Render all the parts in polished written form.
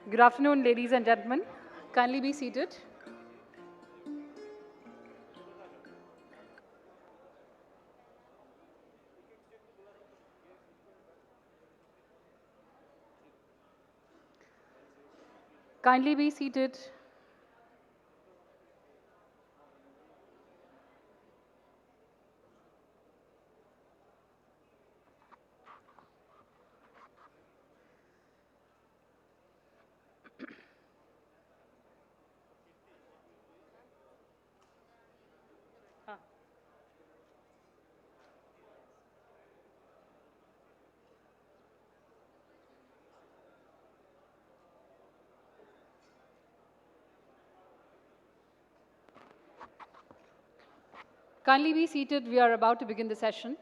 Good afternoon, ladies and gentlemen. Kindly be seated. Kindly be seated. Kindly be seated. We are about to begin the session.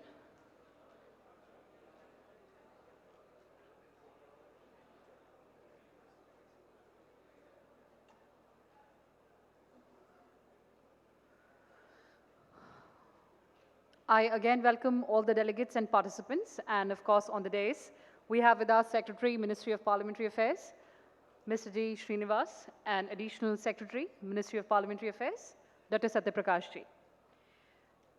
I again welcome all the delegates and participants, and of course, on the dais, we have with us Secretary, Ministry of Parliamentary Affairs, Mr. D. Srinivas, and Additional Secretary, Ministry of Parliamentary Affairs, Dr. Satyaprakash Ji.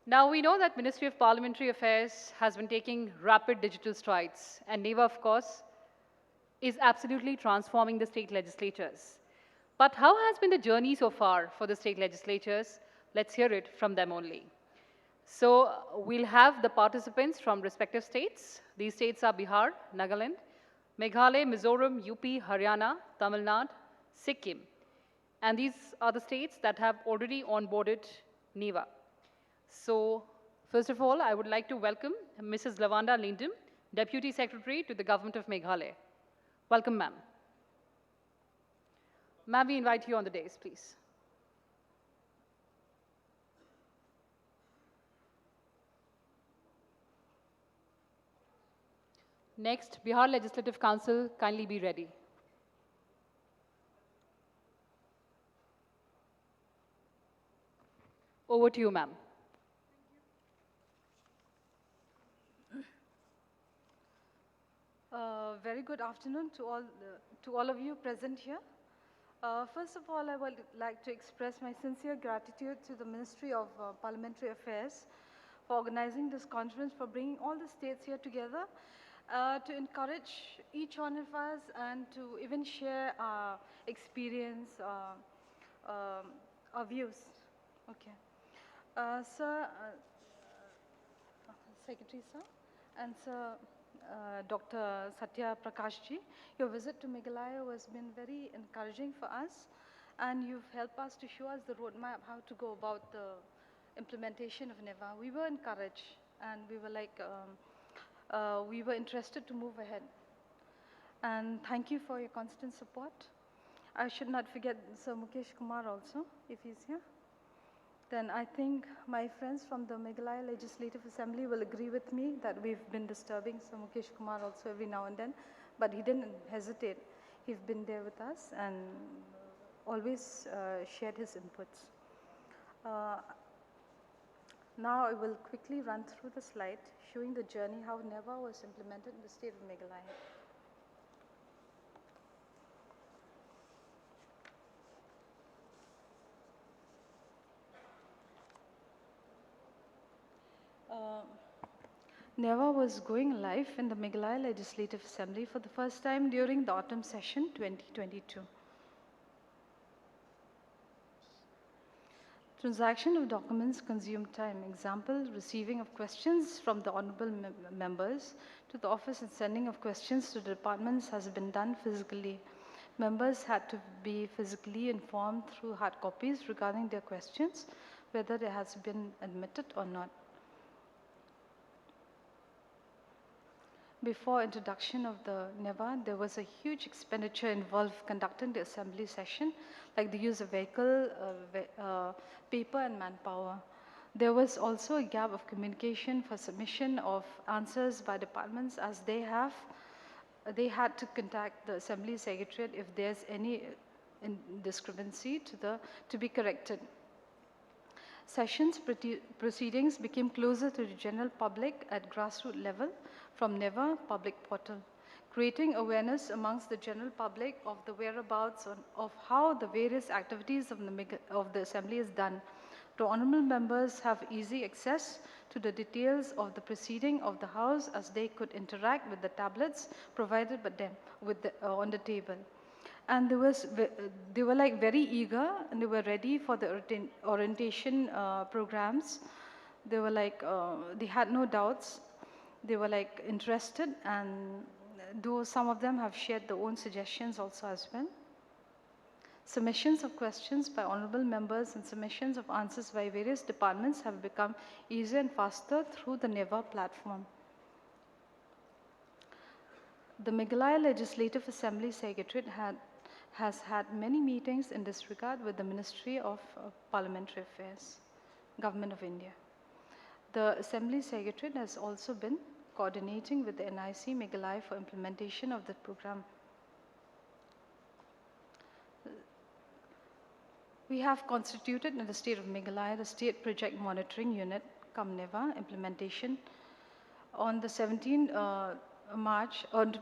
Now, we know that Ministry of Parliamentary Affairs has been taking rapid digital strides, and NeVA, of course, is absolutely transforming the state legislatures. But how has been the journey so far for the state legislatures? Let's hear it from them only. So we'll have the participants from respective states. These states are Bihar, Nagaland, Meghalaya, Mizoram, UP, Haryana, Tamil Nadu, Sikkim. And these are the states that have already onboarded NeVA. So first of all, I would like to welcome Mrs. Lavanda Lindum, Deputy Secretary to the Government of Meghalaya. Welcome, ma'am. Ma'am, we invite you on the dais, please. Next, Bihar Legislative Council, kindly be ready. Over to you, ma'am. Very good afternoon to all of you present here. First of all, I would like to express my sincere gratitude to the Ministry of Parliamentary Affairs for organizing this conference, for bringing all the states here together to encourage each one of us and to even share our experience, our views. Okay. Sir, Secretary, sir, and Sir, Dr. Satya Prakashji, your visit to Meghalaya has been very encouraging for us, and you've helped us to show us the roadmap how to go about the implementation of NeVA. We were encouraged, and we were like, we were interested to move ahead. And thank you for your constant support. I should not forget Sir Mukesh Kumar also, if he's here. Then I think my friends from the Meghalaya Legislative Assembly will agree with me that we've been disturbing Sir Mukesh Kumar also every now and then, but he didn't hesitate. He's been there with us and always shared his inputs. Now I will quickly run through the slide showing the journey how NeVA was implemented in the state of Meghalaya. NeVA was going live in the Meghalaya Legislative Assembly for the first time during the autumn session 2022. Transaction of documents consumed time. Example, receiving of questions from the honorable members to the office and sending of questions to the departments has been done physically. Members had to be physically informed through hard copies regarding their questions, whether they has been admitted or not. Before introduction of the NeVA, there was a huge expenditure involved conducting the assembly session, like the use of vehicle, paper and manpower. There was also a gap of communication for submission of answers by departments, as they had to contact the assembly secretariat if there's any discrepancy to be corrected. Sessions proceedings became closer to the general public at grassroots level from NeVA public portal. creating awareness amongst the general public of the whereabouts of how the various activities of the Assembly is done. The honorable members have easy access to the details of the proceeding of the House as they could interact with the tablets provided by them on the table. And they were like very eager and they were ready for the orientation programs. They were like, they had no doubts. They were like interested, and though some of them have shared their own suggestions also as well. Submissions of questions by honorable members and submissions of answers by various departments have become easier and faster through the NeVA platform. The Meghalaya Legislative Assembly Secretariat has had many meetings in this regard with the Ministry of Parliamentary Affairs, Government of India. The Assembly Secretariat has also been coordinating with the NIC Meghalaya for implementation of the program. We have constituted in the state of Meghalaya the State Project Monitoring Unit, NeVA, implementation on the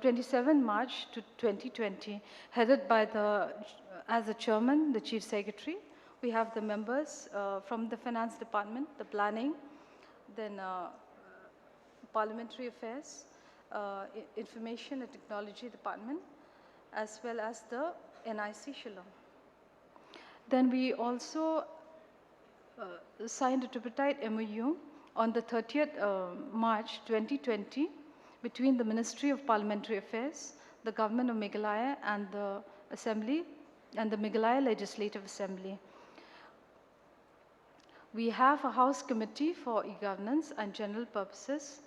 27 March to 2020, headed by as the chairman, the chief secretary. We have the members from the finance department, the planning, then parliamentary affairs, information and technology department, as well as the NIC Shillong. Then we also signed a tripartite MOU on the 30th March 2020 between the Ministry of Parliamentary Affairs, the Government of Meghalaya, and the Assembly, and the Meghalaya Legislative Assembly. We have a House Committee for e-Governance and General Purpose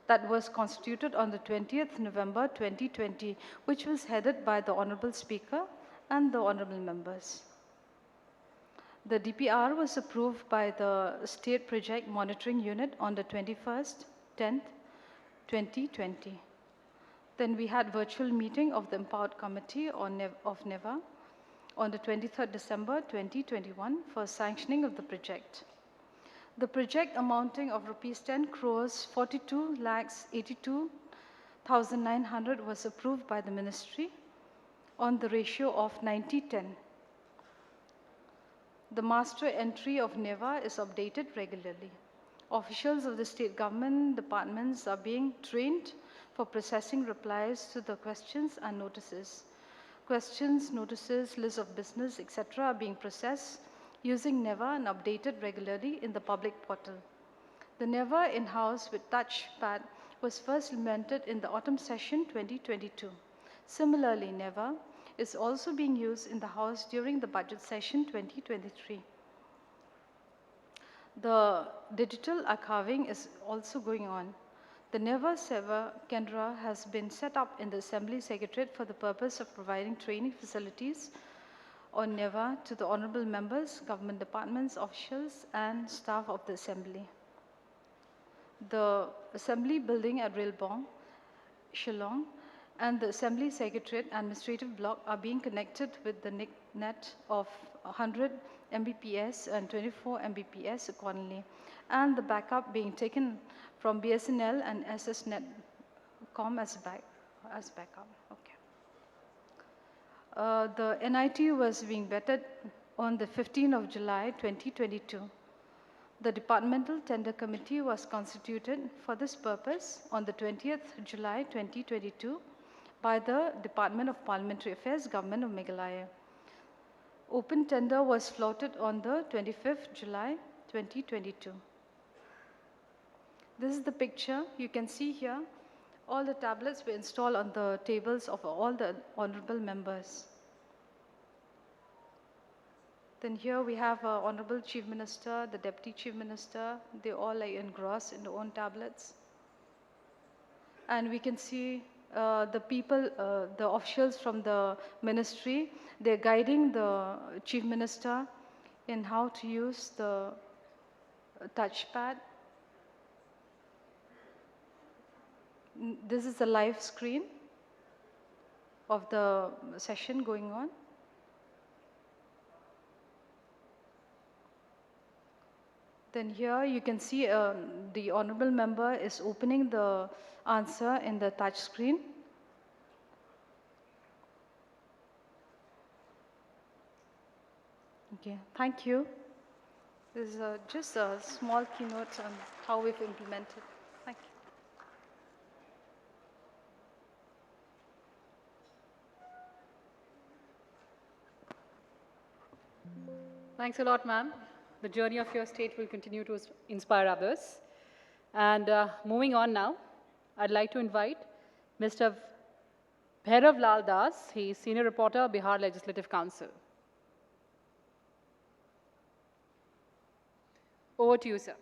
that was constituted on the 20th November 2020, which was headed by the Honorable Speaker and the honorable members. The DPR was approved by the State Project Monitoring Unit on the 21st/10/2020. Then we had virtual meeting of the Empowered Committee of NeVA on the 23rd December 2021 for sanctioning of the project. The project amounting of rupees 10 crores 42,82,900 was approved by the ministry on the ratio of 90:10. The master entry of NeVA is updated regularly. Officials of the state government departments are being trained for processing replies to the questions and notices. Questions, notices, list of business, etc. are being processed using NeVA and updated regularly in the public portal. The NeVA in-house with touchpad was first implemented in the autumn session 2022. Similarly, NeVA is also being used in the House during the budget session 2023. The digital archiving is also going on. The NeVA Seva Kendra has been set up in the Assembly Secretariat for the purpose of providing training facilities on NeVA to the honorable members, government departments, officials, and staff of the Assembly. The Assembly building at Railbong, Shillong, and the Assembly Secretariat Administrative Block are being connected with the net of 100 Mbps and 24 Mbps accordingly, and the backup being taken from BSNL and SSNet.com as backup. Okay. The NIT was being vetted on the 15th of July 2022. The Departmental Tender Committee was constituted for this purpose on the 20th July 2022 by the Department of Parliamentary Affairs, Government of Meghalaya. Open tender was floated on the 25th July 2022. This is the picture. You can see here all the tablets were installed on the tables of all the honorable members. Then here we have Honorable Chief Minister, the Deputy Chief Minister. They all like engrossed in their own tablets. And we can see the people, the officials from the ministry, they're guiding the Chief Minister in how to use the touchpad. This is the live screen of the session going on. Then here you can see the honorable member is opening the answer in the touch screen. Okay, thank you. This is just a small keynote on how we've implemented. Thank you. Thanks a lot, ma'am. The journey of your state will continue to inspire others. And moving on now, I'd like to invite Mr. Bhairav Lal Das. He is Senior Reporter, Bihar Legislative Council. Over to you, sir.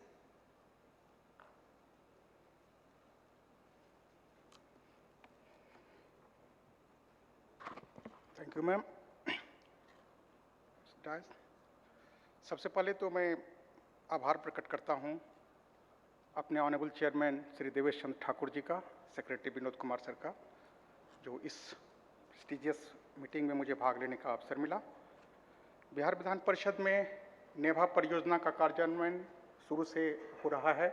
Thank you ma'am. सबसे पहले तो मैं आभार प्रकट करता हूं अपने honourable chairman Shri Devesh Chandra Thakur ji का, सेक्रेटरी विनोद कुमार सर का, जो इस प्रेस्टिजियस मीटिंग में मुझे भाग लेने का अवसर मिला। बिहार विधान परिषद में नेभा परियोजना का कार्यान्वयन शुरू से हो रहा है।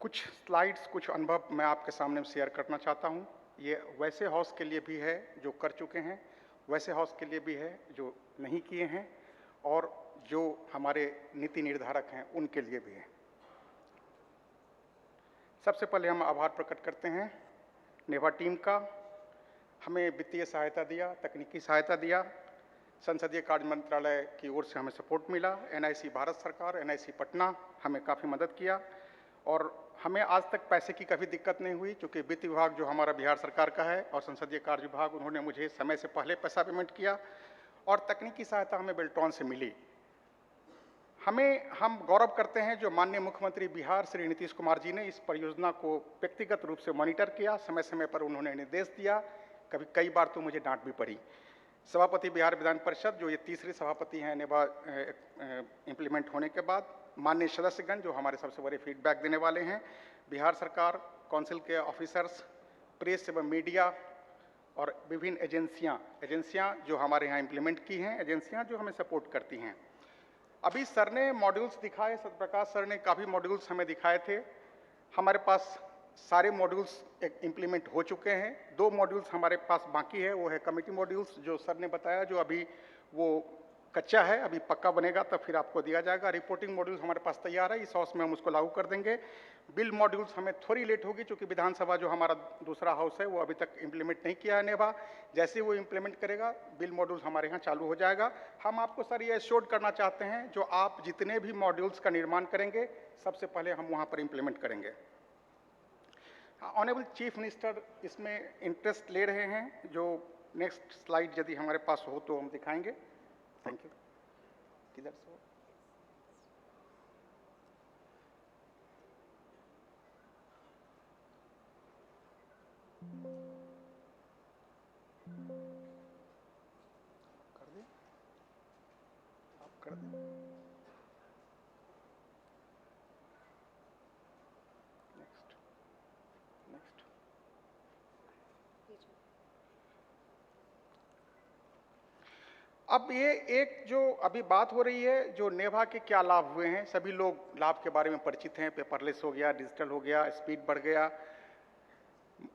कुछ स्लाइड्स, कुछ अनुभव मैं आपके सामने शेयर करना चाहता हूं। ये वैसे हाउस के लिए भी है जो कर चुके हैं, वैसे हाउस के लिए भी है जो नहीं किए हैं, और जो हमारे नीति निर्धारक हैं उनके लिए भी है। सबसे पहले हम आभार प्रकट करते हैं नेभा टीम का। हमें वित्तीय सहायता दिया, तकनीकी सहायता दिया, संसदीय कार्य मंत्रालय की ओर से हमें सपोर्ट मिला, एनआईसी भारत सरकार, एनआईसी पटना हमें काफ़ी मदद किया, और हमें आज तक पैसे की कभी दिक्कत नहीं हुई, क्योंकि वित्त विभाग जो हमारा बिहार सरकार का है और संसदीय कार्य विभाग, उन्होंने मुझे समय से पहले पैसा पेमेंट किया, और तकनीकी सहायता हमें बेल्ट्रॉन से मिली। हम गौरव करते हैं जो माननीय मुख्यमंत्री बिहार श्री नीतीश कुमार जी ने इस परियोजना को व्यक्तिगत रूप से मॉनिटर किया, समय समय पर उन्होंने निर्देश दिया, कई बार तो मुझे डांट भी पड़ी। सभापति बिहार विधान परिषद, जो ये तीसरे सभापति हैं नेभा इम्प्लीमेंट होने के बाद, माननीय सदस्यगण जो हमारे सबसे बड़े फीडबैक देने वाले हैं, बिहार सरकार, काउंसिल के ऑफिसर्स, प्रेस एवं मीडिया, और विभिन्न एजेंसियां जो हमारे यहाँ इम्प्लीमेंट की हैं, एजेंसियां जो हमें सपोर्ट करती हैं। अभी सर ने मॉड्यूल्स दिखाए, सत्यप्रकाश सर ने काफ़ी मॉड्यूल्स हमें दिखाए थे। हमारे पास सारे मॉड्यूल्स इम्प्लीमेंट हो चुके हैं। 2 मॉड्यूल्स हमारे पास बाकी है, वो है कमेटी मॉड्यूल्स जो सर ने बताया, जो अभी वो कच्चा है, अभी पक्का बनेगा तब फिर आपको दिया जाएगा। रिपोर्टिंग मॉड्यूल्स हमारे पास तैयार है, इस हाउस में हम उसको लागू कर देंगे। बिल मॉड्यूल्स हमें थोड़ी लेट होगी, क्योंकि विधानसभा जो हमारा दूसरा हाउस है वो अभी तक इम्प्लीमेंट नहीं किया है नेभा। जैसे वो इम्प्लीमेंट करेगा, बिल मॉड्यूल्स हमारे यहाँ चालू हो जाएगा। हम आपको सर ये एश्योर्ड करना चाहते हैं, जो आप जितने भी मॉड्यूल्स का निर्माण करेंगे, सबसे पहले हम वहाँ पर इम्प्लीमेंट करेंगे। ऑनरेबल चीफ मिनिस्टर इसमें इंटरेस्ट ले रहे हैं, जो नेक्स्ट स्लाइड यदि हमारे पास हो तो हम दिखाएंगे। Thank you. किधर से हो? कर दें? आप कर दें? नेक्स्ट। अब ये एक जो अभी बात हो रही है, जो नेभा के क्या लाभ हुए हैं, सभी लोग लाभ के बारे में परिचित हैं। पेपरलेस हो गया, डिजिटल हो गया, स्पीड बढ़ गया।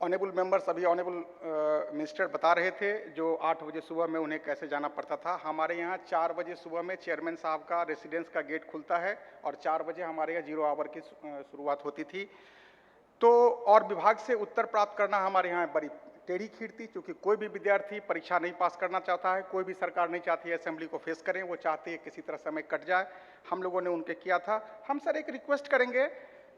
ऑनरेबल मेंबर्स, अभी ऑनरेबल मिनिस्टर बता रहे थे जो 8 बजे सुबह में उन्हें कैसे जाना पड़ता था। हमारे यहाँ 4 बजे सुबह में चेयरमैन साहब का रेसिडेंस का गेट खुलता है, और 4 बजे हमारे यहाँ 0 आवर की शुरुआत होती थी। तो और विभाग से उत्तर प्राप्त करना हमारे यहाँ बड़ी टेढ़ी खीर थी, क्योंकि कोई भी विद्यार्थी परीक्षा नहीं पास करना चाहता है, कोई भी सरकार नहीं चाहती है असेंबली को फेस करें, वो चाहती है किसी तरह समय कट जाए। हम लोगों ने उनके किया था। हम सर एक रिक्वेस्ट करेंगे,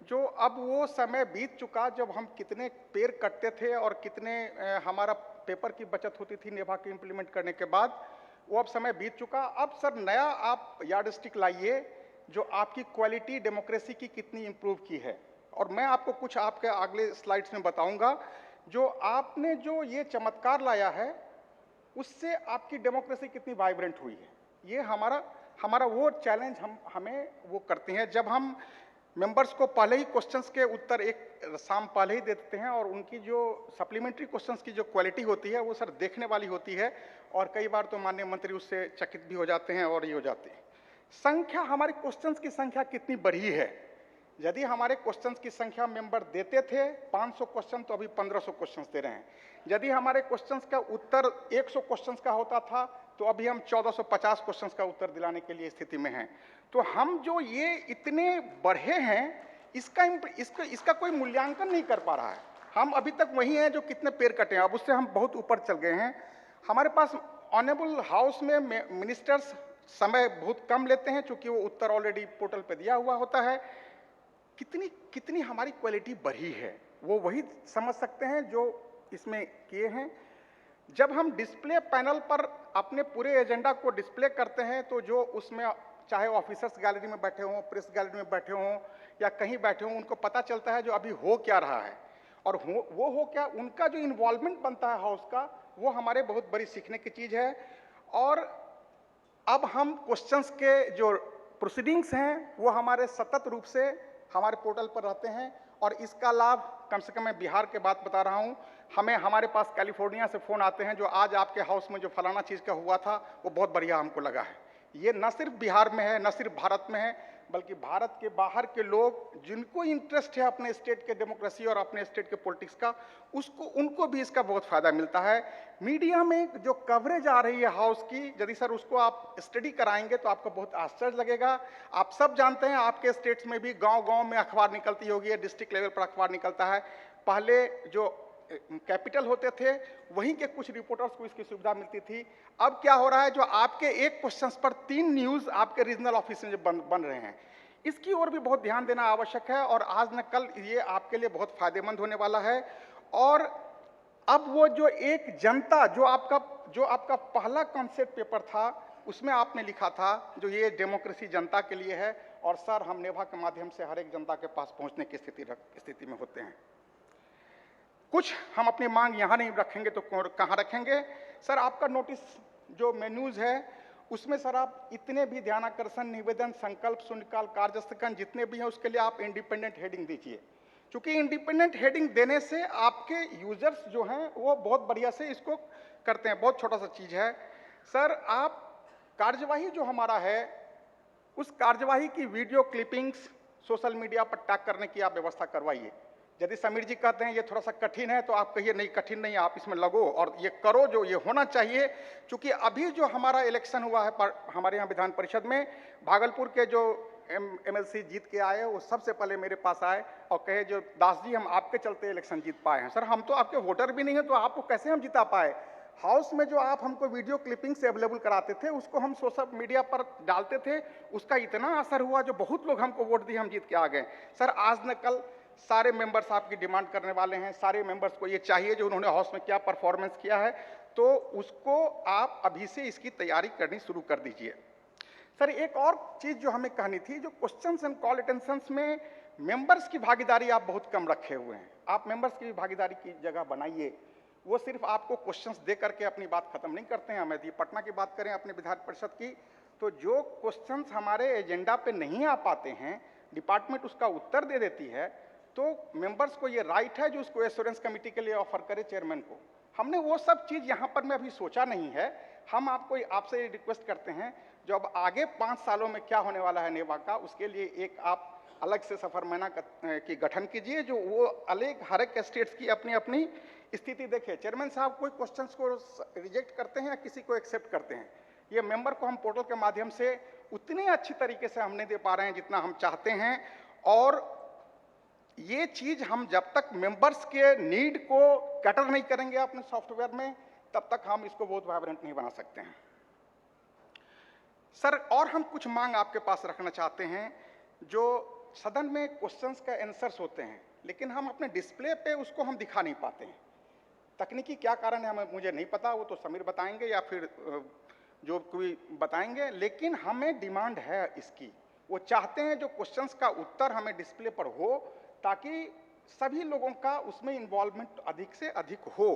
जो अब वो समय बीत चुका जब हम कितने पेड़ कटते थे और कितने हमारा पेपर की बचत होती थी नेभा के इम्प्लीमेंट करने के बाद, वो अब समय बीत चुका। अब सर नया आप यार्डस्टिक लाइए, जो आपकी क्वालिटी डेमोक्रेसी की कितनी इम्प्रूव की है। और मैं आपको कुछ आपके अगले स्लाइड्स में बताऊंगा, जो आपने जो ये चमत्कार लाया है, उससे आपकी डेमोक्रेसी कितनी वाइब्रेंट हुई है। ये हमारा वो चैलेंज हमें वो करते हैं, जब हम मेंबर्स को पहले ही क्वेश्चंस के उत्तर एक शाम पहले ही दे देते हैं, और उनकी जो सप्लीमेंट्री क्वेश्चंस की जो क्वालिटी होती है वो सर देखने वाली होती है, और कई बार तो माननीय मंत्री उससे चकित भी हो जाते हैं और ये हो जाते हैं। संख्या, हमारे क्वेश्चंस की संख्या कितनी बढ़ी है। यदि हमारे क्वेश्चंस की संख्या मेंबर देते थे 500 क्वेश्चन, तो अभी 1500 क्वेश्चंस दे रहे हैं। यदि हमारे क्वेश्चंस का उत्तर 100 क्वेश्चंस का होता था, तो अभी हम 1450 क्वेश्चंस का उत्तर दिलाने के लिए स्थिति में हैं। तो हम जो ये इतने बढ़े हैं, इसका कोई मूल्यांकन नहीं कर पा रहा है। हम अभी तक वही हैं जो कितने पेड़ कटे हैं, अब उससे हम बहुत ऊपर चल गए हैं। हमारे पास ऑनरेबल हाउस में मिनिस्टर्स समय बहुत कम लेते हैं, चूंकि वो उत्तर ऑलरेडी पोर्टल पे दिया हुआ होता है। कितनी हमारी क्वालिटी बढ़ी है, वो वही समझ सकते हैं जो इसमें किए हैं। जब हम डिस्प्ले पैनल पर अपने पूरे एजेंडा को डिस्प्ले करते हैं, तो जो उसमें चाहे ऑफिसर्स गैलरी में बैठे हों, प्रेस गैलरी में बैठे हों या कहीं बैठे हों, उनको पता चलता है जो अभी हो क्या रहा है और वो हो क्या, उनका जो इन्वॉल्वमेंट बनता है हाउस का, वो हमारे बहुत बड़ी सीखने की चीज़ है। और अब हम क्वेश्चंस के जो प्रोसीडिंग्स हैं वो हमारे सतत रूप से हमारे पोर्टल पर रहते हैं और इसका लाभ, कम से कम मैं बिहार के बात बता रहा हूँ, हमारे पास कैलिफोर्निया से फ़ोन आते हैं जो आज आपके हाउस में जो फलाना चीज़ का हुआ था वो बहुत बढ़िया हमको लगा है। ये न सिर्फ बिहार में है, न सिर्फ भारत में है, बल्कि भारत के बाहर के लोग जिनको इंटरेस्ट है अपने स्टेट के डेमोक्रेसी और अपने स्टेट के पॉलिटिक्स का, उनको भी इसका बहुत फायदा मिलता है। मीडिया में जो कवरेज आ रही है हाउस की, यदि सर उसको आप स्टडी कराएंगे तो आपको बहुत आश्चर्य लगेगा। आप सब जानते हैं आपके स्टेट्स में भी गांव-गांव में अखबार निकलती होगी, डिस्ट्रिक्ट लेवल पर अखबार निकलता है। पहले जो कैपिटल होते थे वहीं के कुछ रिपोर्टर्स को इसकी सुविधा मिलती थी। अब क्या हो रहा है, जो आपके एक क्वेश्चन पर 3 न्यूज़ आपके रीजनल ऑफिस में बन रहे हैं, इसकी ओर भी बहुत ध्यान देना आवश्यक है और आज न कल ये आपके लिए बहुत फायदेमंद होने वाला है। और अब वो जो एक जनता, जो आपका पहला कॉन्सेप्ट पेपर था, उसमें आपने लिखा था जो ये डेमोक्रेसी जनता के लिए है, और सर हम नेभा के माध्यम से हर एक जनता के पास पहुंचने की स्थिति में होते हैं। कुछ हम अपनी मांग यहाँ नहीं रखेंगे तो कहाँ रखेंगे। सर आपका नोटिस जो मेन्यूज है उसमें सर आप इतने भी ध्यानाकर्षण, निवेदन, संकल्प, शून्यकाल, कार्यस्थगन जितने भी हैं उसके लिए आप इंडिपेंडेंट हेडिंग दीजिए, क्योंकि इंडिपेंडेंट हेडिंग देने से आपके यूजर्स जो हैं वो बहुत बढ़िया से इसको करते हैं। बहुत छोटा सा चीज़ है सर, आप कार्यवाही जो हमारा है उस कार्यवाही की वीडियो क्लिपिंग्स सोशल मीडिया पर टैग करने की आप व्यवस्था करवाइए। यदि समीर जी कहते हैं ये थोड़ा सा कठिन है तो आप कहिए नहीं कठिन नहीं, आप इसमें लगो और ये करो जो ये होना चाहिए। क्योंकि अभी जो हमारा इलेक्शन हुआ है हमारे यहाँ विधान परिषद में, भागलपुर के जो MLC जीत के आए वो सबसे पहले मेरे पास आए और कहे जो दास जी हम आपके चलते इलेक्शन जीत पाए हैं। सर हम तो आपके वोटर भी नहीं हैं, तो आपको कैसे हम जिता पाए। हाउस में जो आप हमको वीडियो क्लिपिंग से अवेलेबल कराते थे उसको हम सोशल मीडिया पर डालते थे, उसका इतना असर हुआ जो बहुत लोग हमको वोट दिए, हम जीत के आ गए। सर आज न कल सारे मेंबर्स आपकी डिमांड करने वाले हैं, सारे मेंबर्स को ये चाहिए जो उन्होंने हाउस में क्या परफॉर्मेंस किया है, तो उसको आप अभी से इसकी तैयारी करनी शुरू कर दीजिए। सर एक और चीज़ जो हमें कहनी थी, जो क्वेश्चंस एंड कॉल अटेंशंस में मेंबर्स की भागीदारी आप बहुत कम रखे हुए हैं। आप मेंबर्स की भागीदारी की जगह बनाइए। वो सिर्फ आपको क्वेश्चंस दे करके अपनी बात खत्म नहीं करते हैं। हम यदि पटना की बात करें अपने विधान परिषद की, तो जो क्वेश्चंस हमारे एजेंडा पे नहीं आ पाते हैं, डिपार्टमेंट उसका उत्तर दे देती है, तो मेंबर्स को ये राइट है जो उसको एश्योरेंस कमेटी के लिए ऑफर करे चेयरमैन को। हमने वो सब चीज़ यहाँ पर मैं अभी सोचा नहीं है। हम आपसे रिक्वेस्ट करते हैं जो अब आगे 5 सालों में क्या होने वाला है नेवा का, उसके लिए एक आप अलग से सफरमाना की गठन कीजिए, जो वो अलग हर एक स्टेट्स की अपनी अपनी स्थिति देखे। चेयरमैन साहब कोई क्वेश्चंस को रिजेक्ट करते हैं या किसी को एक्सेप्ट करते हैं, ये मेंबर को हम पोर्टल के माध्यम से उतनी अच्छी तरीके से हम नहीं दे पा रहे हैं जितना हम चाहते हैं। और ये चीज हम जब तक मेंबर्स के नीड को कैटर नहीं करेंगे अपने सॉफ्टवेयर में, तब तक हम इसको बहुत वाइब्रेंट नहीं बना सकते हैं। सर और हम कुछ मांग आपके पास रखना चाहते हैं। जो सदन में क्वेश्चंस का आंसर्स होते हैं, लेकिन हम अपने डिस्प्ले पे उसको हम दिखा नहीं पाते हैं। तकनीकी क्या कारण है हमें मुझे नहीं पता, वो तो समीर बताएंगे या फिर जो कोई बताएंगे, लेकिन हमें डिमांड है इसकी। वो चाहते हैं जो क्वेश्चंस का उत्तर हमें डिस्प्ले पर हो, ताकि सभी लोगों का उसमें इन्वॉल्वमेंट अधिक से अधिक हो।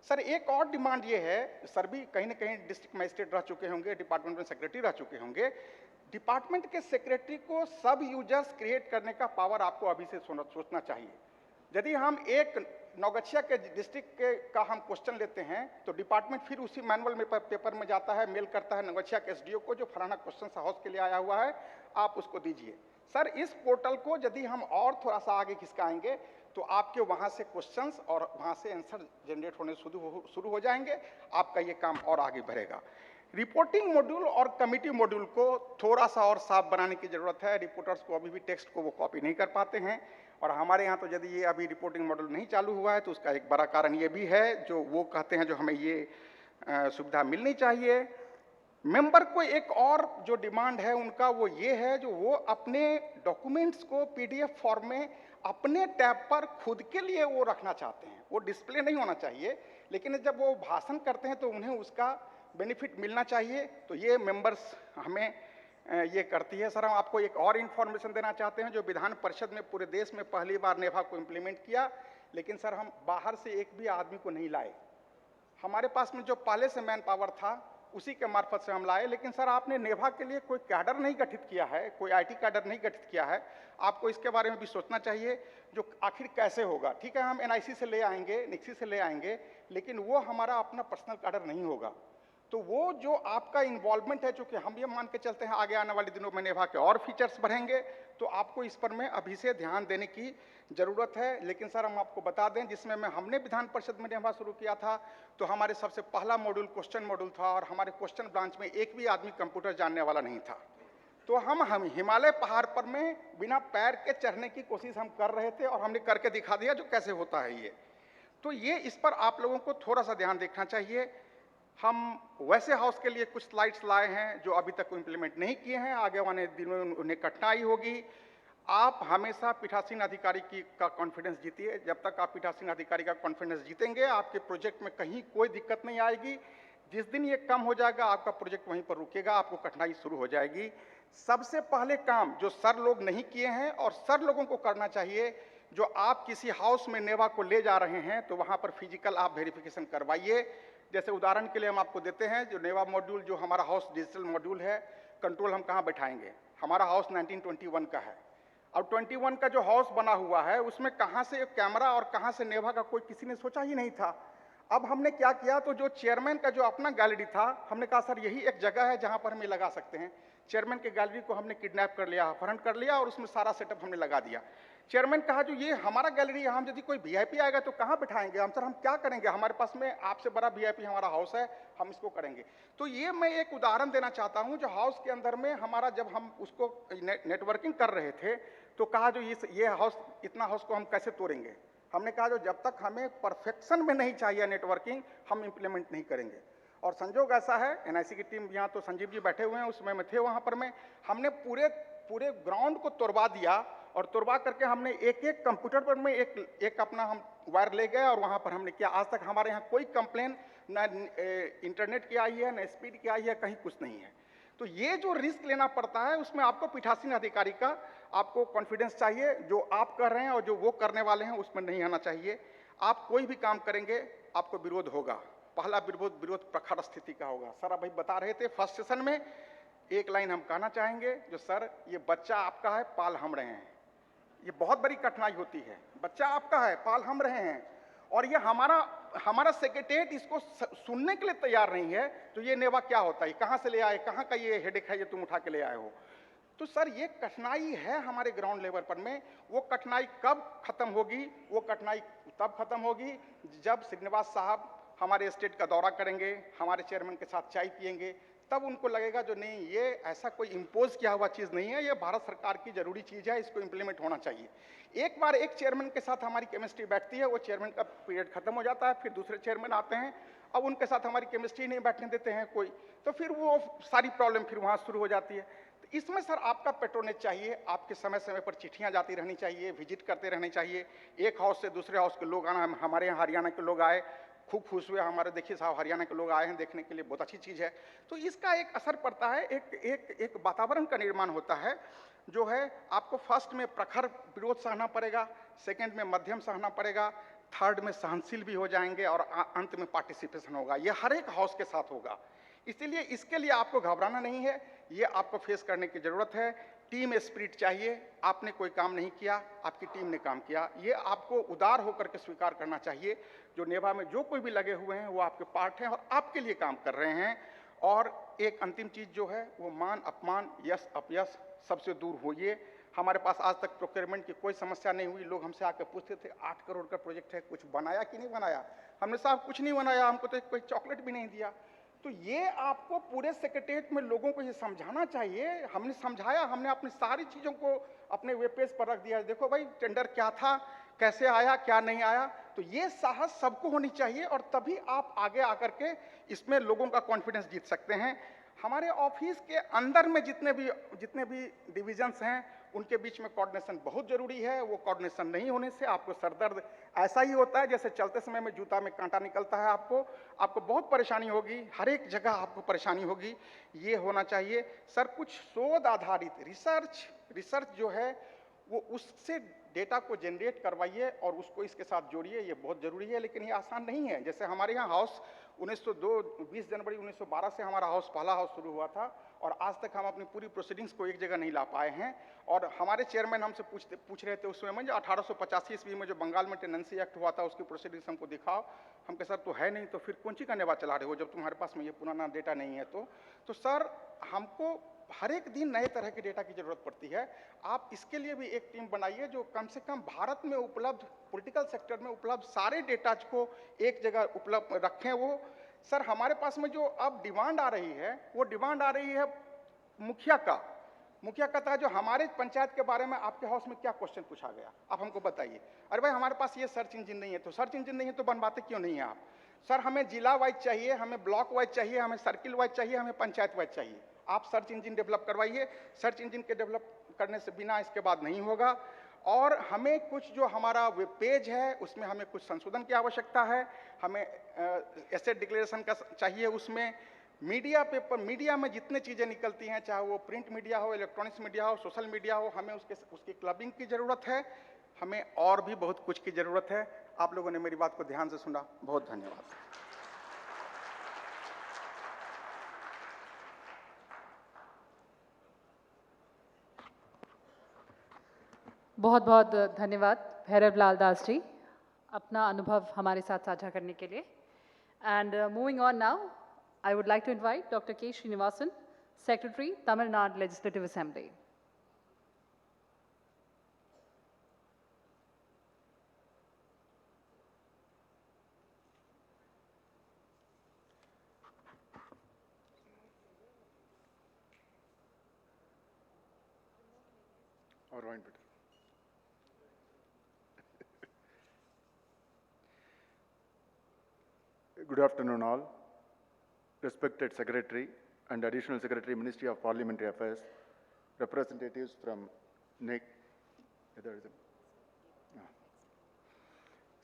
सर एक और डिमांड ये है, सर भी कहीं ना कहीं डिस्ट्रिक्ट मजिस्ट्रेट रह चुके होंगे, डिपार्टमेंट में सेक्रेटरी रह चुके होंगे, डिपार्टमेंट के सेक्रेटरी को सब यूजर्स क्रिएट करने का पावर आपको अभी से सोचना चाहिए। यदि हम एक नौगछिया के डिस्ट्रिक्ट का हम क्वेश्चन लेते हैं तो डिपार्टमेंट फिर उसी मैनुअल में पेपर में जाता है, मेल करता है नौगछिया के एसडीओ को, जो फलाना क्वेश्चन हाउस के लिए आया हुआ है, आप उसको दीजिए। सर इस पोर्टल को यदि हम और थोड़ा सा आगे खिसकाएंगे तो आपके वहां से क्वेश्चंस और वहां से आंसर जनरेट होने शुरू हो जाएंगे, आपका ये काम और आगे बढ़ेगा। रिपोर्टिंग मॉड्यूल और कमिटी मॉड्यूल को थोड़ा सा और साफ बनाने की जरूरत है। रिपोर्टर्स को अभी भी टेक्स्ट को वो कॉपी नहीं कर पाते हैं, और हमारे यहाँ तो यदि ये अभी रिपोर्टिंग मॉड्यूल नहीं चालू हुआ है तो उसका एक बड़ा कारण ये भी है, जो वो कहते हैं जो हमें ये सुविधा मिलनी चाहिए। मेंबर को एक और जो डिमांड है उनका वो ये है, जो वो अपने डॉक्यूमेंट्स को पीडीएफ फॉर्म में अपने टैब पर खुद के लिए वो रखना चाहते हैं। वो डिस्प्ले नहीं होना चाहिए, लेकिन जब वो भाषण करते हैं तो उन्हें उसका बेनिफिट मिलना चाहिए। तो ये मेंबर्स हमें ये करती है। सर हम आपको एक और इन्फॉर्मेशन देना चाहते हैं, जो विधान परिषद में पूरे देश में पहली बार नेभा को इम्प्लीमेंट किया, लेकिन सर हम बाहर से एक भी आदमी को नहीं लाए। हमारे पास में जो पहले से मैन पावर था उसी के मार्फत से हम लाए। लेकिन सर आपने नेभा के लिए कोई कैडर नहीं गठित किया है, कोई आईटी कैडर नहीं गठित किया है। आपको इसके बारे में भी सोचना चाहिए, जो आखिर कैसे होगा। ठीक है हम एनआईसी से ले आएंगे, निक्सी से ले आएंगे, लेकिन वो हमारा अपना पर्सनल कैडर नहीं होगा। तो वो जो आपका इन्वॉल्वमेंट है, चूंकि हम ये मान के चलते हैं आगे आने वाले दिनों में नेभा के और फीचर्स बढ़ेंगे, तो आपको इस पर में अभी से ध्यान देने की जरूरत है। लेकिन सर हम आपको बता दें, जिसमें हमने विधान परिषद में नेभा शुरू किया था तो हमारे सबसे पहला मॉड्यूल क्वेश्चन मॉड्यूल था, और हमारे क्वेश्चन ब्रांच में एक भी आदमी कंप्यूटर जानने वाला नहीं था। तो हम हिमालय पहाड़ पर में बिना पैर के चढ़ने की कोशिश हम कर रहे थे, और हमने करके दिखा दिया जो कैसे होता है ये। तो ये इस पर आप लोगों को थोड़ा सा ध्यान देखना चाहिए। हम वैसे हाउस के लिए कुछ स्लाइड्स लाए हैं जो अभी तक इम्प्लीमेंट नहीं किए हैं, आगे आने दिनों में उन्हें कठिनाई होगी। आप हमेशा पीठासीन अधिकारी का कॉन्फिडेंस जीतिए। जब तक आप पीठासीन अधिकारी का कॉन्फिडेंस जीतेंगे, आपके प्रोजेक्ट में कहीं कोई दिक्कत नहीं आएगी। जिस दिन ये कम हो जाएगा, आपका प्रोजेक्ट वहीं पर रुकेगा, आपको कठिनाई शुरू हो जाएगी। सबसे पहले काम जो सर लोग नहीं किए हैं और सर लोगों को करना चाहिए, जो आप किसी हाउस में नेभा को ले जा रहे हैं तो वहां पर फिजिकल आप वेरिफिकेशन करवाइए। जैसे उदाहरण के लिए हम आपको देते हैं, जो नेवा मॉड्यूल जो हमारा हाउस डिजिटल मॉड्यूल है, कंट्रोल हम कहाँ बैठाएंगे। हमारा हाउस 1921 का है, और 21 का जो हाउस बना हुआ है उसमें कहाँ से एक कैमरा और कहाँ से नेभा का कोई किसी ने सोचा ही नहीं था। अब हमने क्या किया, तो जो चेयरमैन का जो अपना गैलरी था, हमने कहा सर यही एक जगह है जहाँ पर हम ये लगा सकते हैं। चेयरमैन के गैलरी को हमने किडनैप कर लिया, अपहरण कर लिया, और उसमें सारा सेटअप हमने लगा दिया। चेयरमैन कहा जो ये हमारा गैलरी है, हम यदि कोई वीआईपी आएगा तो कहाँ बिठाएंगे हम, सर हम क्या करेंगे, हमारे पास में आपसे बड़ा वीआईपी हमारा हाउस है, हम इसको करेंगे। तो ये मैं एक उदाहरण देना चाहता हूँ, जो हाउस के अंदर में हमारा जब हम उसको नेटवर्किंग कर रहे थे तो कहा जो ये हाउस, इतना हाउस को हम कैसे तोड़ेंगे। हमने कहा जो जब तक हमें परफेक्शन में नहीं चाहिए नेटवर्किंग, हम इम्प्लीमेंट नहीं करेंगे। और संजोग ऐसा है, एनआईसी की टीम यहाँ तो संजीव जी बैठे हुए हैं, उसमें मैं थे वहाँ पर में, हमने पूरे ग्राउंड को तोड़वा दिया, और तोड़वा करके हमने एक एक कंप्यूटर पर में एक अपना हम वायर ले गए, और वहाँ पर हमने किया। आज तक हमारे यहाँ कोई कंप्लेन ना इंटरनेट की आई है, ना स्पीड की आई है, कहीं कुछ नहीं है। तो ये जो रिस्क लेना पड़ता है, उसमें आपको पीठासीन अधिकारी का आपको कॉन्फिडेंस चाहिए। जो आप कर रहे हैं और जो वो करने वाले हैं उसमें नहीं आना चाहिए। आप कोई भी काम करेंगे आपको विरोध होगा। पहला विरोध प्रखर स्थिति का होगा। सर अभी बता रहे थे फर्स्ट सेशन में, एक लाइन हम कहना चाहेंगे, जो सर ये बच्चा आपका है, पाल हम रहे हैं। ये बहुत बड़ी कठिनाई होती है, बच्चा आपका है, पाल हम रहे हैं, और ये हमारा सेक्रेटेरिएट इसको सुनने के लिए तैयार नहीं है। तो ये नेवा क्या होता है, कहाँ से ले आए, कहाँ का ये हेडेक है, ये तुम उठा के ले आए हो। तो सर ये कठिनाई है हमारे ग्राउंड लेवल पर में। वो कठिनाई कब खत्म होगी, वो कठिनाई तब खत्म होगी जब श्रीनिवास साहब हमारे स्टेट का दौरा करेंगे, हमारे चेयरमैन के साथ चाय पिएंगे, तब उनको लगेगा जो नहीं, ये ऐसा कोई इम्पोज किया हुआ चीज़ नहीं है, ये भारत सरकार की जरूरी चीज़ है, इसको इम्प्लीमेंट होना चाहिए। एक बार एक चेयरमैन के साथ हमारी केमिस्ट्री बैठती है, वो चेयरमैन का पीरियड खत्म हो जाता है, फिर दूसरे चेयरमैन आते हैं, अब उनके साथ हमारी केमिस्ट्री नहीं बैठने देते हैं कोई, तो फिर वो सारी प्रॉब्लम फिर वहाँ शुरू हो जाती है। तो इसमें सर आपका पेट्रोनेज चाहिए, आपके समय समय पर चिट्ठियाँ जाती रहनी चाहिए, विजिट करते रहने चाहिए। एक हाउस से दूसरे हाउस के लोग आना, हमारे यहाँ हरियाणा के लोग आए, खूब खुश हुए, हमारे देखिए साहब हरियाणा के लोग आए हैं देखने के लिए, बहुत अच्छी चीज़ है। तो इसका एक असर पड़ता है, एक वातावरण का निर्माण होता है, जो है आपको फर्स्ट में प्रखर विरोध सहना पड़ेगा, सेकंड में मध्यम सहना पड़ेगा, थर्ड में सहनशील भी हो जाएंगे, और अंत में पार्टिसिपेशन होगा। ये हर एक हाउस के साथ होगा। इसीलिए इसके लिए आपको घबराना नहीं है, ये आपको फेस करने की जरूरत है। टीम स्पिरिट चाहिए। आपने कोई काम नहीं किया, आपकी टीम ने काम किया, ये आपको उदार होकर के स्वीकार करना चाहिए। जो नेवा में जो कोई भी लगे हुए हैं वो आपके पार्ट हैं और आपके लिए काम कर रहे हैं। और एक अंतिम चीज जो है वो मान अपमान यश अपयश सबसे दूर होइए। हमारे पास आज तक प्रोक्योरमेंट की कोई समस्या नहीं हुई। लोग हमसे आकर पूछते थे 8 करोड़ का प्रोजेक्ट है, कुछ बनाया कि नहीं बनाया? हमने साहब कुछ नहीं बनाया, हमको तो कोई चॉकलेट भी नहीं दिया। तो ये आपको पूरे सेक्रेटरीट में लोगों को ये समझाना चाहिए। हमने समझाया, हमने अपनी सारी चीज़ों को अपने वेब पेज पर रख दिया। देखो भाई टेंडर क्या था, कैसे आया, क्या नहीं आया। तो ये साहस सबको होनी चाहिए और तभी आप आगे आकर के इसमें लोगों का कॉन्फिडेंस जीत सकते हैं। हमारे ऑफिस के अंदर में जितने भी डिविजन्स हैं उनके बीच में कोऑर्डिनेशन बहुत जरूरी है। वो कोऑर्डिनेशन नहीं होने से आपको सरदर्द ऐसा ही होता है जैसे चलते समय में जूता में कांटा निकलता है। आपको बहुत परेशानी होगी, हर एक जगह आपको परेशानी होगी। ये होना चाहिए सर। कुछ शोध आधारित रिसर्च जो है वो उससे डेटा को जनरेट करवाइए और उसको इसके साथ जोड़िए, ये बहुत जरूरी है। लेकिन ये आसान नहीं है। जैसे हमारे यहाँ हाउस 20 जनवरी 1912 से हमारा हाउस पहला हाउस शुरू हुआ था और आज तक हम अपनी पूरी प्रोसीडिंग्स को एक जगह नहीं ला पाए हैं। और हमारे चेयरमैन हमसे पूछ रहे थे उस समय में जो 1885 ईस्वी में जो बंगाल में टेनेंसी एक्ट हुआ था उसकी प्रोसीडिंग्स हमको दिखाओ। हम कहे सर तो है नहीं, तो फिर कौन सी का नेवा चला रहे हो जब तुम्हारे पास में ये पुराना डेटा नहीं है। तो सर हमको हर एक दिन नए तरह के डेटा की जरूरत पड़ती है। आप इसके लिए भी एक टीम बनाइए जो कम से कम भारत में उपलब्ध पॉलिटिकल सेक्टर में उपलब्ध सारे डेटा को एक जगह उपलब्ध रखें। वो सर हमारे पास में जो अब डिमांड आ रही है वो डिमांड आ रही है मुखिया का था जो हमारे पंचायत के बारे में आपके हाउस में क्या क्वेश्चन पूछा गया, आप हमको बताइए। अरे भाई हमारे पास ये सर्च इंजन नहीं है। तो सर्च इंजन नहीं है तो बनवाते क्यों नहीं है आप? सर हमें जिला वाइज चाहिए, हमें ब्लॉक वाइज चाहिए, हमें सर्किल वाइज चाहिए, हमें पंचायत वाइज चाहिए। आप सर्च इंजन डेवलप करवाइए। सर्च इंजन के डेवलप करने से बिना इसके बाद नहीं होगा। और हमें कुछ जो हमारा वेब पेज है उसमें हमें कुछ संशोधन की आवश्यकता है। हमें एसेट डिक्लेरेशन का चाहिए। उसमें मीडिया में जितने चीज़ें निकलती हैं, चाहे वो प्रिंट मीडिया हो, इलेक्ट्रॉनिक्स मीडिया हो, सोशल मीडिया हो, हमें उसकी क्लबिंग की ज़रूरत है। हमें और भी बहुत कुछ की ज़रूरत है। आप लोगों ने मेरी बात को ध्यान से सुना, बहुत धन्यवाद। बहुत बहुत धन्यवाद भैरव लाल दास जी अपना अनुभव हमारे साथ साझा करने के लिए। And moving on now, I would like to invite Dr. K. Srinivasan, Secretary, Tamil Nadu Legislative Assembly. Good afternoon all. Respected Secretary and Additional Secretary, Ministry of Parliamentary Affairs, representatives from NEC,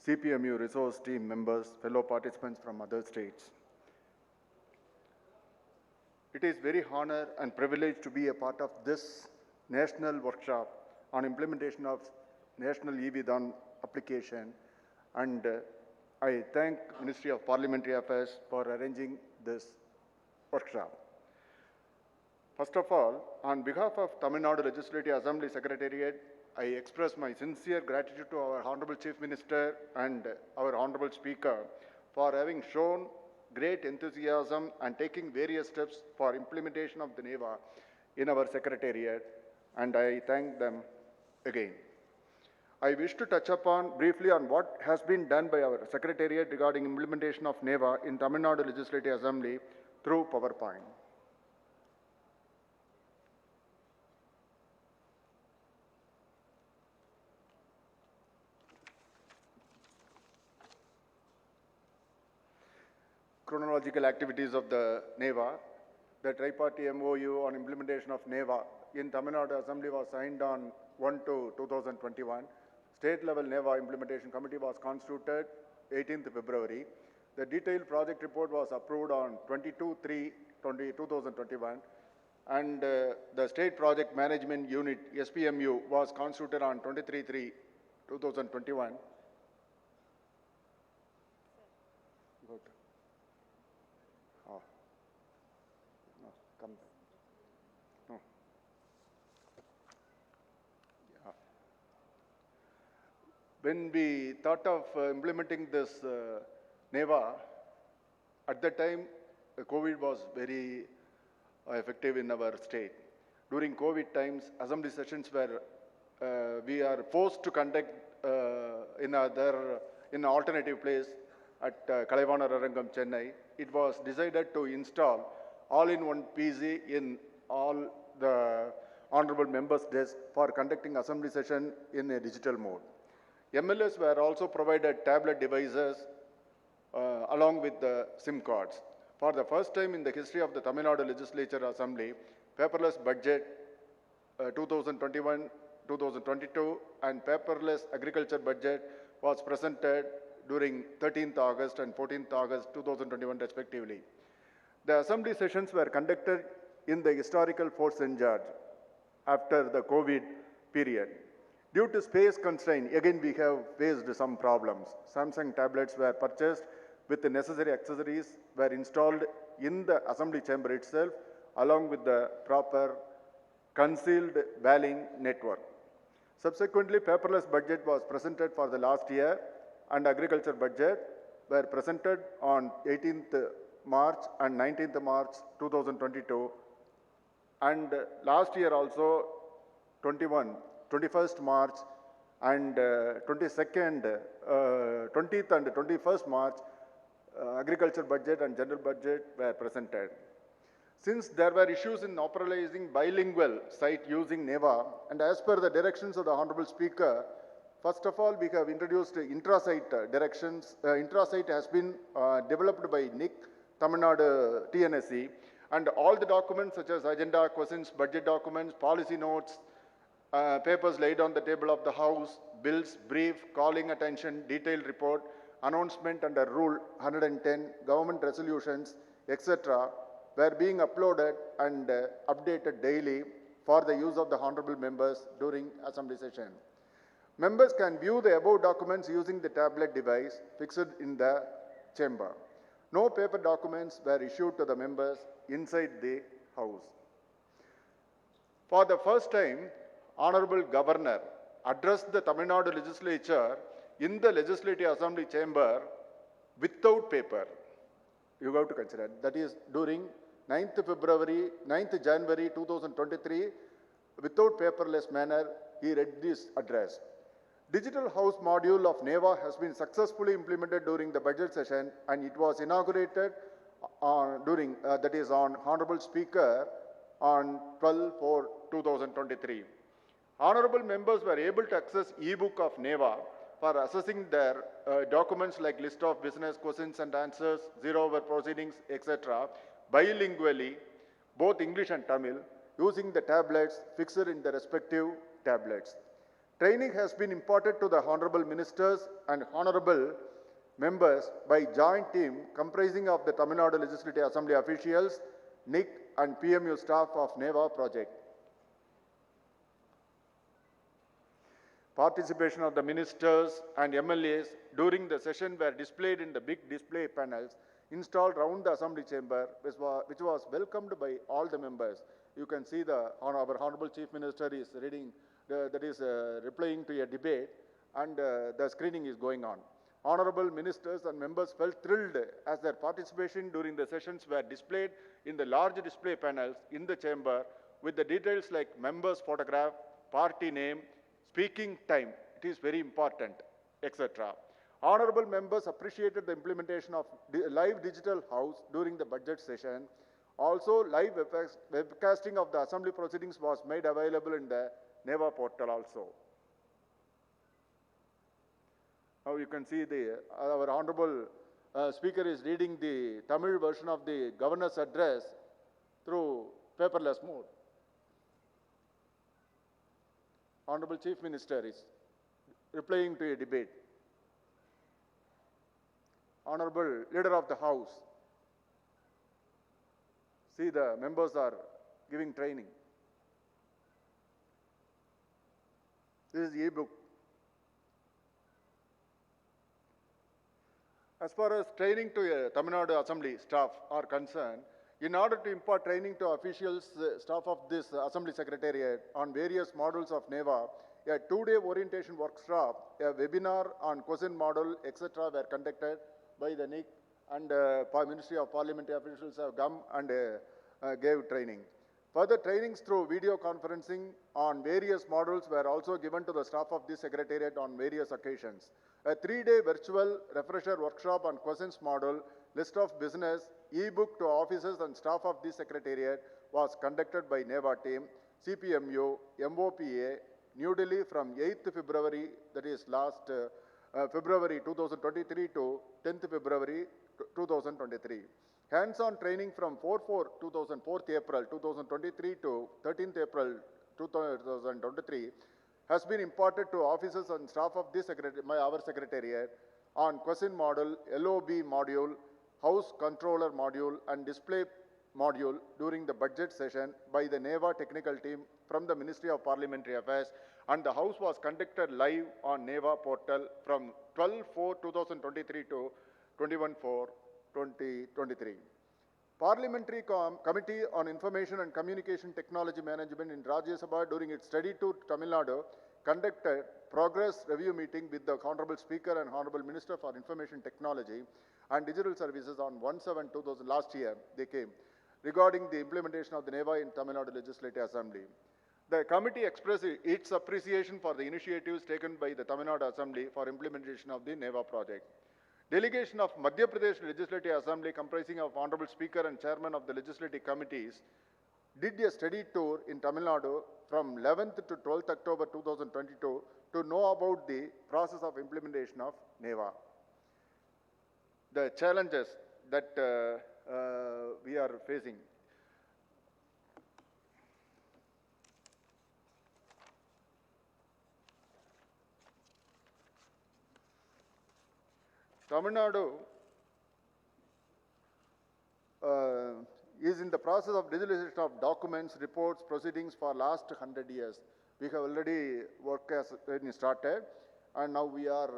CPMU resource team members, fellow participants from other states. It is very honor and privilege to be a part of this national workshop on implementation of National e-Vidhan application, and I thank Ministry of Parliamentary Affairs for arranging this workshop. First of all, on behalf of Tamil Nadu Legislative Assembly Secretariat, I express my sincere gratitude to our Honorable Chief Minister and our Honorable Speaker for having shown great enthusiasm and taking various steps for implementation of the NeVA in our Secretariat, and I thank them again. I wish to touch upon briefly on what has been done by our Secretariat regarding implementation of NeVA in Tamil Nadu Legislative Assembly through PowerPoint. Chronological activities of the NeVA. The tri-party MOU on implementation of NeVA in Tamil Nadu Assembly was signed on 1/2/2021. State-level NeVA implementation committee was constituted 18th February. The detailed project report was approved on 22/3/2021, and the State Project Management Unit, SPMU, was constituted on 23/3/2021. When we thought of implementing this NeVA, at that time, COVID was very effective in our state. During COVID times, assembly sessions were, we are forced to conduct in an alternative place at Kalaivana Rarangam, Chennai. It was decided to install all-in-one PC in all the honorable members' desk for conducting assembly session in a digital mode. MLAs were also provided tablet devices along with the SIM cards. For the first time in the history of the Tamil Nadu Legislature Assembly, paperless budget 2021-2022 and paperless agriculture budget was presented during 13th August and 14th August 2021 respectively. The assembly sessions were conducted in the historical Fort St. George after the COVID period. Due to space constraint, again we have faced some problems. Samsung tablets were purchased with the necessary accessories were installed in the assembly chamber itself along with the proper concealed bailing network. Subsequently, paperless budget was presented for the last year and agriculture budget were presented on 18th March and 19th March 2022 and last year also 21st March and 20th and 21st March agriculture budget and general budget were presented. Since there were issues in operationalizing bilingual site using NeVA and as per the directions of the Honorable Speaker, first of all we have introduced intra-site directions. Intra-site has been developed by NIC, Tamil Nadu TNSE and all the documents such as agenda, questions, budget documents, policy notes, papers laid on the table of the House, bills, brief, calling attention, detailed report, announcement under Rule 110, government resolutions, etc. were being uploaded and updated daily for the use of the honorable members during assembly session. Members can view the above documents using the tablet device fixed in the chamber. No paper documents were issued to the members inside the House. For the first time, Honorable Governor addressed the Tamil Nadu Legislature in the Legislative Assembly chamber without paper. You have to consider that is during 9th January 2023, without paperless manner, he read this address. Digital House module of NeVA has been successfully implemented during the budget session and it was inaugurated during, that is on Honorable Speaker on 12/4/2023. Honorable members were able to access e-book of NeVA for assessing their documents like list of business questions and answers, zero-hour proceedings, etc. bilingually, both English and Tamil, using the tablets fixed in the respective tablets. Training has been imparted to the Honorable Ministers and Honorable members by joint team comprising of the Tamil Nadu Legislative Assembly officials, NIC and PMU staff of NeVA project. Participation of the ministers and MLAs during the session were displayed in the big display panels installed around the assembly chamber, which was welcomed by all the members. You can see our Honorable Chief Minister is reading, replying to a debate and the screening is going on. Honorable ministers and members felt thrilled as their participation during the sessions were displayed in the large display panels in the chamber with the details like members' photograph, party name, speaking time, it is very important, etc. Honorable members appreciated the implementation of live digital house during the budget session. Also, live webcasting of the assembly proceedings was made available in the NeVA portal also. Now you can see our Honorable Speaker is reading the Tamil version of the Governor's address through paperless mode. Honorable Chief Minister is replying to a debate. Honorable Leader of the House. See, the members are giving training. This is the e-book. As far as training to Tamil Nadu Assembly staff are concerned, in order to impart training to officials, staff of this Assembly Secretariat on various models of NeVA, a 2-day orientation workshop, a webinar on question model, etc. were conducted by the NIC, and Ministry of Parliamentary officials have come and gave training. Further trainings through video conferencing on various models were also given to the staff of the Secretariat on various occasions. A 3-day virtual refresher workshop on questions model, list of business, e-book to officers and staff of the Secretariat was conducted by NeVA team, CPMU, MOPA, New Delhi from 8th February, that is last February 2023 to 10th February 2023. Hands-on training from 4th April 2023 to 13th April 2023 has been imparted to officers and staff of this our Secretariat on question model, LOB module, House Controller module, and display module during the budget session by the NeVA technical team from the Ministry of Parliamentary Affairs, and the House was conducted live on NeVA portal from 12/4/2023 to 21/4/2023. Parliamentary Committee on Information and Communication Technology Management in Rajya Sabha during its study tour to Tamil Nadu conducted progress review meeting with the Hon'ble Speaker and Hon'ble Minister for Information Technology and Digital Services on 1/7/2000 last year. They came regarding the implementation of the NeVA in Tamil Nadu Legislative Assembly. The committee expressed its appreciation for the initiatives taken by the Tamil Nadu Assembly for implementation of the NeVA project. Delegation of Madhya Pradesh Legislative Assembly comprising of Honorable Speaker and Chairman of the Legislative Committees did a study tour in Tamil Nadu from 11th to 12th October 2022 to know about the process of implementation of NeVA. The challenges that we are facing. Tamil Nadu is in the process of digitalization of documents, reports, proceedings for last 100 years. We have already work has started, and now we are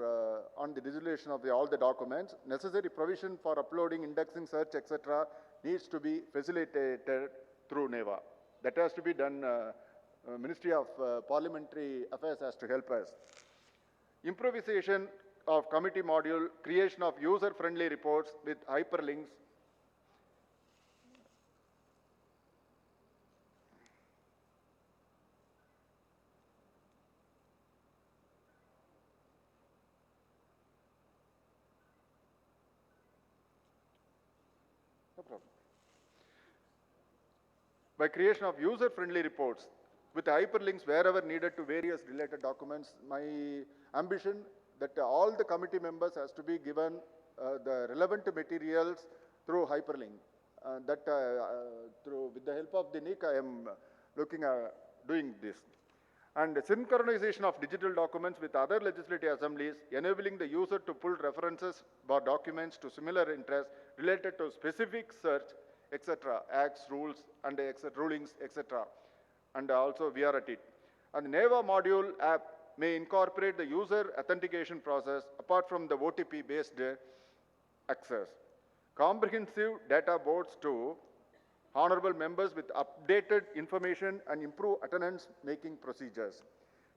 on the digitalization of all the documents. Necessary provision for uploading, indexing, search, etc. needs to be facilitated through NeVA. That has to be done. Ministry of Parliamentary Affairs has to help us. Improvisation of committee module, creation of user-friendly reports with hyperlinks. No problem. By creation of user-friendly reports with hyperlinks wherever needed to various related documents. My ambition that all the committee members has to be given the relevant materials through hyperlink. With the help of the NIC, I am looking at doing this. And synchronization of digital documents with other legislative assemblies, enabling the user to pull references or documents to similar interests related to specific search, etc., acts, rules, and rulings, etc. And also we are at it. And the NeVA module app may incorporate the user authentication process apart from the OTP-based access. Comprehensive data boards to honorable members with updated information and improve attendance making procedures.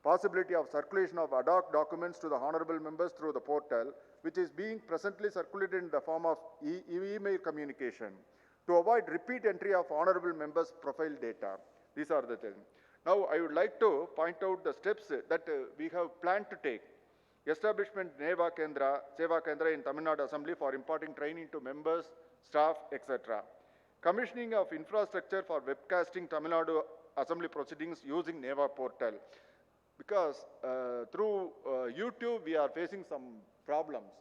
Possibility of circulation of ad hoc documents to the honorable members through the portal, which is being presently circulated in the form of email communication to avoid repeat entry of honorable members' profile data. These are the things. Now, I would like to point out the steps that we have planned to take. Establishment NeVA Kendra, Seva Kendra in Tamil Nadu Assembly for imparting training to members, staff, etc. Commissioning of infrastructure for webcasting Tamil Nadu Assembly proceedings using NeVA portal. Because through YouTube, we are facing some problems.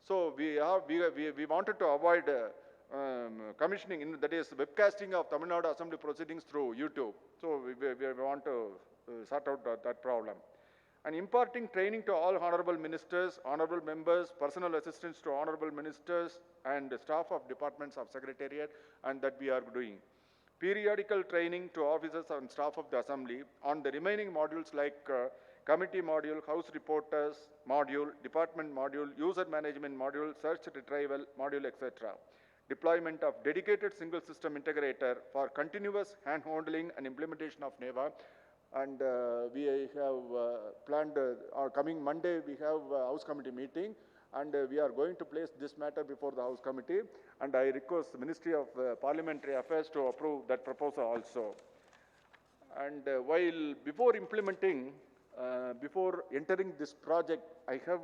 So we wanted to avoid commissioning, that is webcasting of Tamil Nadu Assembly proceedings through YouTube. So we want to sort out that problem. And imparting training to all honorable ministers, honorable members, personal assistants to honorable ministers, and staff of departments of secretariat, and that we are doing. Periodical training to officers and staff of the assembly on the remaining modules like committee module, house reporters module, department module, user management module, search retrieval module, etc. Deployment of dedicated single system integrator for continuous hand-holding and implementation of NeVA And we have planned our coming Monday, we have a House Committee meeting, and we are going to place this matter before the House Committee. And I request the Ministry of Parliamentary Affairs to approve that proposal also. And before implementing, before entering this project, I have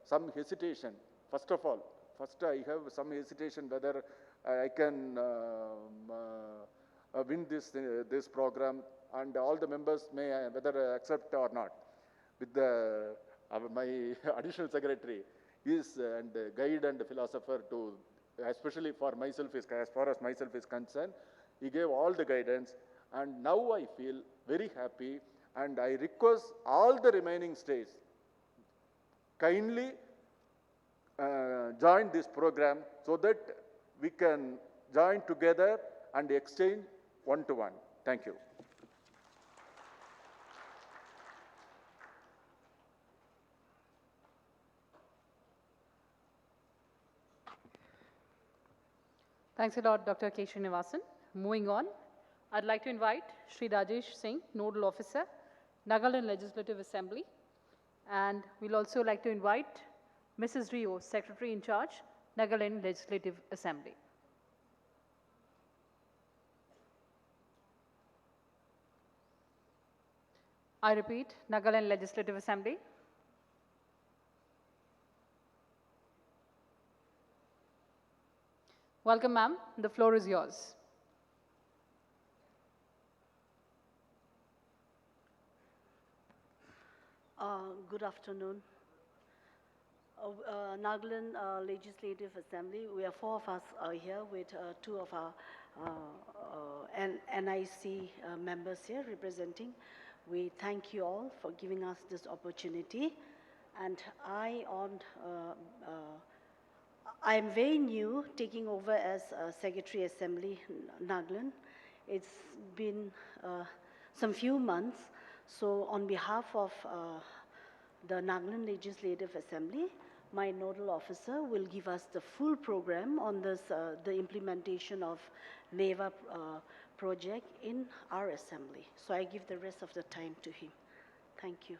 some hesitation. First of all, I have some hesitation whether I can win this program, and all the members may whether accept or not. With my additional secretary is and guide and philosopher to, especially for myself, as far as myself is concerned, he gave all the guidance, and now I feel very happy, and I request all the remaining states kindly join this program so that we can join together and exchange one-to-one. Thank you. Thanks a lot, Dr. K. Srinivasan. Moving on, I'd like to invite Shri Rajesh Singh, Nodal Officer, Nagaland Legislative Assembly. And we'll also like to invite Mrs. Rio, Secretary in Charge, Nagaland Legislative Assembly. I repeat, Nagaland Legislative Assembly. Welcome, ma'am. The floor is yours. Good afternoon. Nagaland Legislative Assembly, we are 4 of us here with 2 of our NIC members here representing. We thank you all for giving us this opportunity. And I am very new, taking over as Secretary Assembly Nagaland. It's been some few months. So on behalf of the Nagaland Legislative Assembly, my nodal officer will give us the full program on this, the implementation of NeVA project in our assembly. So I give the rest of the time to him. Thank you.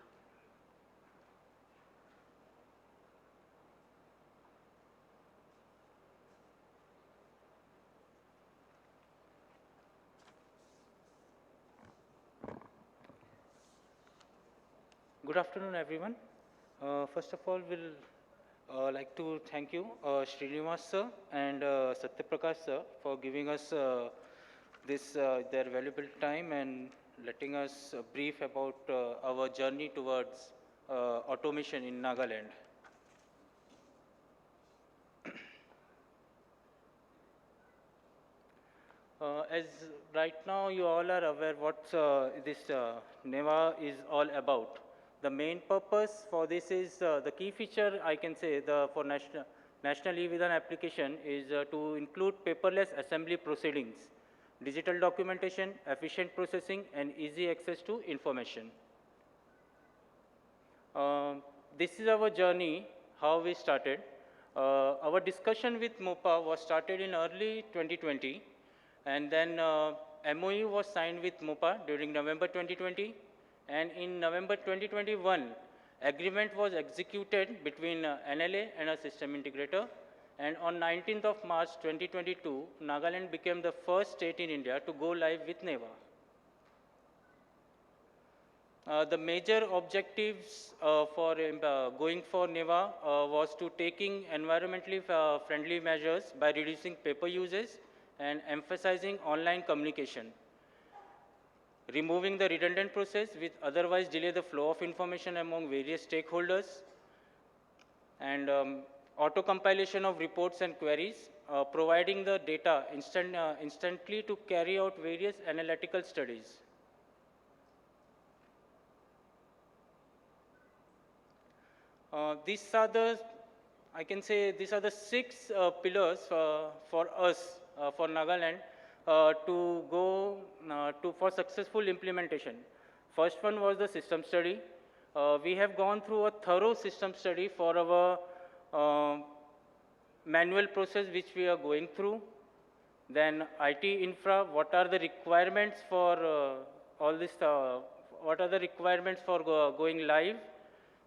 Good afternoon, everyone. First of all, we'll like to thank you, Srinivas sir and Satya Prakash sir, for giving us their valuable time and letting us brief about our journey towards automation in Nagaland. As right now you all are aware what this NeVA is all about. The main purpose for this is, the key feature I can say for National e-Vidhan application is to include paperless assembly proceedings, digital documentation, efficient processing, and easy access to information. This is our journey, how we started. Our discussion with MOPA was started in early 2020, and then MOU was signed with MOPA during November 2020. And in November 2021, agreement was executed between NLA and a system integrator. And on 19th of March 2022, Nagaland became the first state in India to go live with NeVA. The major objectives for going for NeVA was to taking environmentally friendly measures by reducing paper uses and emphasizing online communication, removing the redundant process which otherwise delay the flow of information among various stakeholders, and auto-compilation of reports and queries, providing the data instantly to carry out various analytical studies. These are the, I can say, these are the 6 pillars for us, for Nagaland, to go for successful implementation. First one was the system study. We have gone through a thorough system study for our manual process which we are going through. Then IT infra, what are the requirements for all this what are the requirements for going live.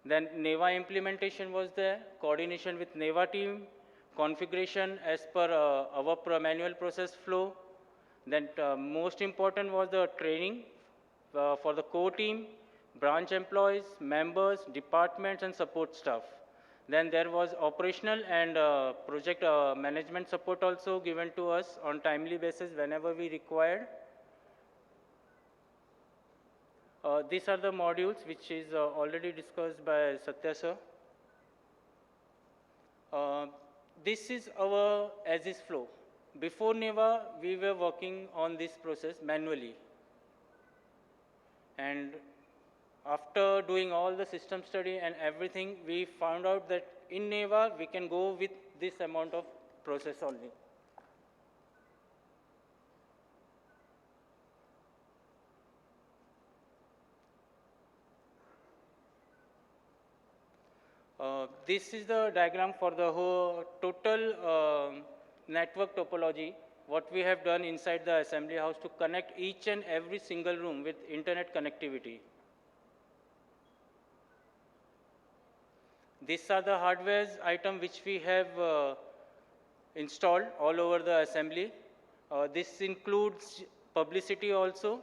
Then NeVA implementation was there, coordination with NeVA team, configuration as per our manual process flow. Then most important was the training for the core team, branch employees, members, departments, and support staff. Then there was operational and project management support also given to us on timely basis whenever we required. These are the modules which is already discussed by Satya sir. This is our as-is flow. Before NeVA, we were working on this process manually. And after doing all the system study and everything, we found out that in NeVA, we can go with this amount of process only. This is the diagram for the whole total network topology, what we have done inside the assembly house to connect each and every single room with internet connectivity. These are the hardware item which we have installed all over the assembly. This includes publicity also.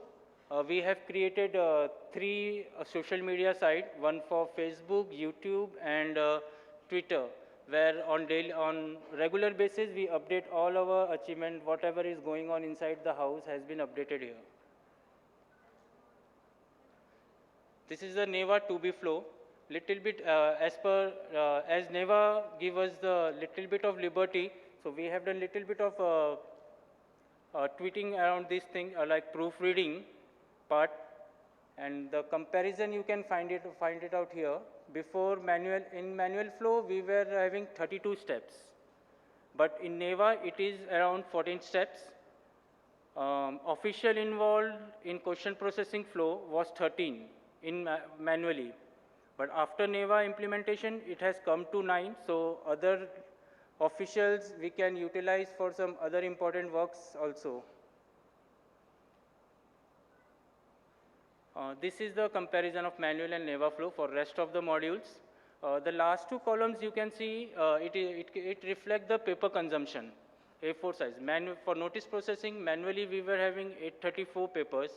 We have created 3 social media sites, one for Facebook, YouTube, and Twitter, where on regular basis we update all our achievement, whatever is going on inside the house has been updated here. This is the NeVA 2B flow. Little bit as NeVA give us the little bit of liberty, so we have done little bit of tweeting around this thing like proofreading part, and the comparison you can find it out here. Before in manual flow we were having 32 steps, but in NeVA it is around 14 steps. Official involved in question processing flow was 13 in manually, but after NeVA implementation it has come to 9, so other officials we can utilize for some other important works also. This is the comparison of manual and NeVA flow for rest of the modules. The last 2 columns you can see, it reflects the paper consumption, A4 size. For notice processing, manually we were having 834 papers,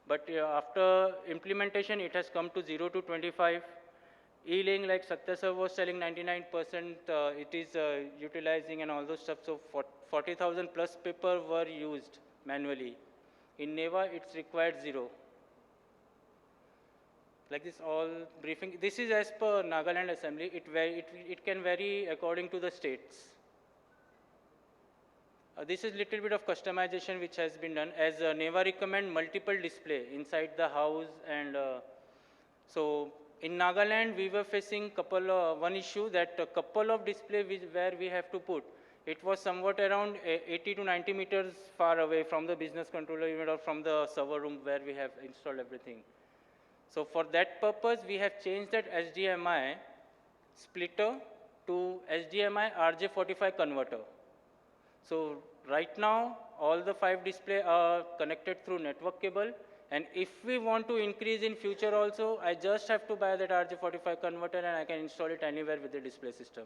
but after implementation it has come to 0 to 25. E-laying, like Satya sir was telling, 99% it is utilizing and all those stuff, so 40,000 plus paper were used manually. In NeVA it's required 0. Like this all briefing. This is as per Nagaland Assembly. It can vary according to the states. This is little bit of customization which has been done, as NeVA recommend multiple display inside the house, and so in Nagaland we were facing one issue that a couple of display where we have to put. It was somewhat around 80 to 90 meters far away from the business controller unit or from the server room where we have installed everything. So for that purpose, we have changed that HDMI splitter to HDMI RJ45 converter. So right now, all the 5 displays are connected through network cable, and if we want to increase in future also, I just have to buy that RJ45 converter and I can install it anywhere with the display system.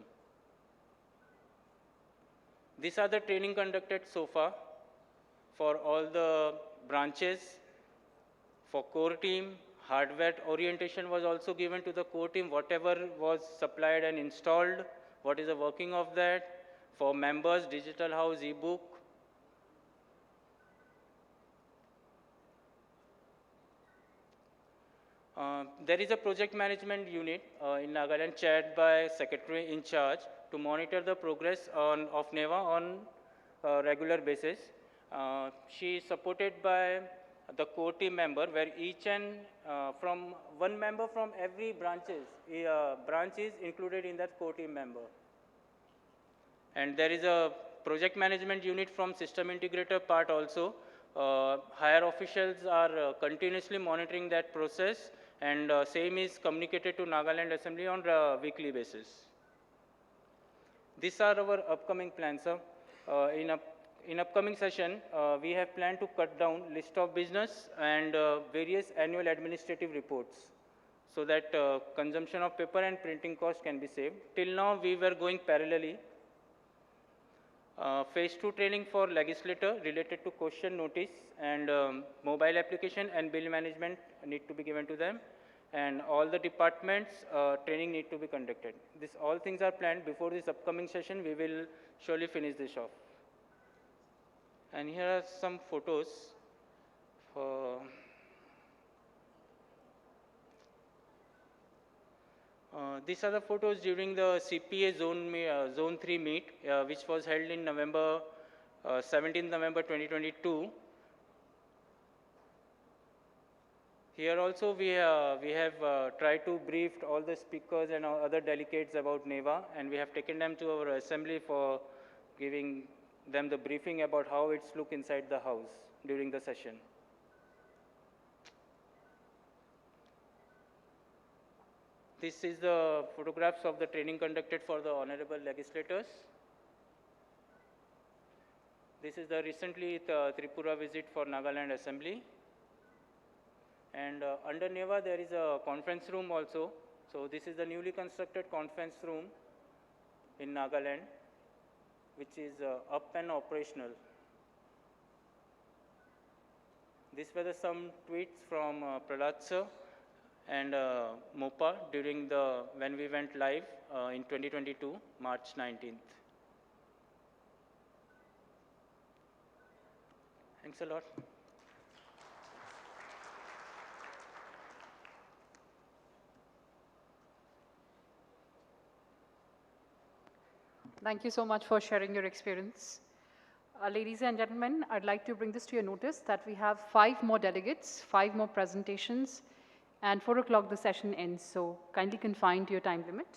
These are the training conducted so far for all the branches, for core team. Hardware orientation was also given to the core team, whatever was supplied and installed, what is the working of that. For members, digital house, ebook. There is a project management unit in Nagaland chaired by secretary in charge to monitor the progress of NeVA on regular basis. She is supported by the core team member, where each and from one member from every branch is included in that core team member. And there is a project management unit from system integrator part also. Higher officials are continuously monitoring that process, and same is communicated to Nagaland Assembly on a weekly basis. These are our upcoming plans, sir. In in upcoming session, we have planned to cut down list of business and various annual administrative reports so that consumption of paper and printing cost can be saved. Till now, we were going parallelly. Phase 2 training for legislator related to question notice and mobile application and bill management need to be given to them. And all the departments training need to be conducted. This all things are planned. Before this upcoming session, we will surely finish this off. And here are some photos for these are the photos during the CPA Zone 3 meet, which was held in November, 17th November 2022. Here also we have tried to brief all the speakers and other delegates about NeVA, and we have taken them to our assembly for giving them the briefing about how it's look inside the house during the session. This is the photographs of the training conducted for the honorable legislators. This is the recently Tripura visit for Nagaland Assembly. And under NeVA, there is a conference room also. So this is the newly constructed conference room in Nagaland, which is up and operational. These were some tweets from Pralhad sir and MOPA during when we went live in 2022, March 19th. Thanks a lot. Thank you so much for sharing your experience. Ladies and gentlemen, I'd like to bring this to your notice that we have 5 more delegates, 5 more presentations, and 4 o'clock the session ends, so kindly confine to your time limit.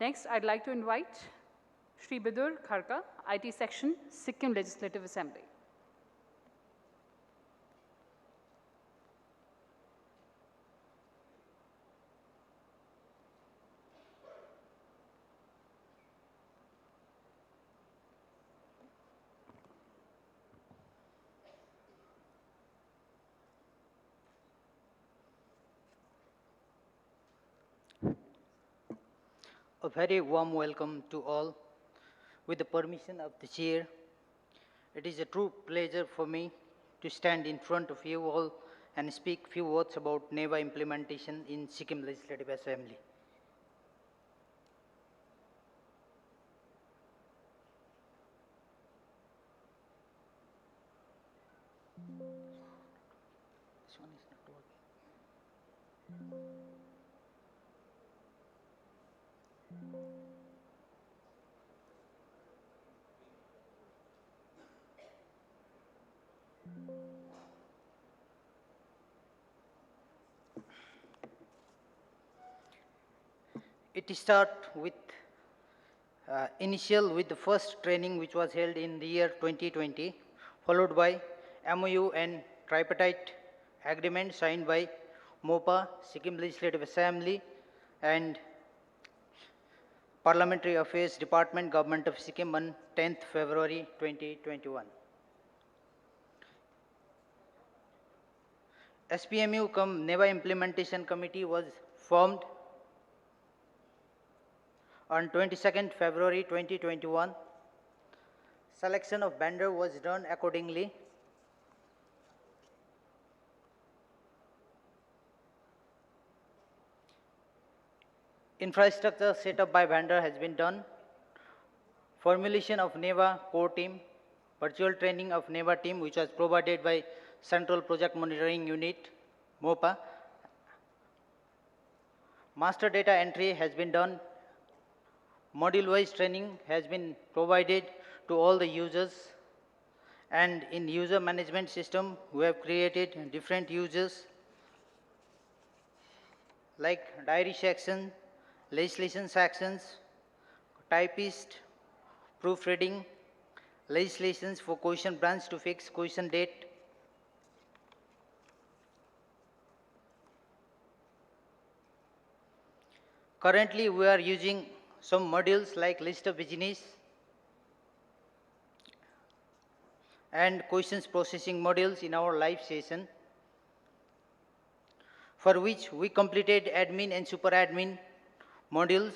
Next, I'd like to invite Shri Bidur Kharka, IT Section, Sikkim Legislative Assembly. A very warm welcome to all. With the permission of the chair, it is a true pleasure for me to stand in front of you all and speak few words about NeVA implementation in Sikkim Legislative Assembly. This one is not working. It starts with initial with the first training which was held in the year 2020, followed by MOU and tripartite agreement signed by MOPA, Sikkim Legislative Assembly, and Parliamentary Affairs Department, Government of Sikkim on 10th February 2021. SPMU NeVA Implementation Committee was formed on 22nd February 2021. Selection of vendor was done accordingly. Infrastructure set up by vendor has been done. Formulation of NeVA core team, virtual training of NeVA team which was provided by Central Project Monitoring Unit, MOPA. Master data entry has been done. Module-wise training has been provided to all the users. And in user management system, we have created different users like diary section, legislation sections, typist, proofreading, legislations for question branch to fix question date. Currently, we are using some modules like list of business, and questions processing modules in our live session, for which we completed admin and super admin modules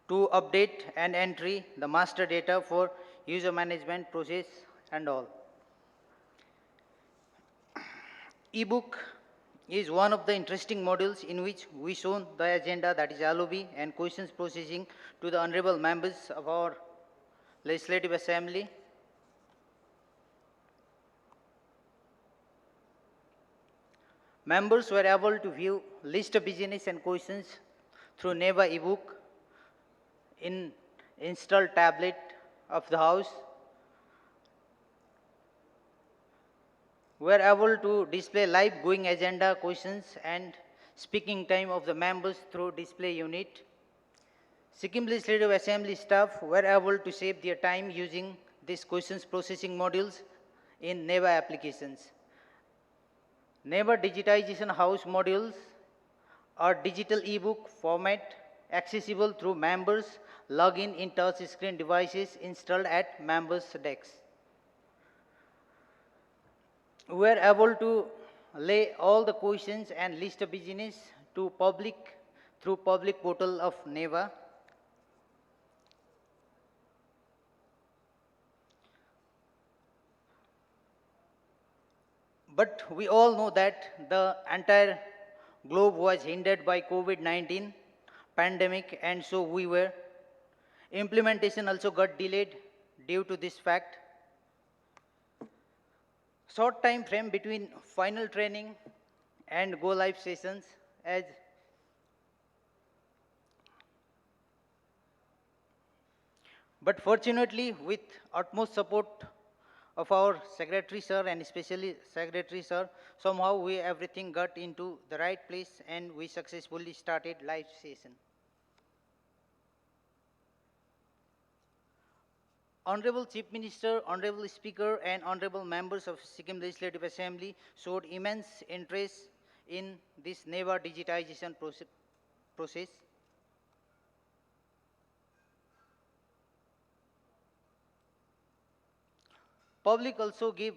to update and entry the master data for user management process and all. Ebook is one of the interesting modules in which we shown the agenda, that is LOB, and questions processing to the honorable members of our Legislative Assembly. Members were able to view list of business and questions through NeVA ebook in installed tablet of the house. We are able to display live going agenda questions and speaking time of the members through display unit. Sikkim Legislative Assembly staff were able to save their time using these questions processing modules in NeVA applications. NeVA digitization house modules are digital ebook format accessible through members login in touch screen devices installed at members' desks. We are able to lay all the questions and list of business to public through public portal of NeVA. But we all know that the entire globe was hindered by COVID-19 pandemic, and so implementation also got delayed due to this fact. Short time frame between final training and go live sessions, but fortunately with utmost support of our Secretary Sir and especially Secretary Sir, somehow everything got into the right place and we successfully started live session. Honorable Chief Minister, Honorable Speaker, and Honorable members of Sikkim Legislative Assembly showed immense interest in this NeVA digitization process. Public also gave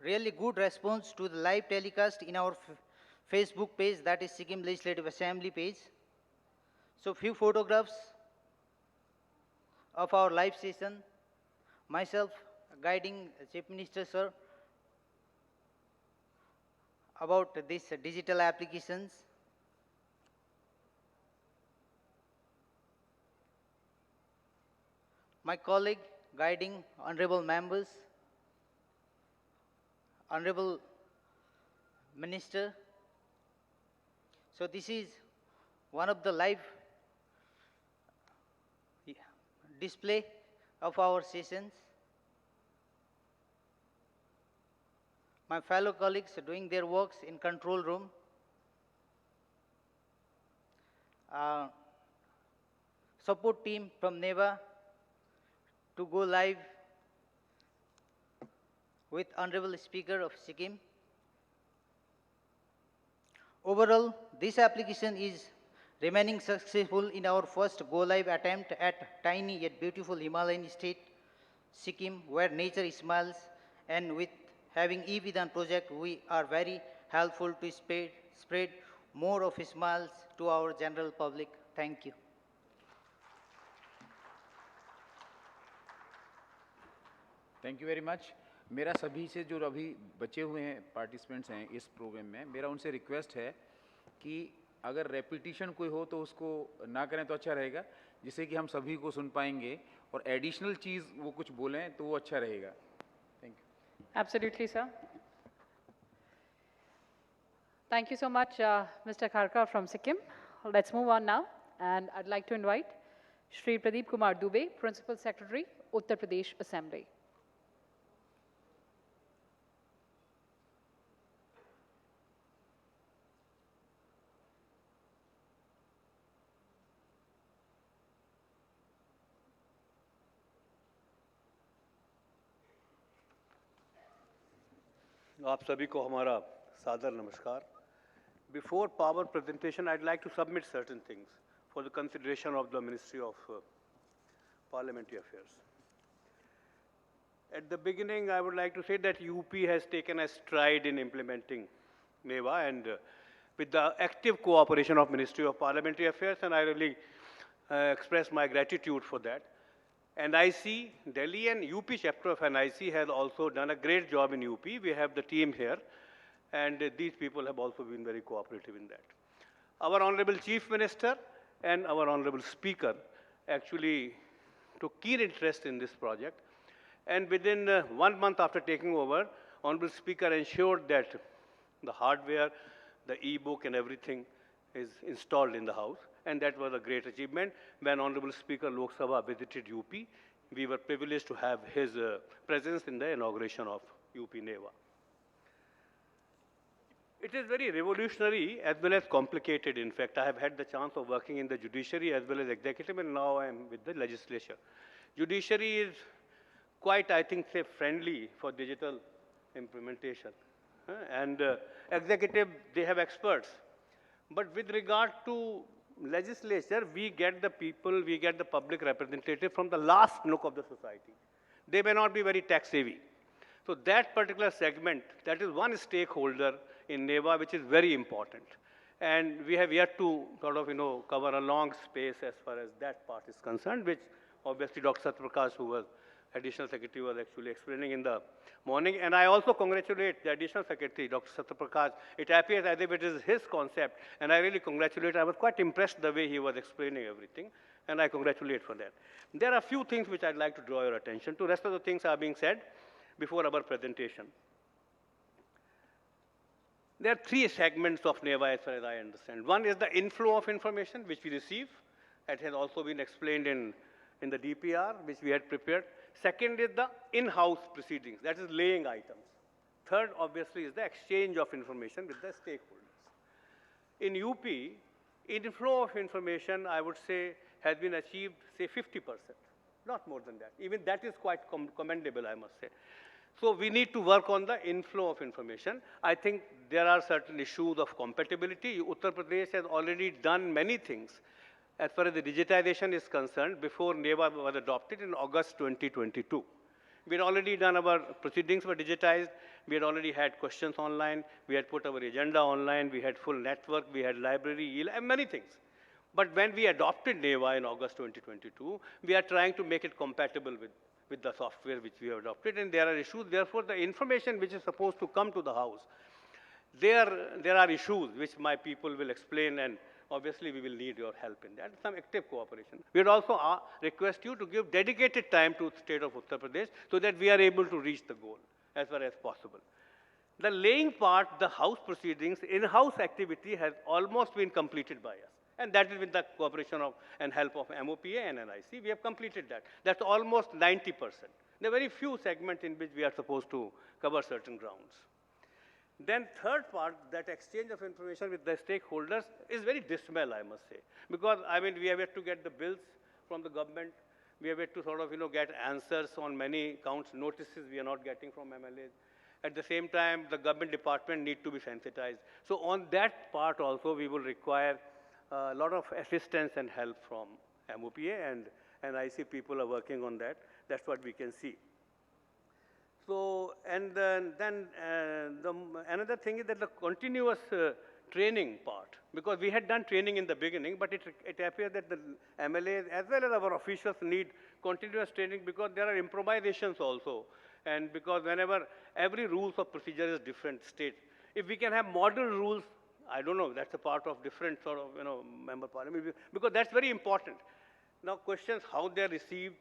really good response to the live telecast in our Facebook page, that is Sikkim Legislative Assembly page. So few photographs of our live session, myself guiding Chief Minister Sir about these digital applications. My colleague guiding honorable members, Honorable Minister. So this is one of the live display of our sessions. My fellow colleagues are doing their works in control room. Support team from NeVA to go live with Honorable Speaker of Sikkim. Overall, this application is remaining successful in our first go-live attempt at tiny yet beautiful Himalayan state, Sikkim, where nature smiles, and with having e-Vidhan project, we are very helpful to spread more of smiles to our general public. Thank you. Thank you very much. मेरा सभी से जो अभी बचे हुए हैं participants हैं इस प्रोग्राम में, मेरा उनसे रिक्वेस्ट है कि अगर रेपिटिशन कोई हो तो उसको ना करें तो अच्छा रहेगा, जिससे कि हम सभी को सुन पाएंगे, और एडिशनल चीज़ वो कुछ बोलें तो वो अच्छा रहेगा। Thank you. Absolutely, sir. Thank you so much, Mr. Kharkar from Sikkim. Let's move on now, and I'd like to invite Shri Pradeep Kumar Dubey, Principal Secretary, Uttar Pradesh Assembly. आप सभी को हमारा सादर नमस्कार। Before power presentation, I'd like to submit certain things for the consideration of the Ministry of Parliamentary Affairs. At the beginning, I would like to say that UP has taken a stride in implementing NeVA and with the active cooperation of Ministry of Parliamentary Affairs, and I really express my gratitude for that. NIC, Delhi and UP chapter of NIC has also done a great job in UP. We have the team here, and these people have also been very cooperative in that. Our Honorable Chief Minister and our Honorable Speaker actually took keen interest in this project. And within 1 month after taking over, Honorable Speaker ensured that the hardware, the e-book and everything is installed in the House. And that was a great achievement. When Honorable Speaker Lok Sabha visited UP, we were privileged to have his presence in the inauguration of UP NeVA. It is very revolutionary as well as complicated. In fact, I have had the chance of working in the judiciary as well as executive, and now I am with the legislature. Judiciary is quite, I think, say, friendly for digital implementation. And executive, they have experts. But with regard to legislature, we get the people, we get the public representative from the last nook of the society. They may not be very tech savvy. So that particular segment, that is one stakeholder in NeVA which is very important. And we have yet to sort of, cover a long space as far as that part is concerned, which obviously Dr. Satyaprakash, who was Additional Secretary, was actually explaining in the morning. And I also congratulate the Additional Secretary, Dr. Satyaprakash. It appears as if it is his concept, and I really congratulate. I was quite impressed the way he was explaining everything, and I congratulate for that. There are a few things which I'd like to draw your attention to. The rest of the things are being said before our presentation. There are three segments of NeVA as far as I understand. One is the inflow of information which we receive. It has also been explained in the DPR which we had prepared. Second is the in-house proceedings, that is laying items. Third, obviously, is the exchange of information with the stakeholders. In UP, inflow of information, I would say, has been achieved, say, 50%, not more than that. Even that is quite commendable, I must say. So we need to work on the inflow of information. I think there are certain issues of compatibility. Uttar Pradesh has already done many things as far as the digitization is concerned before NeVA was adopted in August 2022. We had already done our proceedings were digitized. We had already had questions online. We had put our agenda online. We had full network. We had library, and many things. But when we adopted NeVA in August 2022, we are trying to make it compatible with the software which we have adopted, and there are issues. Therefore, the information which is supposed to come to the House, there are issues which my people will explain, and obviously we will need your help in that, some active cooperation. We would also request you to give dedicated time to the state of Uttar Pradesh so that we are able to reach the goal as far as possible. The laying part, the House proceedings, in-house activity has almost been completed by us. And that is with the cooperation of and help of MOPA and NIC. We have completed that. That's almost 90%. There are very few segments in which we are supposed to cover certain grounds. Then third part, that exchange of information with the stakeholders is very dismal, I must say. Because, we have yet to get the bills from the government. We have yet to sort of, get answers on many counts, notices we are not getting from MLAs. At the same time, the government department need to be sensitized. So on that part also, we will require a lot of assistance and help from MOPA, and NIC people are working on that. That's what we can see. So, and then another thing is that the continuous training part, because we had done training in the beginning, but it appears that the MLAs as well as our officials need continuous training because there are improvisations also. And because whenever every rules of procedure is different state, if we can have model rules, I don't know, that's a part of different sort of, member parliament, because that's very important. Now questions how they are received,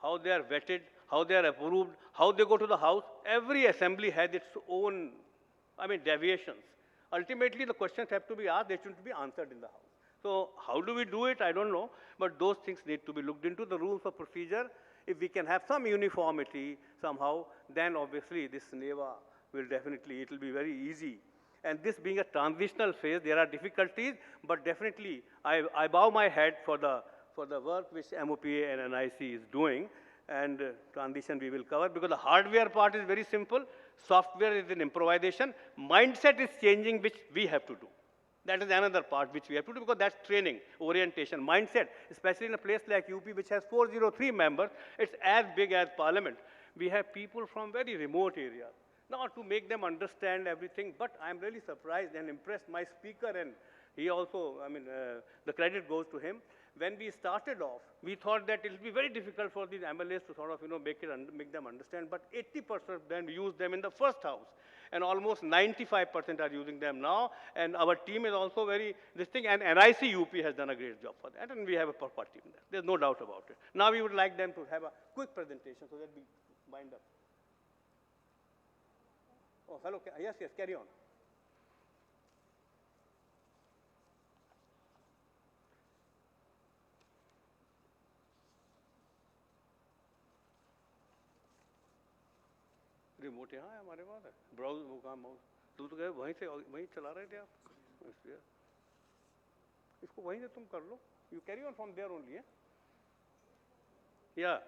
how they are vetted, how they are approved, how they go to the House. Every assembly has its own, deviations. Ultimately, the questions have to be asked, they should be answered in the House. So how do we do it? I don't know, but those things need to be looked into, the rules of procedure. If we can have some uniformity somehow, then obviously this NeVA will definitely, it will be very easy. And this being a transitional phase, there are difficulties, but definitely I bow my head for the work which MOPA and NIC is doing, and transition we will cover, because the hardware part is very simple, software is an improvisation, mindset is changing, which we have to do. That is another part which we have to do, because that's training, orientation, mindset, especially in a place like UP, which has 403 members, it's as big as parliament. we have people from very remote areas. Now, to make them understand everything, but I'm really surprised and impressed. My speaker, and he also, the credit goes to him. When we started off, we thought that it will be very difficult for these MLAs to sort of, make them understand, but 80% of them used them in the first house, and almost 95% are using them now, and our team is also very, and NIC UP has done a great job for that, and we have a proper team there. There's no doubt about it. Now we would like them to have a quick presentation so that we wind up. Oh, hello, yes, carry on. Remote यहाँ है हमारे पास है browse वो काम तुम तो गए वहीं चला रहे थे आप इसको वहीं से तुम कर लो you carry on from there only yeah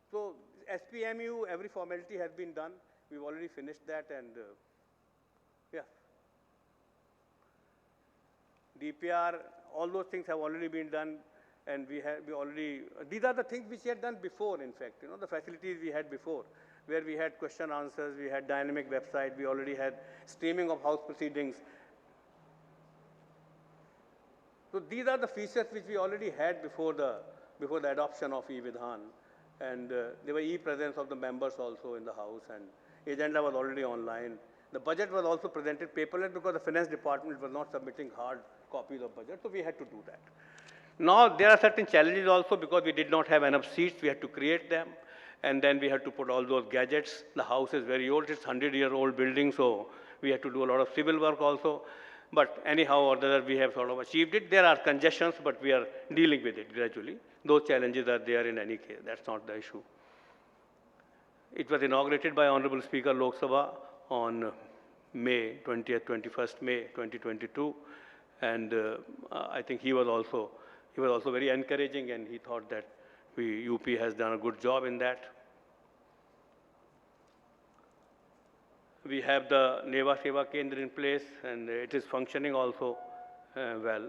so SPMU every formality has been done we've already finished that and yeah DPR all those things have already been done and we already these are the things which we had done before in fact the facilities we had before where we had question answers, we had dynamic website, we already had streaming of house proceedings. So these are the features which we already had before the adoption of e-Vidhan, and there were e-presence of the members also in the house, and agenda was already online. The budget was also presented paperless because the finance department was not submitting hard copies of budget, so we had to do that. Now there are certain challenges also because we did not have enough seats, we had to create them. And then we had to put all those gadgets. The house is very old, it's 100-year-old building, so we had to do a lot of civil work also. But anyhow or the other, we have sort of achieved it. There are congestions, but we are dealing with it gradually. Those challenges are there in any case, that's not the issue. It was inaugurated by Honorable Speaker Lok Sabha on May 20th, 21st May 2022. And I think he was also very encouraging and he thought that UP has done a good job in that. We have the NeVA Seva Kendra in place and it is functioning also well.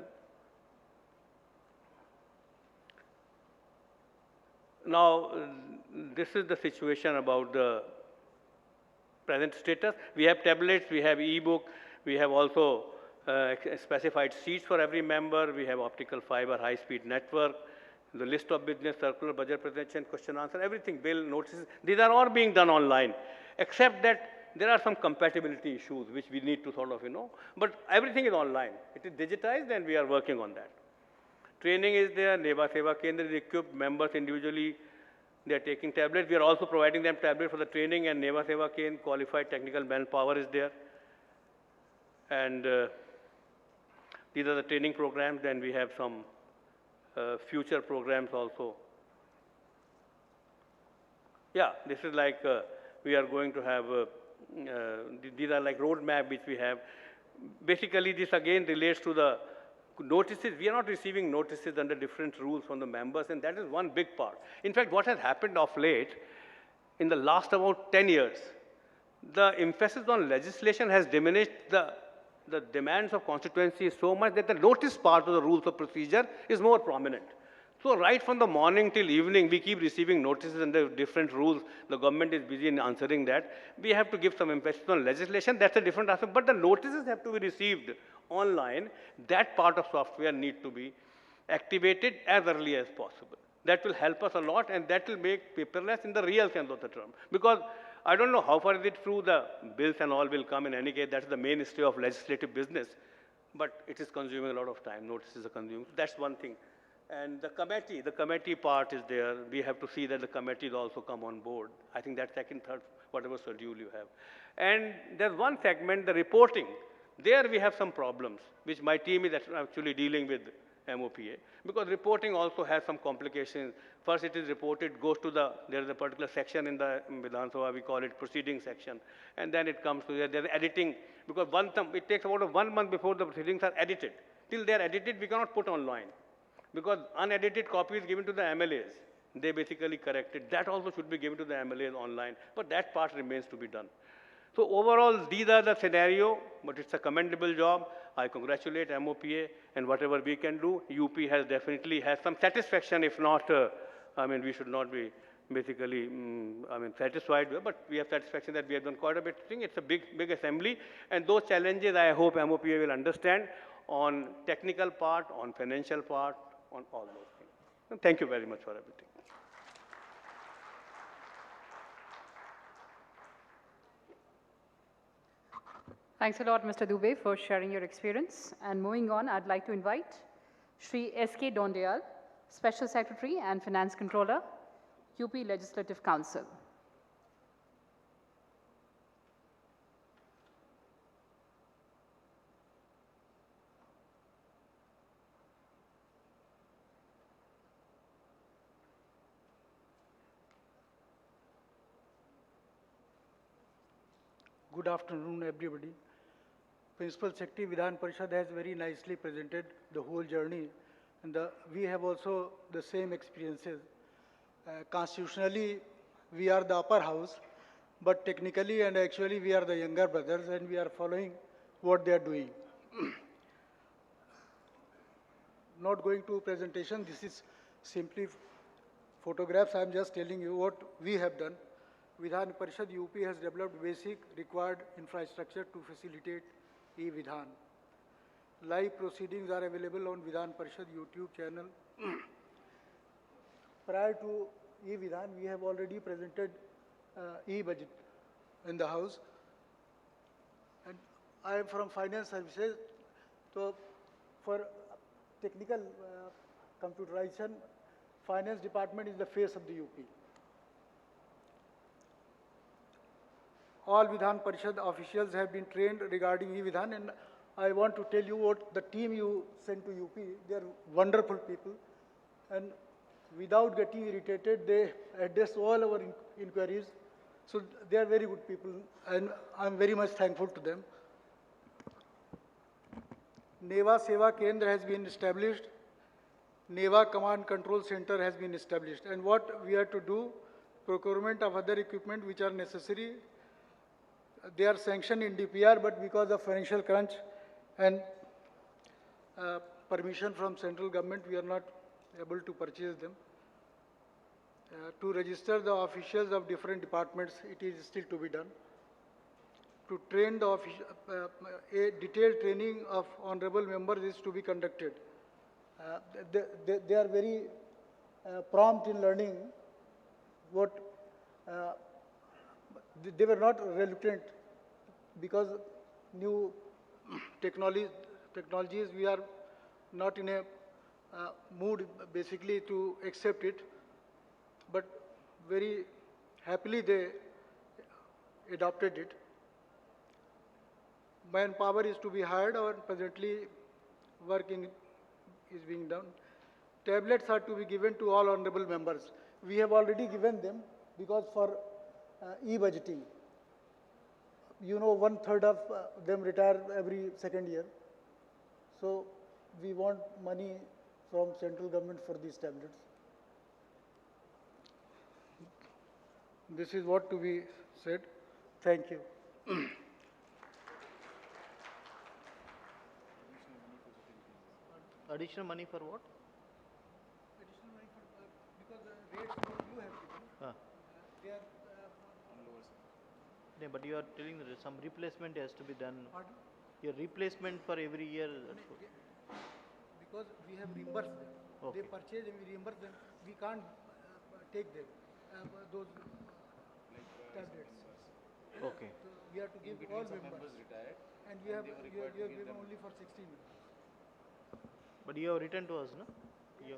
Now, this is the situation about the present status. We have tablets, we have e-book, we have also specified seats for every member, we have optical fiber high-speed network, the list of business, circular, budget presentation, question answer, everything, bill, notices, these are all being done online, except that there are some compatibility issues which we need to sort of, but everything is online. It is digitized and we are working on that. Training is there, NeVA Seva Kendra is equipped, members individually, they are taking tablets. We are also providing them tablets for the training and NeVA Seva Kendra, qualified technical manpower is there. And these are the training programs, then we have some future programs also. Yeah, this is like we are going to have, these are like roadmap which we have. Basically, this again relates to the notices. We are not receiving notices under different rules from the members, and that is one big part. In fact, what has happened of late, in the last about 10 years, the emphasis on legislation has diminished the demands of constituency so much that the notice part of the rules of procedure is more prominent. So right from the morning till evening, we keep receiving notices under different rules. The government is busy in answering that. We have to give some emphasis on legislation. That's a different aspect. But the notices have to be received online. That part of software need to be activated as early as possible. That will help us a lot, and that will make paperless in the real sense of the term. Because I don't know how far is it through, the bills and all will come in any case. That's the mainstay of legislative business. But it is consuming a lot of time. Notices are consuming. That's one thing. And the committee part is there. We have to see that the committees also come on board. I think that's second, third, whatever schedule you have. And there's one segment, the reporting. There we have some problems, which my team is actually dealing with MOPA. Because reporting also has some complications. First it is reported, goes to there is a particular section in the Vidhan Sabha, we call it proceeding section. And then it comes to there's editing, because it takes about 1 month before the proceedings are edited. Till they are edited, we cannot put online. Because unedited copy is given to the MLAs. They basically correct it. That also should be given to the MLAs online. But that part remains to be done. So overall, these are the scenario, but it's a commendable job. I congratulate MOPA and whatever we can do. UP has definitely has some satisfaction, if not, we should not be basically, satisfied with, but we have satisfaction that we have done quite a bit of thing. It's a big assembly, and those challenges I hope MOPA will understand on technical part, on financial part, on all those things. And thank you very much for everything. Thanks a lot, Mr. Dubey, for sharing your experience. And moving on, I'd like to invite Shri S.K. Dondial, Special Secretary and Finance Controller, UP Legislative Council. Good afternoon, everybody. Principal Secretary Vidhan Parishad has very nicely presented the whole journey, and we have also the same experiences. Constitutionally, we are the upper house, but technically and actually we are the younger brothers, and we are following what they are doing. Not going to presentation, this is simply photographs. I am just telling you what we have done. Vidhan Parishad UP has developed basic required infrastructure to facilitate e-Vidhan. Live proceedings are available on Vidhan Parishad YouTube channel. Prior to e-Vidhan, we have already presented e-budget in the House. And I am from Finance Services, so for technical computerization, Finance Department is the face of the UP. All Vidhan Parishad officials have been trained regarding e-Vidhan, and I want to tell you what the team you sent to UP, they are wonderful people, and without getting irritated, they address all our inquiries. So they are very good people, and I'm very much thankful to them. NeVA Seva Kendra has been established. NeVA Command Control Center has been established. And what we are to do, procurement of other equipment which are necessary. They are sanctioned in DPR, but because of financial crunch and permission from central government, we are not able to purchase them. To register the officials of different departments, it is still to be done. To train the a detailed training of honorable members is to be conducted. They are very prompt in learning what they were not reluctant, because new technologies, we are not in a mood basically to accept it, but very happily they adopted it. Manpower is to be hired, or presently working is being done. Tablets are to be given to all honorable members. We have already given them, because for e-budgeting, you know, 1/3 of them retire every second year. So we want money from central government for these tablets. This is what to be said. Thank you. Additional money for what? Additional money for, because the rates you have given, they are on lower side. Yeah, but you are telling that some replacement has to be done. Pardon? Your replacement for every year. Because we have reimbursed them. Okay. They purchase and we reimburse them. We can't take them, those tablets. Okay. So we have to give all members retired, and you have given only for 16 members. But you have written to us, no? You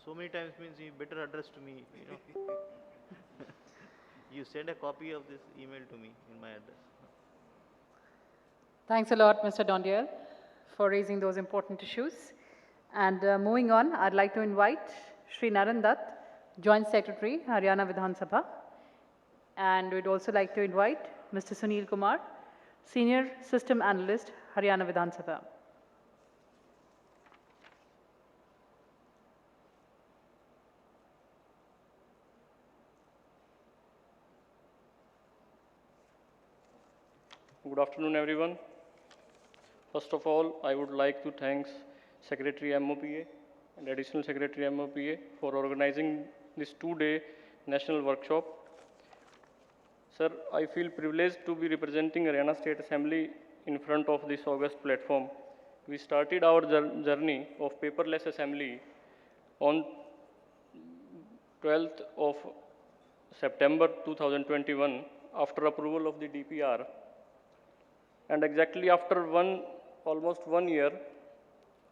so many times means you better address to me, you know. You send a copy of this email to me in my address. Thanks a lot, Mr. Dondial, for raising those important issues. And moving on, I'd like to invite Shri Naran Dutt, Joint Secretary, Haryana Vidhan Sabha. And we'd also like to invite Mr. Sunil Kumar, Senior System Analyst, Haryana Vidhan Sabha. Good afternoon, everyone. First of all, I would like to thank Secretary MOPA and Additional Secretary MOPA for organizing this two-day national workshop. Sir, I feel privileged to be representing Haryana State Assembly in front of this august platform. We started our journey of paperless assembly on 12th of September 2021 after approval of the DPR, and exactly after almost 1 year,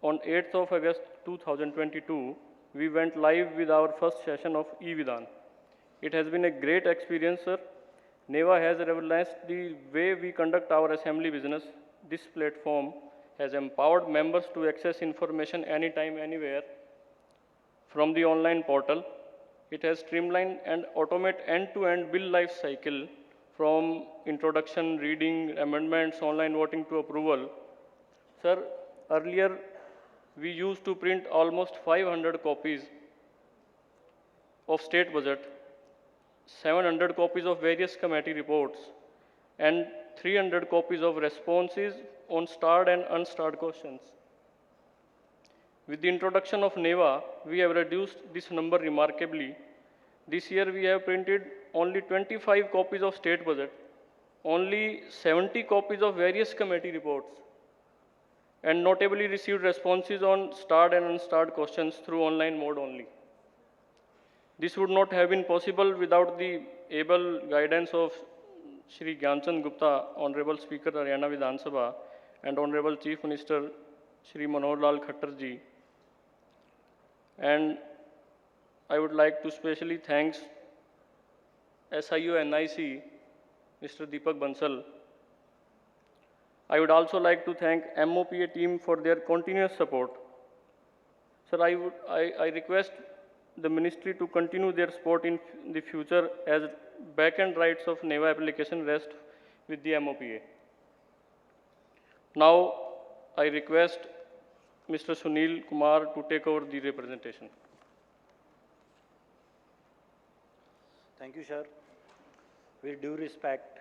on 8th of August 2022, we went live with our first session of e-Vidhan. It has been a great experience, sir. NeVA has revolutionized the way we conduct our assembly business. This platform has empowered members to access information anytime, anywhere from the online portal. It has streamlined and automated end-to-end bill life cycle from introduction, reading, amendments, online voting to approval. Sir, earlier we used to print almost 500 copies of state budget, 700 copies of various committee reports, and 300 copies of responses on starred and unstarred questions. With the introduction of NeVA, we have reduced this number remarkably. This year we have printed only 25 copies of state budget, only 70 copies of various committee reports, and notably received responses on starred and unstarred questions through online mode only. This would not have been possible without the able guidance of Shri Gyanchand Gupta, Honorable Speaker Haryana Vidhan Sabha, and Honorable Chief Minister Shri Manohar Lal Khattar ji. And I would like to specially thank SIO NIC, Mr. Deepak Bansal. I would also like to thank MOPA team for their continuous support. Sir, I request the ministry to continue their support in the future as back-end rights of NeVA application rest with the MOPA. Now, I request Mr. Sunil Kumar to take over the representation. Thank you, sir. With due respect,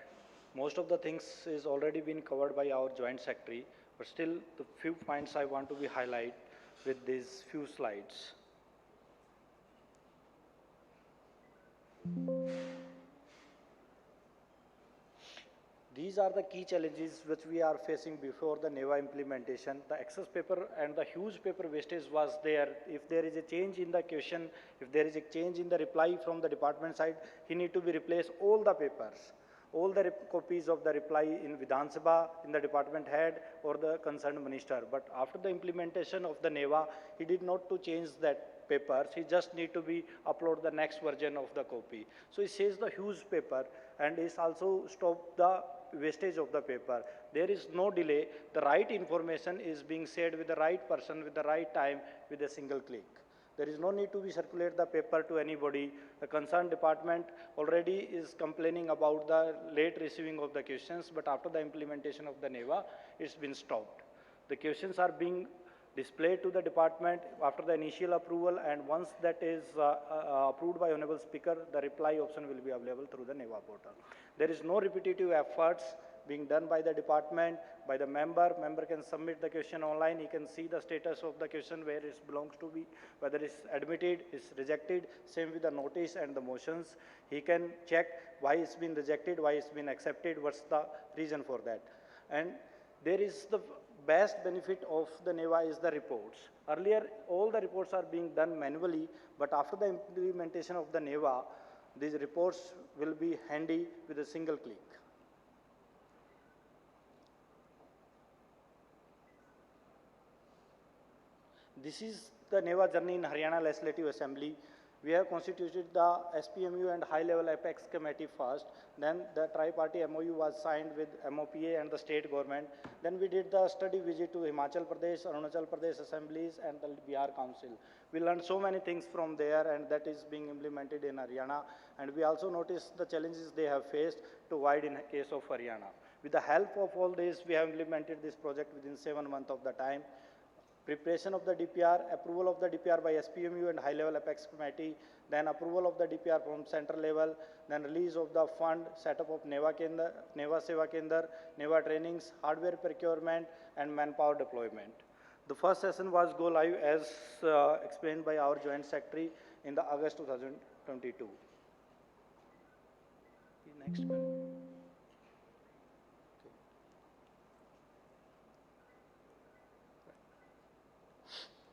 most of the things is already been covered by our Joint Secretary, but still the few points I want to be highlight with these few slides. These are the key challenges which we are facing before the NeVA implementation. The excess paper and the huge paper wastage was there. If there is a change in the question, if there is a change in the reply from the department side, he need to be replace all the papers, all the copies of the reply in Vidhan Sabha, in the department head or the concerned minister. But after the implementation of the NeVA, he did not to change that papers. He just need to be upload the next version of the copy. So he saves the huge paper and is also stop the wastage of the paper. There is no delay. The right information is being said with the right person, with the right time, with a single click. There is no need to be circulate the paper to anybody. The concerned department already is complaining about the late receiving of the questions, but after the implementation of the NeVA, it's been stopped. The questions are being displayed to the department after the initial approval, and once that is approved by Honorable Speaker, the reply option will be available through the NeVA portal. There is no repetitive efforts being done by the department, by the member. Member can submit the question online. He can see the status of the question, where it belongs to be, whether it's admitted, it's rejected. Same with the notice and the motions. He can check why it's been rejected, why it's been accepted, what's the reason for that. And there is the best benefit of the NeVA is the reports. Earlier, all the reports are being done manually, but after the implementation of the NeVA, these reports will be handy with a single click. This is the NeVA journey in Haryana Legislative Assembly. We have constituted the SPMU and high-level Apex Committee first. Then the tri-party MOU was signed with MOPA and the state government. Then we did the study visit to Himachal Pradesh, Arunachal Pradesh Assemblies and the Bihar Council. We learned so many things from there, and that is being implemented in Haryana. And we also noticed the challenges they have faced to avoid in case of Haryana. With the help of all this, we have implemented this project within 7 months of the time. Preparation of the DPR, approval of the DPR by SPMU and high-level Apex Committee, then approval of the DPR from central level, then release of the fund, setup of NeVA Seva Kendra, NeVA trainings, hardware procurement, and manpower deployment. The first session was go live as explained by our Joint Secretary in the August 2022. Next one.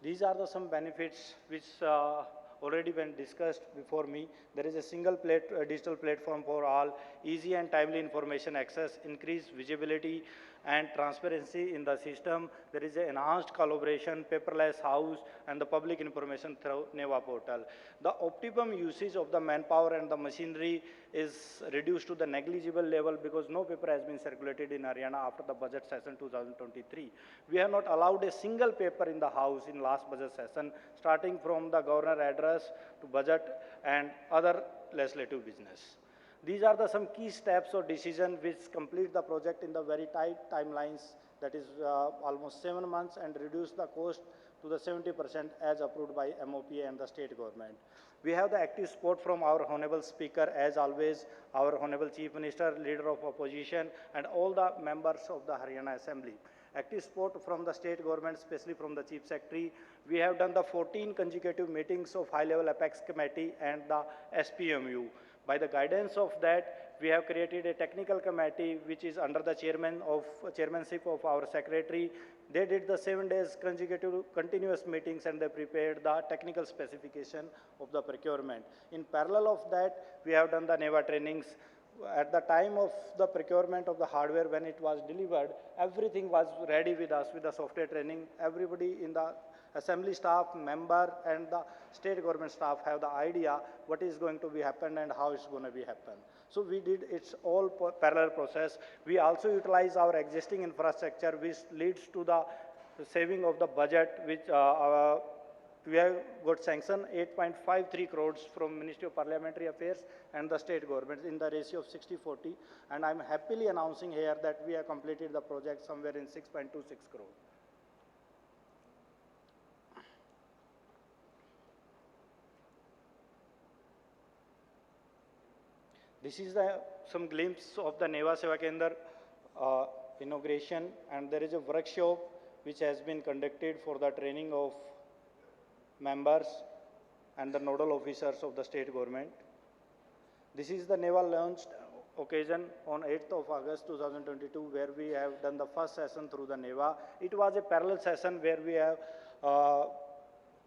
These are the some benefits which already been discussed before me. There is a single digital platform for all, easy and timely information access, increased visibility and transparency in the system. There is an enhanced collaboration, paperless house, and the public information through NeVA portal. The optimum usage of the manpower and the machinery is reduced to the negligible level because no paper has been circulated in Haryana after the budget session 2023. We have not allowed a single paper in the house in last budget session, starting from the governor address to budget and other legislative business. These are the some key steps or decisions which complete the project in the very tight timelines, that is almost 7 months, and reduce the cost to the 70% as approved by MOP and the state government. We have the active support from our Honorable Speaker, as always, our Honorable Chief Minister, Leader of Opposition, and all the members of the Haryana Assembly. Active support from the state government, especially from the Chief Secretary. We have done the 14 consecutive meetings of high-level Apex Committee and the SPMU. By the guidance of that, we have created a technical committee which is under the chairmanship of our secretary. They did the 7 days consecutive continuous meetings and they prepared the technical specification of the procurement. In parallel of that, we have done the NeVA trainings. At the time of the procurement of the hardware, when it was delivered, everything was ready with us with the software training. Everybody in the assembly staff, member, and the state government staff have the idea what is going to be happen and how it's going to be happen. So we did its all parallel process. We also utilize our existing infrastructure, which leads to the saving of the budget, which we have got sanctioned 8.53 crores from Ministry of Parliamentary Affairs and the state government in the ratio of 60-40. And I'm happily announcing here that we have completed the project somewhere in 6.26 crores. This is some glimpse of the NeVA Seva Kendra inauguration, and there is a workshop which has been conducted for the training of members and the nodal officers of the state government. This is the NeVA launched occasion on 8th of August 2022, where we have done the first session through the NeVA. It was a parallel session where we have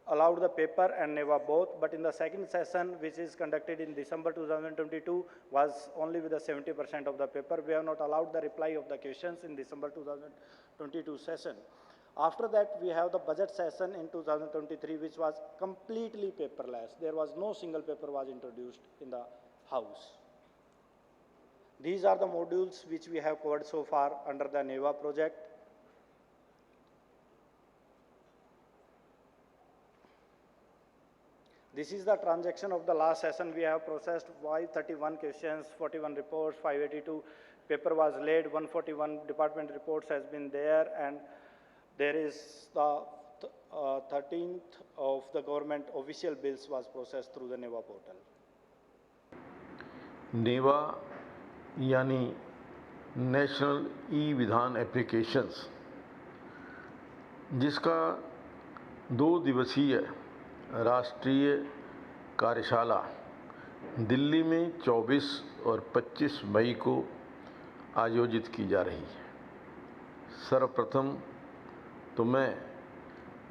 allowed the paper and NeVA both, but in the second session, which is conducted in December 2022, was only with the 70% of the paper. We have not allowed the reply of the questions in December 2022 session. After that, we have the budget session in 2023, which was completely paperless. There was no single paper was introduced in the House. These are the modules which we have covered so far under the NeVA project. This is the transaction of the last session. We have processed 531 questions, 41 reports, 582 paper was laid, 141 department reports has been there, and there is the 13th of the government official bills was processed through the NeVA portal. NeVA यानी national ई-विधान applications, जिसका 2 दिवसीय राष्ट्रीय कार्यशाला दिल्ली में 24 और 25 मई को आयोजित की जा रही है। सर्वप्रथम तो मैं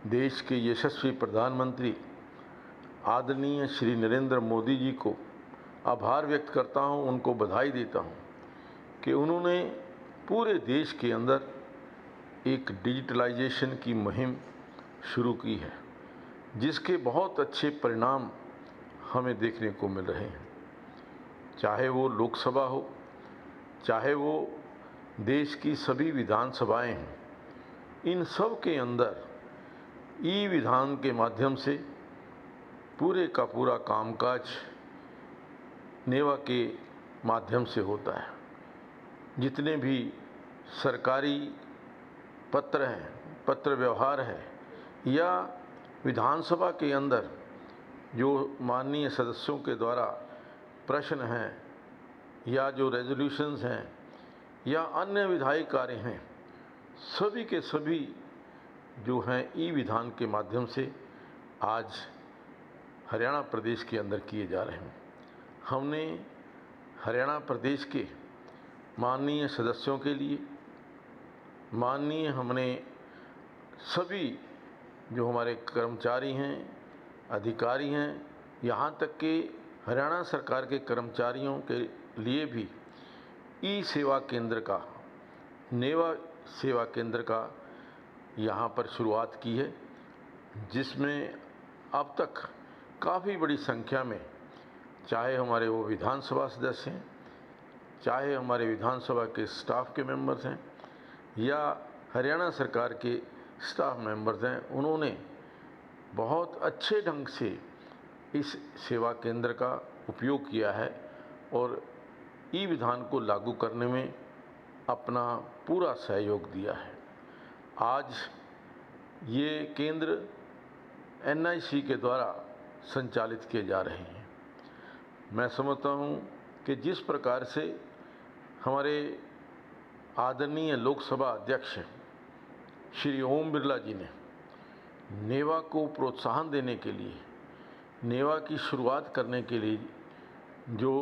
देश के यशस्वी प्रधानमंत्री आदरणीय श्री नरेंद्र मोदी जी को आभार व्यक्त करता हूं, उनको बधाई देता हूं कि उन्होंने पूरे देश के अंदर एक डिजिटलाइजेशन की मुहिम शुरू की है, जिसके बहुत अच्छे परिणाम हमें देखने को मिल रहे हैं। चाहे वो लोकसभा हो, चाहे वो देश की सभी विधानसभाएं हैं, इन सब के अंदर ई-विधान के माध्यम से पूरे का पूरा कामकाज नेवा के माध्यम से होता है। जितने भी सरकारी पत्र हैं, पत्र व्यवहार है, या विधानसभा के अंदर जो माननीय सदस्यों के द्वारा प्रश्न हैं या जो रेजोल्यूशंस हैं या अन्य विधायी कार्य हैं, सभी के सभी जो हैं ई-विधान के माध्यम से आज हरियाणा प्रदेश के अंदर किए जा रहे हैं। हमने हरियाणा प्रदेश के माननीय सदस्यों के लिए, माननीय हमने सभी जो हमारे कर्मचारी हैं, अधिकारी हैं, यहाँ तक कि हरियाणा सरकार के कर्मचारियों के लिए भी ई सेवा केंद्र का, नेवा सेवा केंद्र का यहाँ पर शुरुआत की है, जिसमें अब तक काफ़ी बड़ी संख्या में, चाहे हमारे वो विधानसभा सदस्य हैं, चाहे हमारे विधानसभा के स्टाफ के मेंबर्स हैं या हरियाणा सरकार के स्टाफ मेंबर्स हैं, उन्होंने बहुत अच्छे ढंग से इस सेवा केंद्र का उपयोग किया है और ई-विधान को लागू करने में अपना पूरा सहयोग दिया है। आज ये केंद्र NIC के द्वारा संचालित किए जा रहे हैं। मैं समझता हूँ कि जिस प्रकार से हमारे आदरणीय लोकसभा अध्यक्ष श्री ओम बिरला जी ने नेवा को प्रोत्साहन देने के लिए, नेवा की शुरुआत करने के लिए जो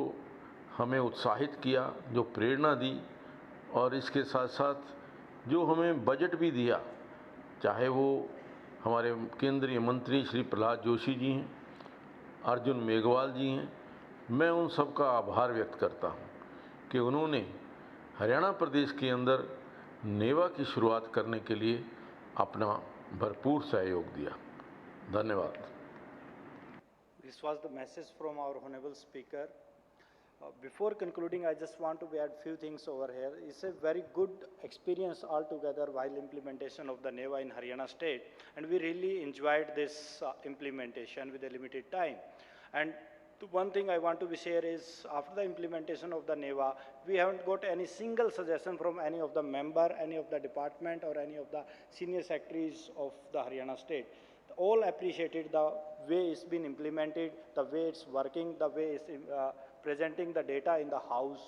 हमें उत्साहित किया, जो प्रेरणा दी और इसके साथ साथ जो हमें बजट भी दिया, चाहे वो हमारे केंद्रीय मंत्री श्री प्रहलाद जोशी जी हैं, अर्जुन मेघवाल जी हैं, मैं उन सब का आभार व्यक्त करता हूं कि उन्होंने हरियाणा प्रदेश के अंदर नेवा की शुरुआत करने के लिए अपना भरपूर सहयोग दिया। धन्यवाद। This was the message from our Hon'ble Speaker. Before concluding, I just want to add few things over here. It's a very good experience altogether while implementation of the NeVA in Haryana state, and we really enjoyed this implementation with a limited time. And one thing I want to share is, after the implementation of the NeVA, we haven't got any single suggestion from any of the member, any of the department, or any of the senior secretaries of the Haryana state. All appreciated the way it's been implemented, the way it's working, the way it's presenting the data in the house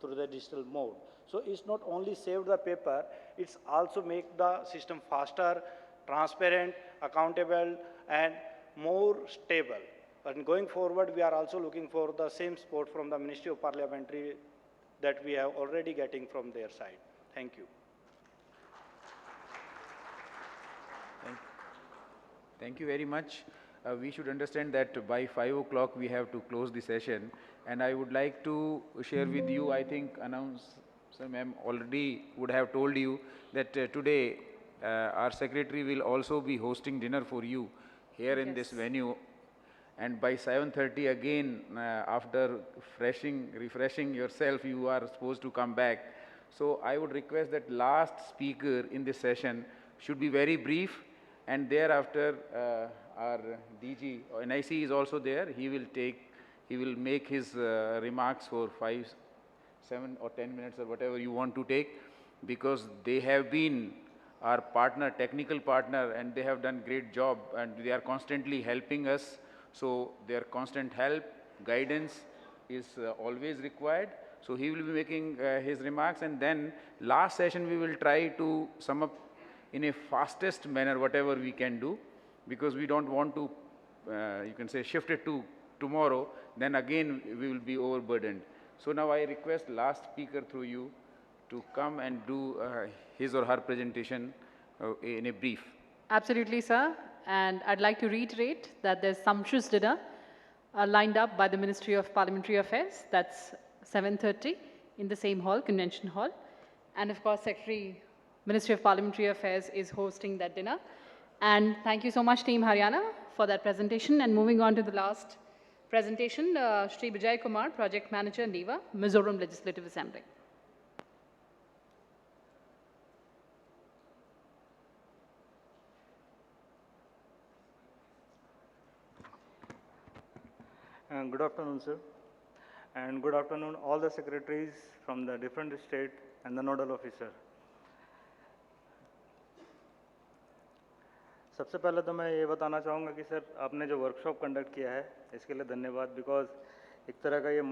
through the digital mode. So it's not only saved the paper, it's also make the system faster, transparent, accountable, and more stable. And going forward, we are also looking for the same support from the Ministry of Parliamentary that we are already getting from their side. Thank you. Thank you very much. We should understand that by 5 o'clock we have to close the session, and I would like to share with you, I think announcer ma'am already would have told you that today our secretary will also be hosting dinner for you here in this venue, and by 7:30 again, after refreshing yourself, you are supposed to come back. So I would request that last speaker in this session should be very brief, and thereafter our DG or NIC is also there. He will make his remarks for 5, 7 or 10 minutes or whatever you want to take, because they have been our partner, technical partner, and they have done great job, and they are constantly helping us. So their constant help, guidance is always required. So he will be making his remarks, and then last session we will try to sum up in a fastest manner whatever we can do, because we don't want to, you can say, shift it to tomorrow, then again we will be overburdened. So now I request last speaker through you to come and do his or her presentation in a brief. Absolutely, sir. And I'd like to reiterate that there's sumptuous dinner lined up by the Ministry of Parliamentary Affairs. That's 7:30 in the same hall, Convention Hall. And of course, Secretary, Ministry of Parliamentary Affairs is hosting that dinner. And thank you so much, Team Haryana, for that presentation. And moving on to the last presentation, Shri Vijay Kumar, Project Manager, NeVA, Mizoram Legislative Assembly. Good afternoon, sir. And good afternoon, all the secretaries from the different state and the nodal officer. सबसे पहले तो मैं ये बताना चाहूँगा कि sir आपने जो वर्कशॉप कंडक्ट किया है इसके लिए धन्यवाद, बिकॉज एक तरह का ये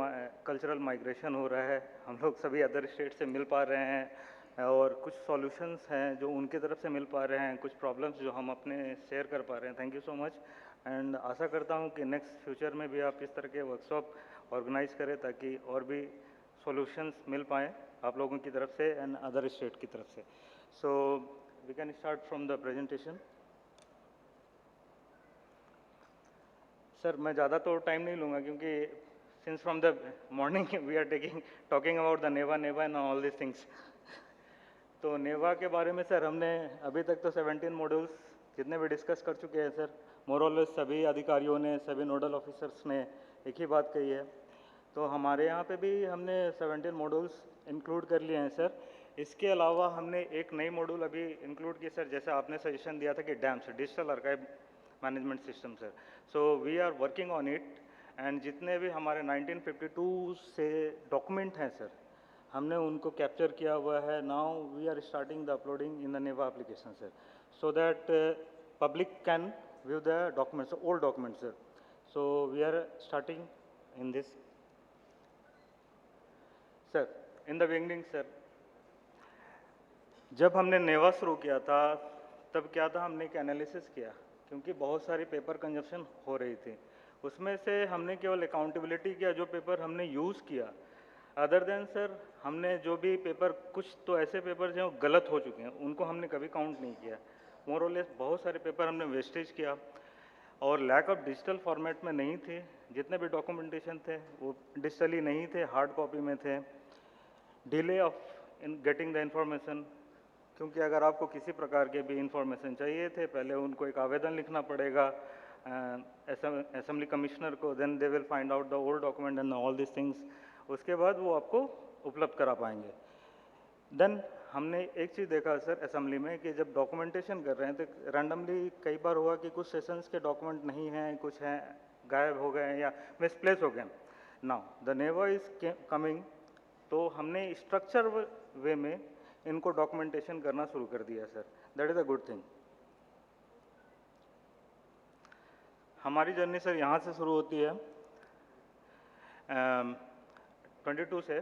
कल्चरल माइग्रेशन हो रहा है, हम लोग सभी अदर स्टेट से मिल पा रहे हैं, और कुछ सॉल्यूशंस हैं जो उनके तरफ से मिल पा रहे हैं, कुछ प्रॉब्लम्स जो हम अपने शेयर कर पा रहे हैं। Thank you so much and आशा करता हूं कि नेक्स्ट फ्यूचर में भी आप इस तरह के वर्कशॉप ऑर्गेनाइज करें ताकि और भी सॉल्यूशंस मिल पाएँ आप लोगों की तरफ से एंड अदर स्टेट की तरफ से। So we can start from the presentation. Sir मैं ज़्यादा तो टाइम नहीं लूँगा क्योंकि since from the morning we are talking about the NeVA and all this things. तो नेवा के बारे में सर हमने अभी तक तो 17 मॉड्यूल्स जितने भी डिस्कस कर चुके हैं सर। मोर और लेस सभी अधिकारियों ने, सभी नोडल ऑफिसर्स ने एक ही बात कही है। तो हमारे यहाँ पे भी हमने 17 मॉड्यूल्स इंक्लूड कर लिए हैं सर। इसके अलावा हमने एक नई मॉड्यूल अभी इंक्लूड की सर, जैसे आपने सजेशन दिया था कि DAMS, digital archive management system sir. So we are working on it and जितने भी हमारे 1952 से डॉक्यूमेंट हैं सर, हमने उनको कैप्चर किया हुआ है। Now we are starting the uploading in the NeVA application sir, so that public can view the documents, old documents sir. So we are starting in this sir. In the beginning sir, जब हमने नेवा शुरू किया था तब क्या था, हमने एक एनालिसिस किया क्योंकि बहुत सारी पेपर कंजप्शन हो रही थी। उसमें से हमने केवल अकाउंटेबिलिटी किया, जो पेपर हमने यूज़ किया। अदर देन सर हमने जो भी पेपर, कुछ तो ऐसे पेपर जो गलत हो चुके हैं उनको हमने कभी काउंट नहीं किया। मोर और लेस बहुत सारे पेपर हमने वेस्टेज किया और लैक ऑफ डिजिटल फॉर्मेट में नहीं थे। जितने भी डॉक्यूमेंटेशन थे वो डिजिटली नहीं थे, हार्ड कॉपी में थे। Delay of in getting the information, क्योंकि अगर आपको किसी प्रकार के भी इंफॉर्मेशन चाहिए थे, पहले उनको एक आवेदन लिखना पड़ेगा असेंबली कमिश्नर को, then they will find out the old document and all this things. उसके बाद वो आपको उपलब्ध करा पाएंगे। देन हमने एक चीज़ देखा सर असेंबली में कि जब डॉक्यूमेंटेशन कर रहे हैं तो रैंडमली कई बार हुआ कि कुछ सेशंस के डॉक्यूमेंट नहीं हैं, कुछ हैं गायब हो गए या मिसप्लेस हो गए। Now the NeVA is coming, तो हमने स्ट्रक्चर वे में इनको डॉक्यूमेंटेशन करना शुरू कर दिया sir. That is a good thing. हमारी जर्नी सर यहाँ से शुरू होती है 22 से।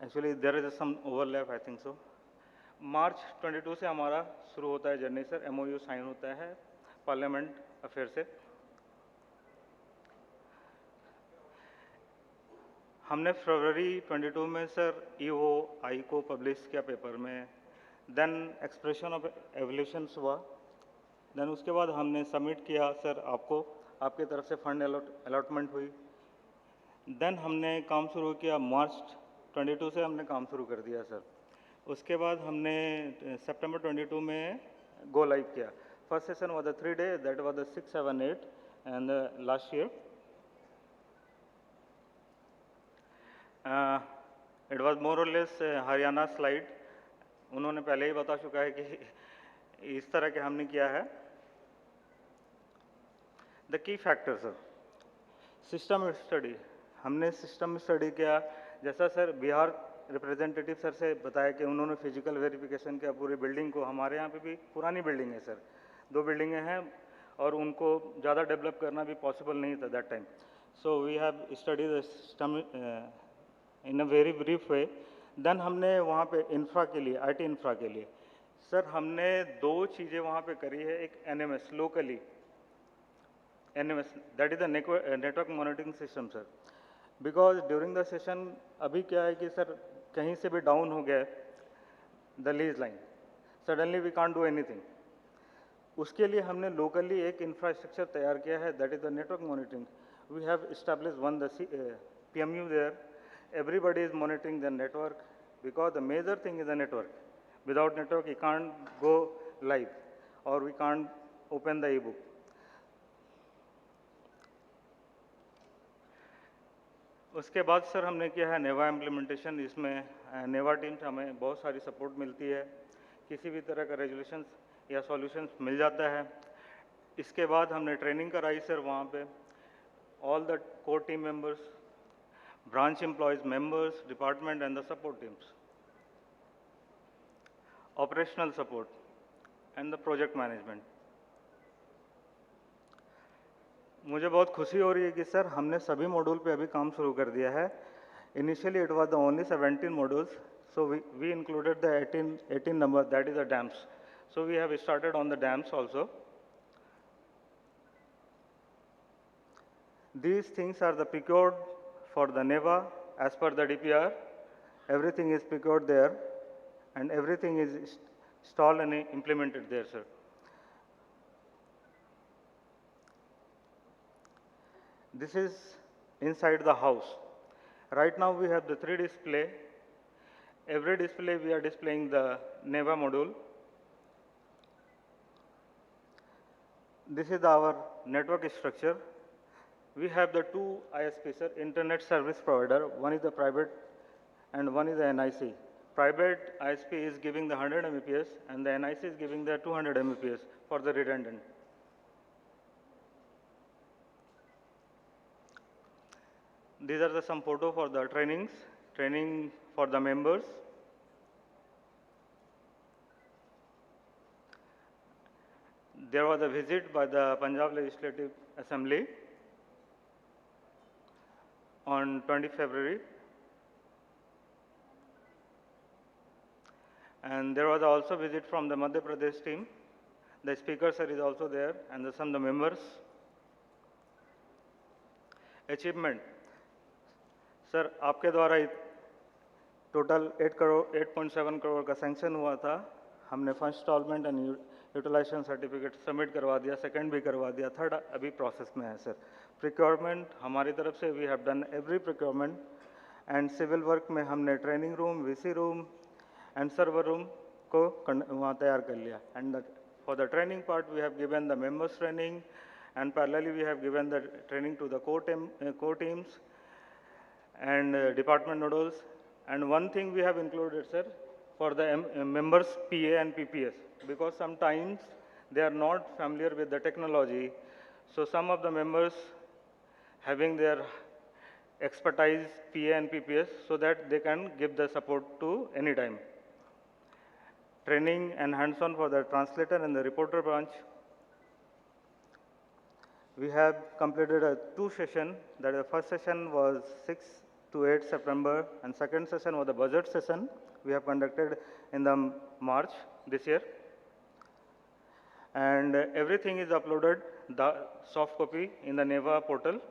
Actually there is some overlap, I think so. मार्च 22 से हमारा शुरू होता है जर्नी सर। MOU साइन होता है पार्लियामेंट अफेयर से। हमने फरवरी 22 में सर EOI को पब्लिश किया पेपर में। देन एक्सप्रेशन ऑफ एवल्यूशंस हुआ। देन उसके बाद हमने सबमिट किया सर, आपको आपके तरफ से फंड अलॉटमेंट हुई। देन हमने काम शुरू किया मार्च 22 से हमने काम शुरू कर दिया सर। उसके बाद हमने सितंबर 22 में गो लाइव किया। First session was the 3 day, that was the 6, 7, 8 and last year it was more और लेस हरियाणा स्लाइड। उन्होंने पहले ही बता चुका है कि इस तरह के हमने किया है। The key factors system study, हमने सिस्टम स्टडी किया। जैसा सर बिहार रिप्रेजेंटेटिव सर से बताया कि उन्होंने फिजिकल वेरिफिकेशन किया पूरी बिल्डिंग को। हमारे यहाँ पे भी पुरानी बिल्डिंग है सर, 2 बिल्डिंगें हैं और उनको ज़्यादा डेवलप करना भी पॉसिबल नहीं था that time. So we have study the system in a very brief way. Then हमने वहाँ पे इंफ्रा के लिए, IT इंफ्रा के लिए सर हमने 2 चीज़ें वहाँ पे करी है। एक NMS locally, NMS that is the network monitoring system sir. Because during the session अभी क्या है कि सर कहीं से भी डाउन हो गया the lease line, suddenly we can't do anything. उसके लिए हमने लोकली एक इंफ्रास्ट्रक्चर तैयार किया है, that is the network monitoring. We have establish one the PMU there. Everybody is monitoring the network because the major thing is the network. Without network, you can't go live or we can't open the e-book. उसके बाद sir हमने किया है नेवा implementation. इसमें नेवा team से हमें बहुत सारी सपोर्ट मिलती है, किसी भी तरह का रेजोल्यूशंस या सॉल्यूशंस मिल जाता है। इसके बाद हमने ट्रेनिंग कराई सर वहाँ पे all the core team members, branch employees, members, department and the support teams, operational support and the project management. मुझे बहुत खुशी हो रही है कि सर हमने सभी मॉड्यूल पे अभी काम शुरू कर दिया है। Initially it was the only 17 modules, So we included the 18 number, that is the dams. So we have started on the dams also. These things are the procured for the NeVA as per the DPR. Everything is procured there and everything is installed and implemented there, sir. This is inside the house. Right now we have the 3 display. Every display we are displaying the NeVA module. This is our network structure. We have the 2 ISPs, sir, Internet Service Provider. One is the private and one is the NIC. Private ISP is giving the 100 Mbps and the NIC is giving the 200 Mbps for the redundant. These are some photos for the training for the members. There was a visit by the Punjab Legislative Assembly on 20 February. And there was also visit from the Madhya Pradesh team. The speaker sir is also there and some of the members. Achievement. Sir आपके द्वारा total 8.7 crore का sanction हुआ था. हमने first installment and utilization certificate submit करवा दिया, second भी करवा दिया, थर्ड अभी प्रोसेस में है सर. प्रिक्योरमेंट हमारी तरफ से we have done every procurement and civil work में हमने training room, VC room and server room को वहाँ तैयार कर लिया. And for the training part we have given the members training and parallelly we have given the training to the core teams and department nodules. And one thing we have included, sir, for the members PA and PPS, because sometimes they are not familiar with the technology. So some of the members having their expertise PA and PPS so that they can give the support to any time. Training and hands-on for the translator and the reporter branch. We have completed 2 sessions. That the first session was 6 to 8 September and second session was the budget session we have conducted in the March this year. And everything is uploaded, the soft copy in the NeVA portal.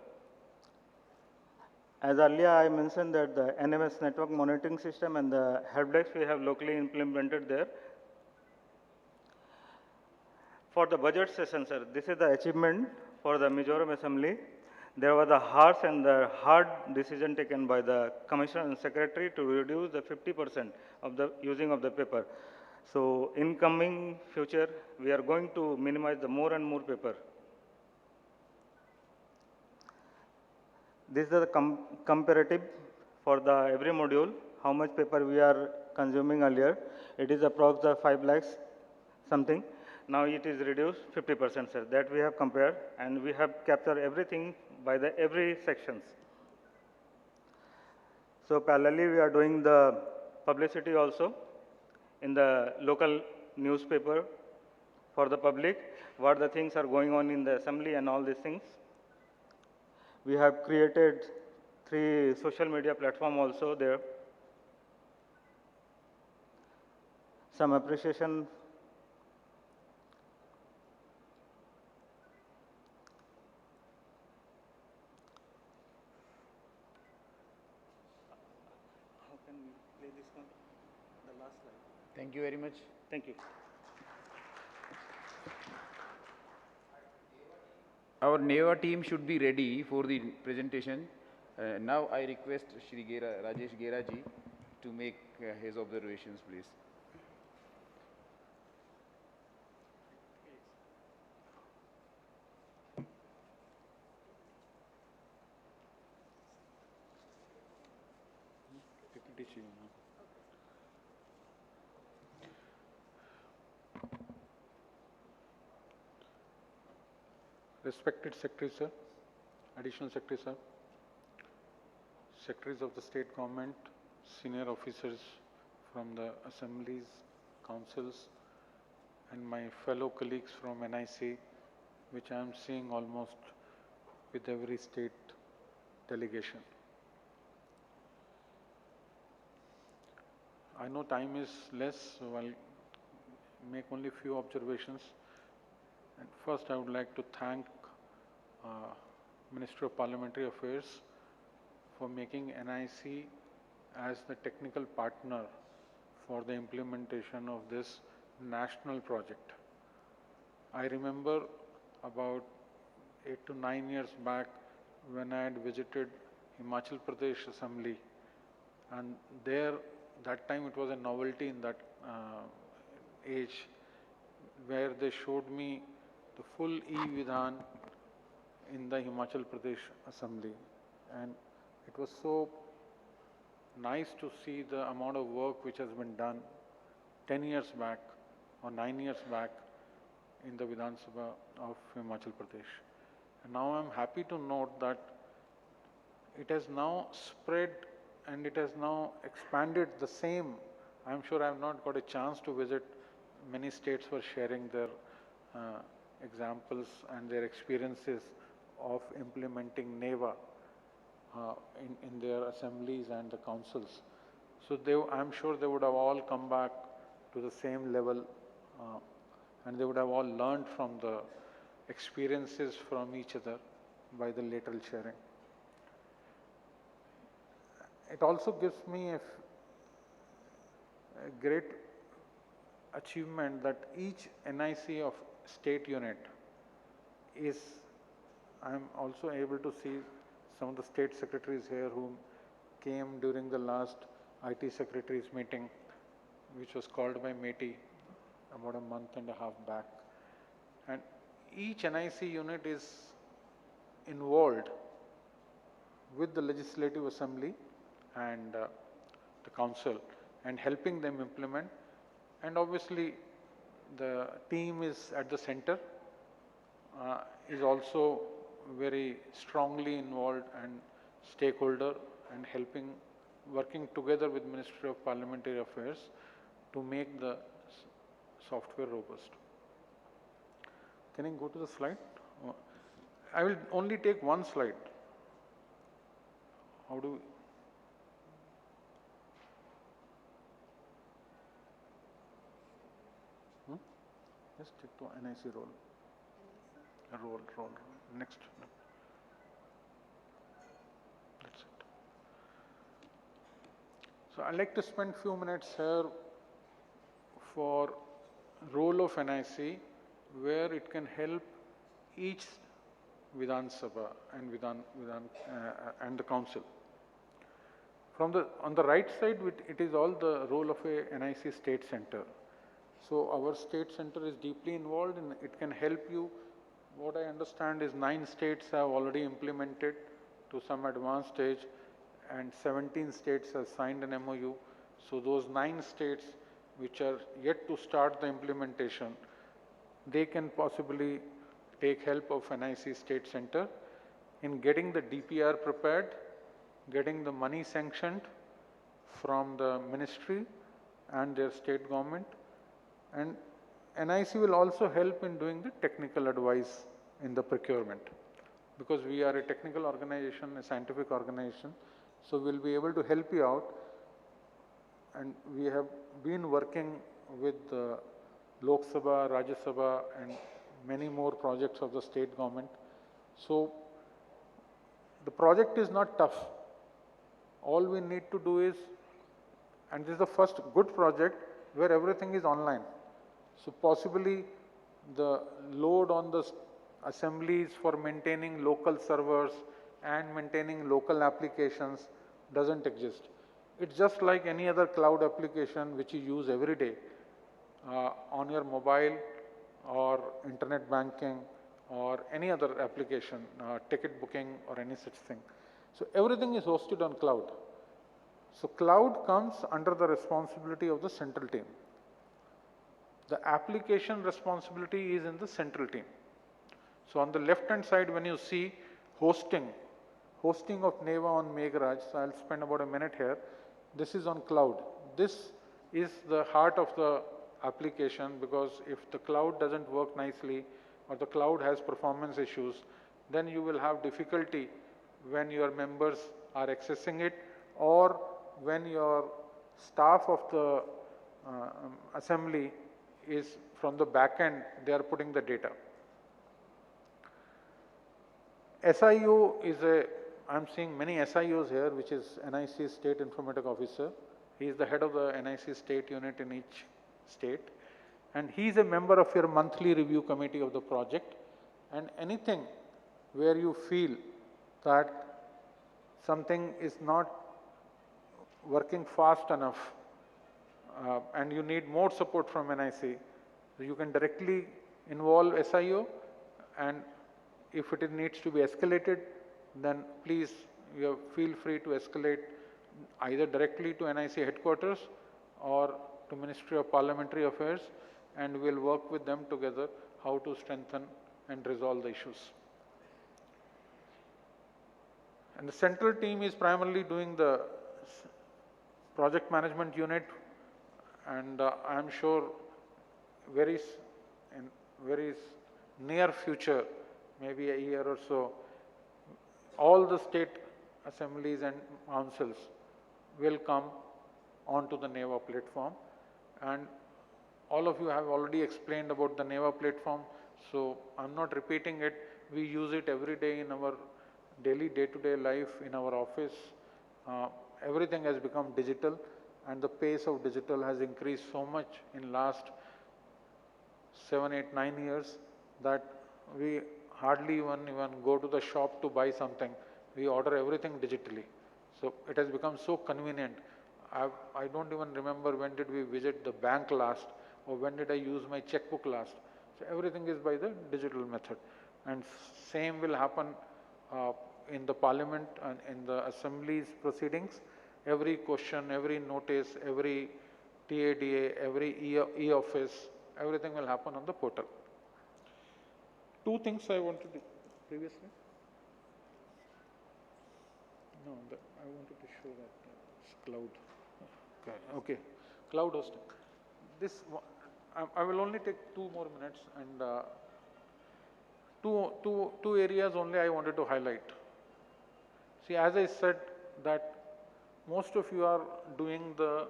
As earlier I mentioned that the NMS network monitoring system and the help desk we have locally implemented there. For the budget session, sir, this is the achievement for the Mizoram Assembly. There was a harsh and the hard decision taken by the Commissioner and Secretary to reduce the 50% of the using of the paper. So in coming future, we are going to minimize the more and more paper. This is the comparative for the every module, how much paper we are consuming earlier. It is approximately 5 lakhs something. Now it is reduced 50%, sir. That we have compared and we have captured everything by the every sections. So parallelly we are doing the publicity also in the local newspaper for the public, what the things are going on in the assembly and all these things. We have created 3 social media platform also there. Some appreciation. Thank you very much. Thank you. Our NeVA team should be ready for the presentation. Now I request Shri Rajesh Gera ji to make his observations, please. Respected Secretary Sir, Additional Secretary Sir, Secretaries of the State Government, senior officers from the Assemblies, Councils, and my fellow colleagues from NIC, which I am seeing almost with every state delegation. I know time is less, so I'll make only few observations. And first, I would like to thank Ministry of Parliamentary Affairs for making NIC as the technical partner for the implementation of this national project. I remember about 8 to 9 years back when I had visited Himachal Pradesh Assembly, and there, that time it was a novelty in that age, where they showed me the full e-Vidhan in the Himachal Pradesh Assembly, and it was so nice to see the amount of work which has been done 10 years back or 9 years back in the Vidhan Sabha of Himachal Pradesh. And now I'm happy to note that it has now spread and it has now expanded the same. I'm sure I have not got a chance to visit. Many states were sharing their examples and their experiences of implementing NeVA in their assemblies and the councils. So I'm sure they would have all come back to the same level and they would have all learned from the experiences from each other by the lateral sharing. It also gives me a great achievement that each NIC of state unit is, I'm also able to see some of the state secretaries here who came during the last IT secretaries meeting, which was called by METI about a month and a half back. And each NIC unit is involved with the Legislative Assembly and the Council and helping them implement. And obviously the team is at the center, is also very strongly involved and stakeholder and helping, working together with Ministry of Parliamentary Affairs to make the software robust. Can you go to the slide? I will only take one slide. How do we? Just take to NIC roll. Roll. Next. That's it. So I'd like to spend few minutes here for role of NIC, where it can help each Vidhan Sabha and the Council. On the right side, it is all the role of a NIC state center. So our state center is deeply involved and it can help you. What I understand is 9 states have already implemented to some advanced stage and 17 states have signed an MOU. So those 9 states which are yet to start the implementation, they can possibly take help of NIC State Center in getting the DPR prepared, getting the money sanctioned from the ministry and their state government. And NIC will also help in doing the technical advice in the procurement, because we are a technical organization, a scientific organization, so we'll be able to help you out. And we have been working with the Lok Sabha, Rajya Sabha and many more projects of the state government. So the project is not tough. All we need to do is, and this is the first good project where everything is online. So possibly the load on the assemblies for maintaining local servers and maintaining local applications doesn't exist. It's just like any other cloud application which you use every day on your mobile or internet banking or any other application, ticket booking or any such thing. So everything is hosted on cloud. So cloud comes under the responsibility of the central team. The application responsibility is in the central team. So on the left hand side, when you see hosting of NeVA on Meghraj, so I'll spend about a minute here. This is on cloud. This is the heart of the application, because if the cloud doesn't work nicely or the cloud has performance issues, then you will have difficulty when your members are accessing it or when your staff of the assembly is from the back end, they are putting the data. SIO is I'm seeing many SIOs here, which is NIC State Informatic Officer. He is the head of the NIC state unit in each state. And he is a member of your monthly review committee of the project. And anything where you feel that something is not working fast enough and you need more support from NIC, you can directly involve SIO, and if it needs to be escalated, then please feel free to escalate either directly to NIC headquarters or to Ministry of Parliamentary Affairs, and we'll work with them together how to strengthen and resolve the issues. And the central team is primarily doing the project management unit, and I am sure very near future, maybe a year or so, all the state assemblies and councils will come onto the NeVA platform, and all of you have already explained about the NeVA platform, so I'm not repeating it. We use it every day in our daily day-to-day life, in our office. Everything has become digital, and the pace of digital has increased so much in last 7, 8, 9 years that we hardly even go to the shop to buy something. We order everything digitally. So it has become so convenient. I don't even remember when did we visit the bank last, or when did I use my checkbook last. So everything is by the digital method. And same will happen in the parliament and in the assemblies proceedings. Every question, every notice, every TADA, every e-office, everything will happen on the portal. Two things I wanted to previously. No, I wanted to show that cloud. Okay. Cloud hosting. This I will only take 2 more minutes, and two areas only I wanted to highlight. See, as I said that most of you are doing the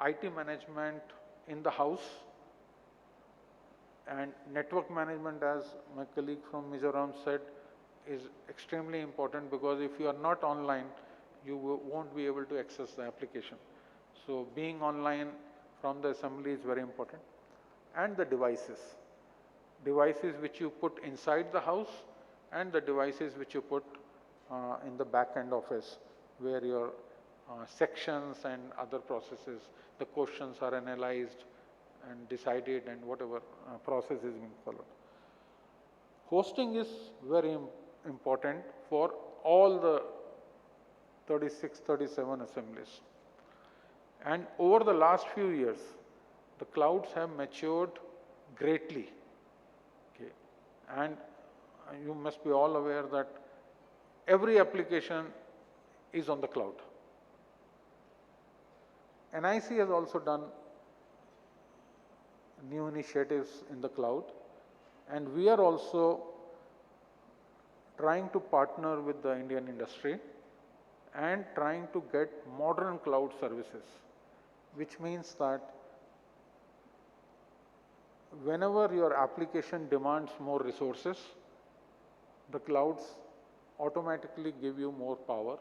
IT management in the house, and network management, as my colleague from Mizoram said, is extremely important, because if you are not online, you won't be able to access the application. So being online from the assembly is very important. And the devices which you put inside the house, and the devices which you put in the back end office, where your sections and other processes, the questions are analyzed and decided, and whatever process is being followed. Hosting is very important for all the 36, 37 assemblies. And over the last few years, the clouds have matured greatly. Okay. And you must be all aware that every application is on the cloud. NIC has also done new initiatives in the cloud, and we are also trying to partner with the Indian industry and trying to get modern cloud services, which means that whenever your application demands more resources, the clouds automatically give you more power,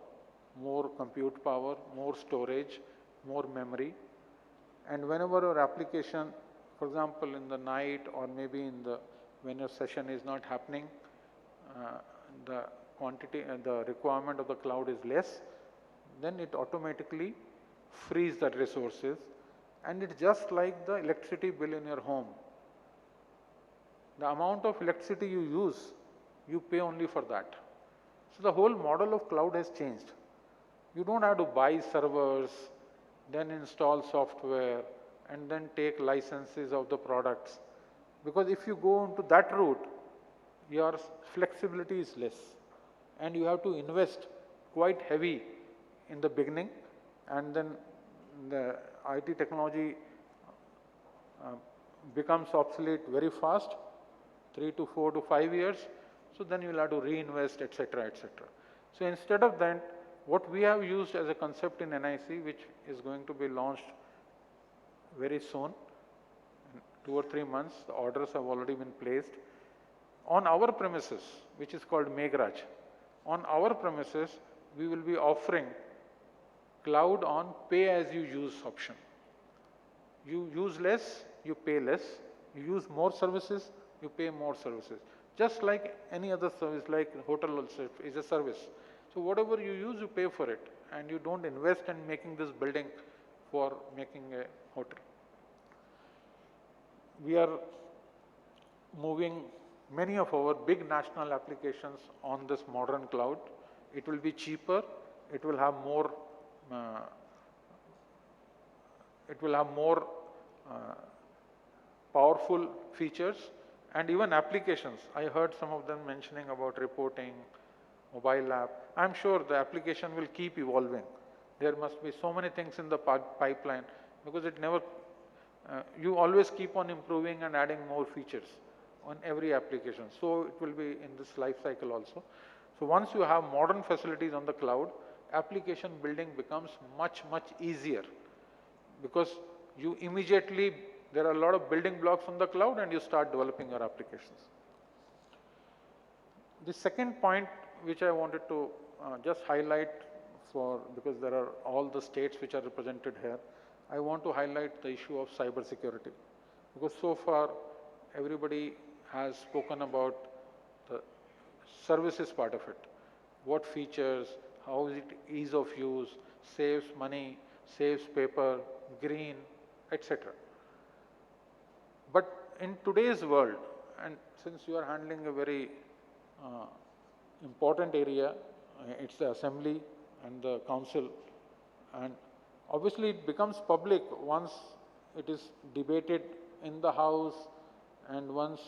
more compute power, more storage, more memory. And whenever your application, for example, in the night, or maybe when your session is not happening, the requirement of the cloud is less, then it automatically frees the resources. And it's just like the electricity bill in your home. The amount of electricity you use, you pay only for that. So the whole model of cloud has changed. You don't have to buy servers, then install software, and then take licenses of the products. Because if you go into that route, your flexibility is less, and you have to invest quite heavy in the beginning, and then the IT technology becomes obsolete very fast, 3 to 4 to 5 years. So then you will have to reinvest, etc., etc. So instead of that, what we have used as a concept in NIC, which is going to be launched very soon, in 2 or 3 months, the orders have already been placed. On our premises, which is called Meghraj, on our premises, we will be offering cloud on pay-as-you-use option. You use less, you pay less. You use more services, you pay more services. Just like any other service, like hotel also is a service. So whatever you use, you pay for it, and you don't invest in making this building for making a hotel. We are moving many of our big national applications on this modern cloud. It will be cheaper, it will have more powerful features and even applications. I heard some of them mentioning about reporting, mobile app. I'm sure the application will keep evolving. There must be so many things in the pipeline because it never, you always keep on improving and adding more features on every application. So it will be in this life cycle also. So once you have modern facilities on the cloud, application building becomes much, much easier because you immediately, there are a lot of building blocks on the cloud and you start developing your applications. The second point which I wanted to just highlight because there are all the states which are represented here, I want to highlight the issue of cyber security because so far everybody has spoken about the services part of it. What features, how is it ease of use, saves money, saves paper, green, etc. But in today's world, and since you are handling a very important area, it's the Assembly and the Council, and obviously it becomes public once it is debated in the House and once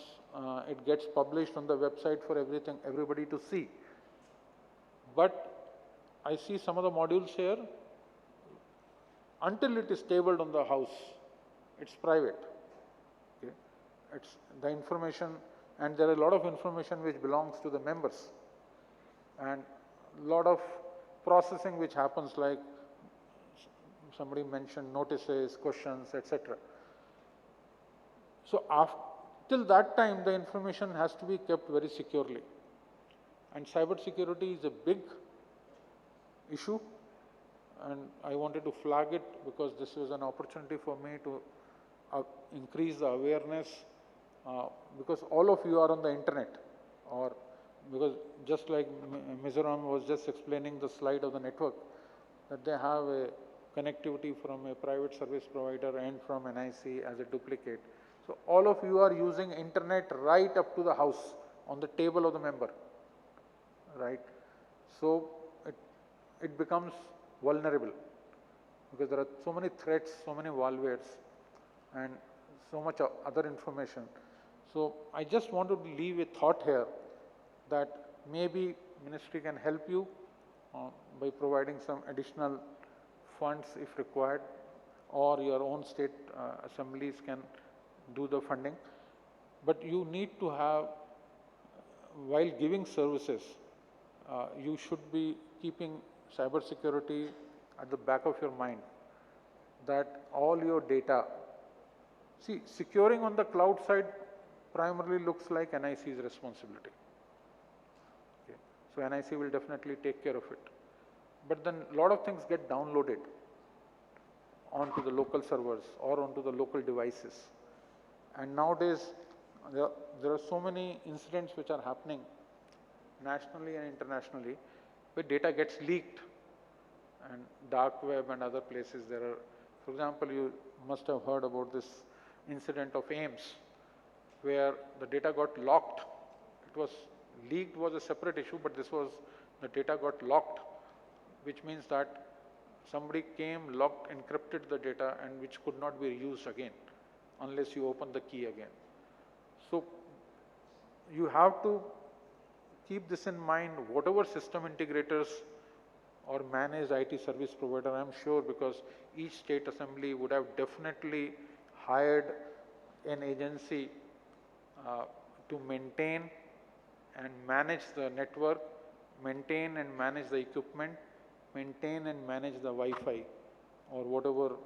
it gets published on the website for everybody to see. But I see some of the modules here, until it is tabled on the House, it's private. Okay? It's the information, and there are a lot of information which belongs to the members, and a lot of processing which happens, like somebody mentioned notices, questions, etc. So till that time, the information has to be kept very securely. And cyber security is a big issue, and I wanted to flag it because this was an opportunity for me to increase the awareness because all of you are on the internet, or because just like Mizoram was just explaining the slide of the network, that they have a connectivity from a private service provider and from NIC as a duplicate. So all of you are using internet right up to the house on the table of the member, right? So it becomes vulnerable because there are so many threats, so many malwares, and so much other information. So I just want to leave a thought here that maybe ministry can help you by providing some additional funds if required, or your own state assemblies can do the funding. But you need to have, while giving services, you should be keeping cyber security at the back of your mind, that all your data, see, securing on the cloud side primarily looks like NIC's responsibility. Okay. So NIC will definitely take care of it. But then a lot of things get downloaded onto the local servers or onto the local devices. And nowadays, there are so many incidents which are happening nationally and internationally where data gets leaked, and dark web and other places there are, for example, you must have heard about this incident of AIMS where the data got locked. It was leaked was a separate issue, but this was, the data got locked, which means that somebody came, locked, encrypted the data, and which could not be used again unless you open the key again. So you have to keep this in mind, whatever system integrators or managed IT service provider, I'm sure, because each state assembly would have definitely hired an agency to maintain and manage the network, maintain and manage the equipment, maintain and manage the Wi-Fi or whatever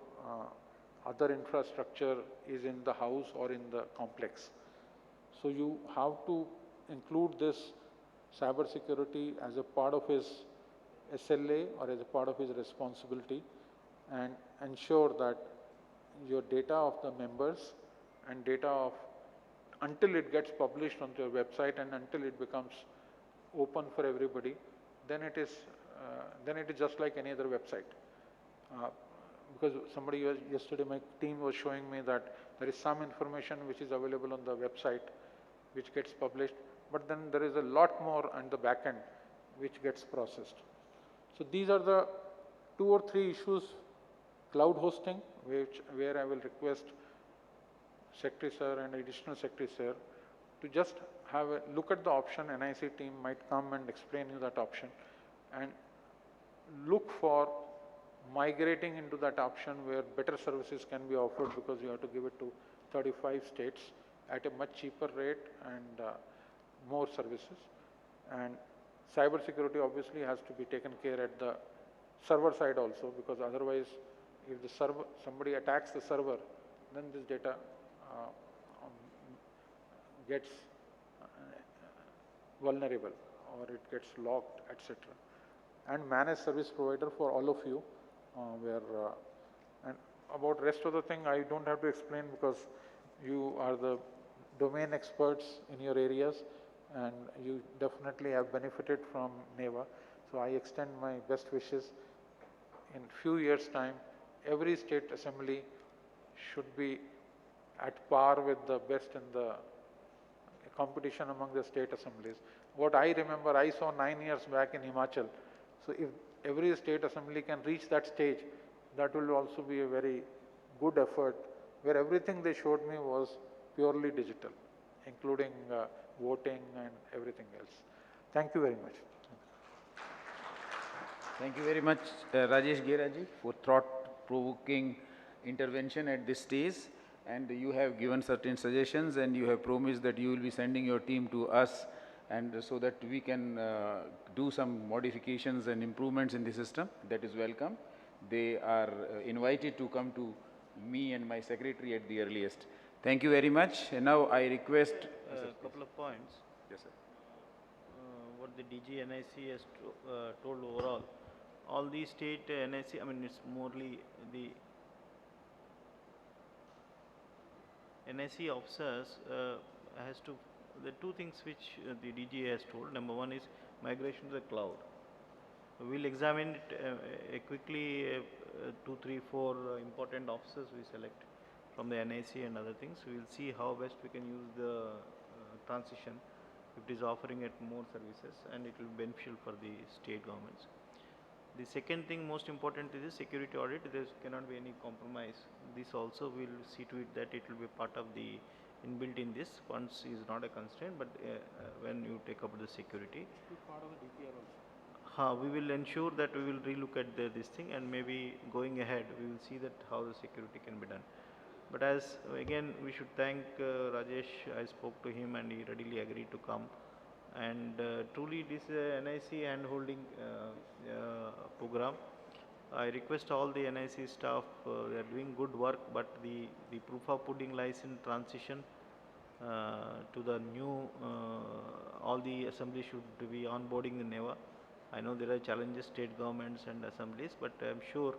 other infrastructure is in the house or in the complex. So you have to include this cyber security as a part of his SLA or as a part of his responsibility, and ensure that your data of the members and data of, until it gets published on your website and until it becomes open for everybody, then it is just like any other website. Because somebody yesterday, my team was showing me that there is some information which is available on the website which gets published, but then there is a lot more on the back end which gets processed. So these are the 2 or 3 issues. Cloud hosting, where I will request Secretary Sir and Additional Secretary Sir to just have a look at the option. NIC team might come and explain you that option, and look for migrating into that option where better services can be offered, because you have to give it to 35 states at a much cheaper rate and more services. And cyber security obviously has to be taken care at the server side also, because otherwise if the server, somebody attacks the server, then this data gets vulnerable or it gets locked, etc. And managed service provider for all of you, and about rest of the thing I don't have to explain, because you are the domain experts in your areas and you definitely have benefited from NeVA. So I extend my best wishes. In few years' time, every state assembly should be at par with the best in the competition among the state assemblies. What I remember, I saw 9 years back in Himachal. So if every state assembly can reach that stage, that will also be a very good effort, where everything they showed me was purely digital, including voting and everything else. Thank you very much. Thank you very much, Rajesh Geraji, for thought-provoking intervention at this stage. And you have given certain suggestions, and you have promised that you will be sending your team to us, and so that we can do some modifications and improvements in the system. That is welcome. They are invited to come to me and my secretary at the earliest. Thank you very much. And now I request a couple of points. Yes, sir. What the DG NIC has told overall. All the state NIC, I mean, it's morely the NIC officers has to, the 2 things which the DG has told. Number 1 is migration to the cloud. We'll examine it quickly, 2, 3, 4 important officers we select from the NIC and other things. We will see how best we can use the transition if it is offering at more services, and it will be beneficial for the state governments. The second thing, most important, is the security audit. There cannot be any compromise. This also will see to it that it will be part of the inbuilt in this. Funds is not a constraint, but when you take up the security, Part of the DPR also. we will ensure that we will relook at this thing, and maybe going ahead we will see that how the security can be done. But as again we should thank Rajesh. I spoke to him and he readily agreed to come, and truly this NIC hand holding program. I request all the NIC staff, they are doing good work, but the proof of pudding lies in transition to the new, all the assemblies should be onboarding the NeVA. I know there are challenges, state governments and assemblies, but I am sure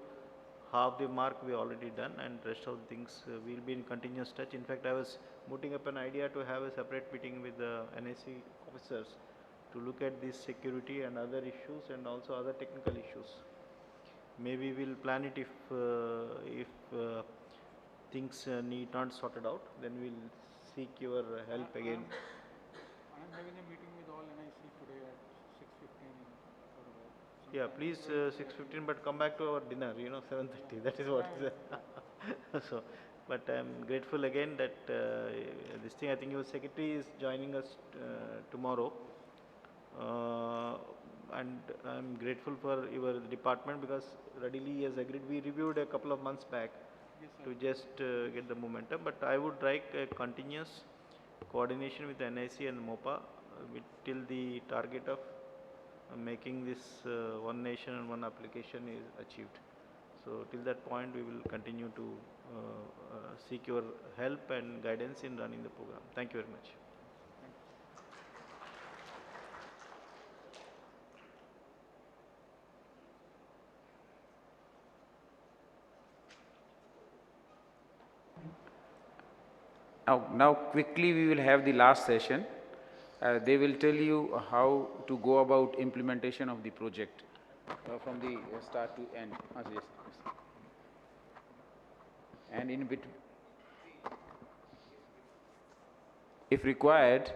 half the mark we already done, and rest of the things will be in continuous touch. In fact, I was putting up an idea to have a separate meeting with the NIC officers to look at this security and other issues, and also other technical issues. Maybe we'll plan it if things need not sorted out, then we'll seek your help again. I am having a meeting with all NIC today at 6:15. Yeah, please 6:15, but come back to our dinner, 7:30. That is what is so. But I am grateful again that this thing, I think your secretary is joining us tomorrow. And I am grateful for your department, because readily he has agreed. We reviewed a couple of months back to just get the momentum, but I would like a continuous coordination with the NIC and MOPA till the target of making this one nation and one application is achieved. So till that point, we will continue to seek your help and guidance in running the program. Thank you very much. Now quickly we will have the last session. They will tell you how to go about implementation of the project from the start to end. Yes, yes. And in between, if required,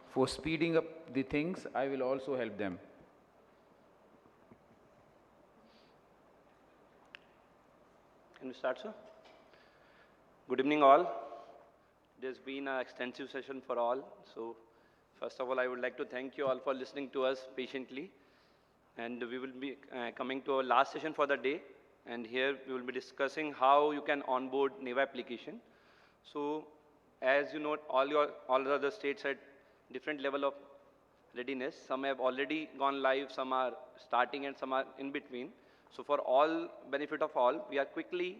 for speeding up the things, I will also help them. Can we start, sir? Good evening, all. It has been an extensive session for all. So, first of all, I would like to thank you all for listening to us patiently. And we will be coming to our last session for the day. And here we will be discussing how you can onboard NeVA application. So, as you know, all the other states at different level of readiness. Some have already gone live, some are starting, and some are in between. So, for all benefit of all, we are quickly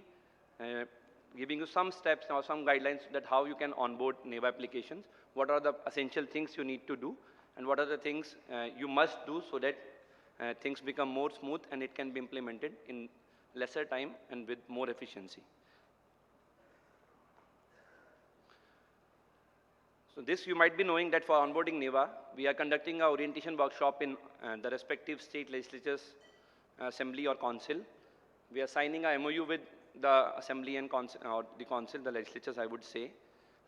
giving you some steps or some guidelines that how you can onboard NeVA applications, what are the essential things you need to do, and what are the things you must do so that things become more smooth and it can be implemented in lesser time and with more efficiency. So this you might be knowing that for onboarding NeVA, we are conducting an orientation workshop in the respective state legislatures, assembly or council. We are signing a MOU with the assembly and council, or the council, the legislatures I would say.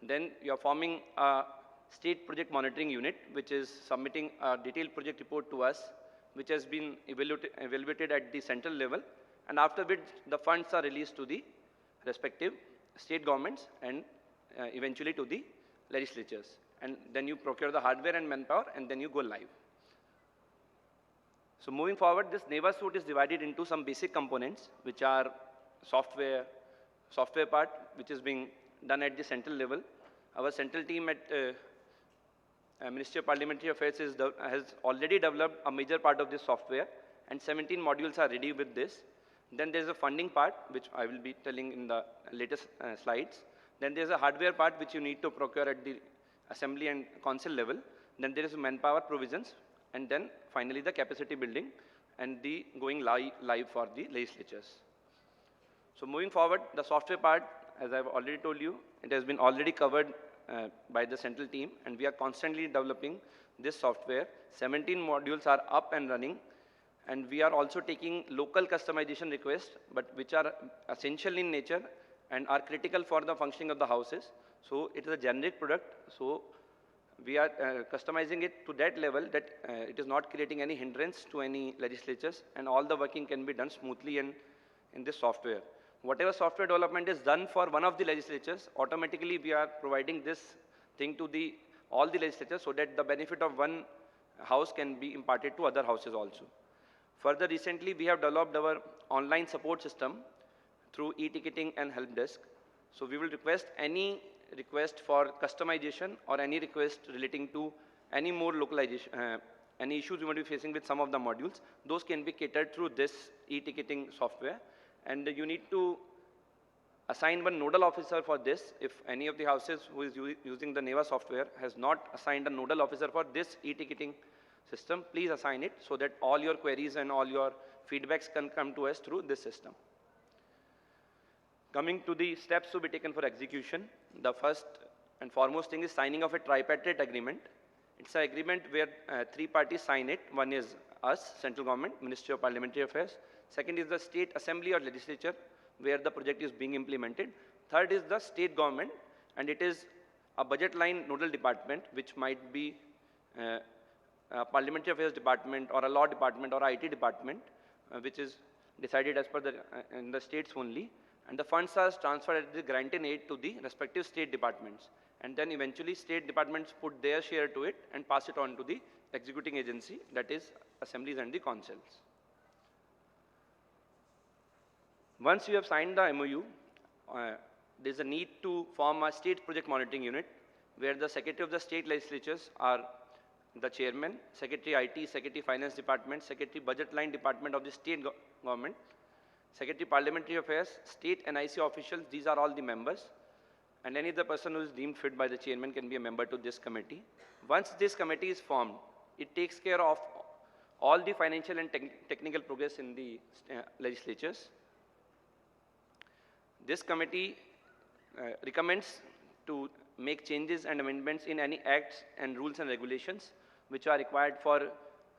Then you are forming a state project monitoring unit, which is submitting a detailed project report to us, which has been evaluated at the central level, and after which the funds are released to the respective state governments and eventually to the legislatures. And then you procure the hardware and manpower, and then you go live. So moving forward, this NeVA suite is divided into some basic components, which are software part, which is being done at the central level. Our central team at Ministry of Parliamentary Affairs has already developed a major part of this software, and 17 modules are ready with this. Then there's a funding part, which I will be telling in the latest slides. Then there's a hardware part, which you need to procure at the assembly and council level. Then there is manpower provisions, and then finally the capacity building and the going live for the legislatures. So moving forward, the software part, as I've already told you, it has been already covered by the central team, and we are constantly developing this software. 17 modules are up and running, and we are also taking local customization requests, but which are essential in nature and are critical for the functioning of the houses. So it is a generic product, so we are customizing it to that level that it is not creating any hindrance to any legislatures, and all the working can be done smoothly in this software. Whatever software development is done for one of the legislatures, automatically we are providing this thing to all the legislatures so that the benefit of one house can be imparted to other houses also. Further, recently we have developed our online support system through e-ticketing and help desk. So we will request any request for customization or any request relating to any more localization, any issues you might be facing with some of the modules, those can be catered through this e-ticketing software. And you need to assign one nodal officer for this. If any of the houses who is using the NeVA software has not assigned a nodal officer for this e-ticketing system, please assign it so that all your queries and all your feedbacks can come to us through this system. Coming to the steps to be taken for execution, the first and foremost thing is signing of a tripartite agreement. It's an agreement where three parties sign it. One is us, central government, Ministry of Parliamentary Affairs. Second is the state assembly or legislature, where the project is being implemented. Third is the state government, and it is a budget line nodal department, which might be a parliamentary affairs department or a law department or IT department, which is decided as per in the states only. And the funds are transferred at the grant in aid to the respective state departments. And then eventually state departments put their share to it and pass it on to the executing agency, that is assemblies and the councils. Once you have signed the MOU, there is a need to form a state project monitoring unit, where the secretary of the state legislatures are the chairman, secretary IT, secretary finance department, secretary budget line department of the state government, secretary parliamentary affairs, state NIC officials, these are all the members. And any other person who is deemed fit by the chairman can be a member to this committee. Once this committee is formed, it takes care of all the financial and technical progress in the legislatures. This committee recommends to make changes and amendments in any acts and rules and regulations which are required for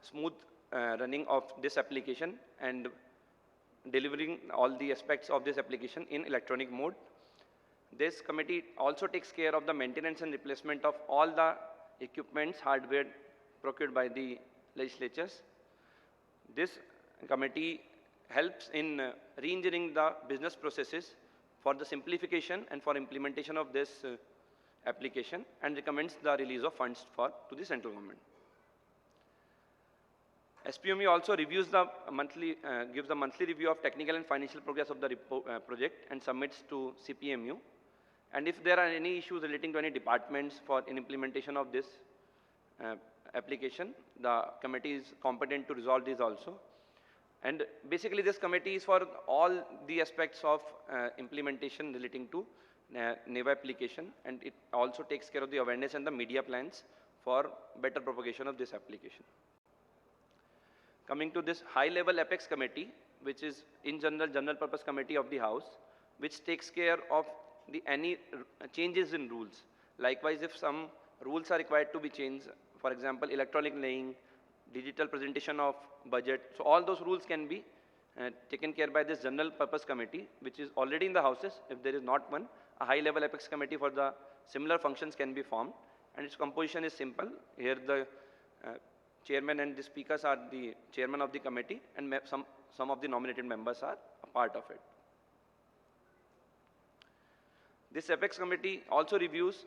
smooth running of this application and delivering all the aspects of this application in electronic mode. This committee also takes care of the maintenance and replacement of all the equipments, hardware procured by the legislatures. This committee helps in re-engineering the business processes for the simplification and for implementation of this application, and recommends the release of funds to the central government. SPMU also reviews the gives the monthly review of technical and financial progress of the project and submits to CPMU. And if there are any issues relating to any departments in implementation of this application, the committee is competent to resolve these also. And basically this committee is for all the aspects of implementation relating to NeVA application, and it also takes care of the awareness and the media plans for better propagation of this application. Coming to this high-level Apex committee, which is in general purpose committee of the House, which takes care of any changes in rules. Likewise, if some rules are required to be changed, for example, electronic laying, digital presentation of budget, so all those rules can be taken care by this general purpose committee, which is already in the houses. If there is not one, a high-level Apex committee for the similar functions can be formed, and its composition is simple. Here the chairman and the speakers are the chairman of the committee, and some of the nominated members are a part of it. This Apex committee also reviews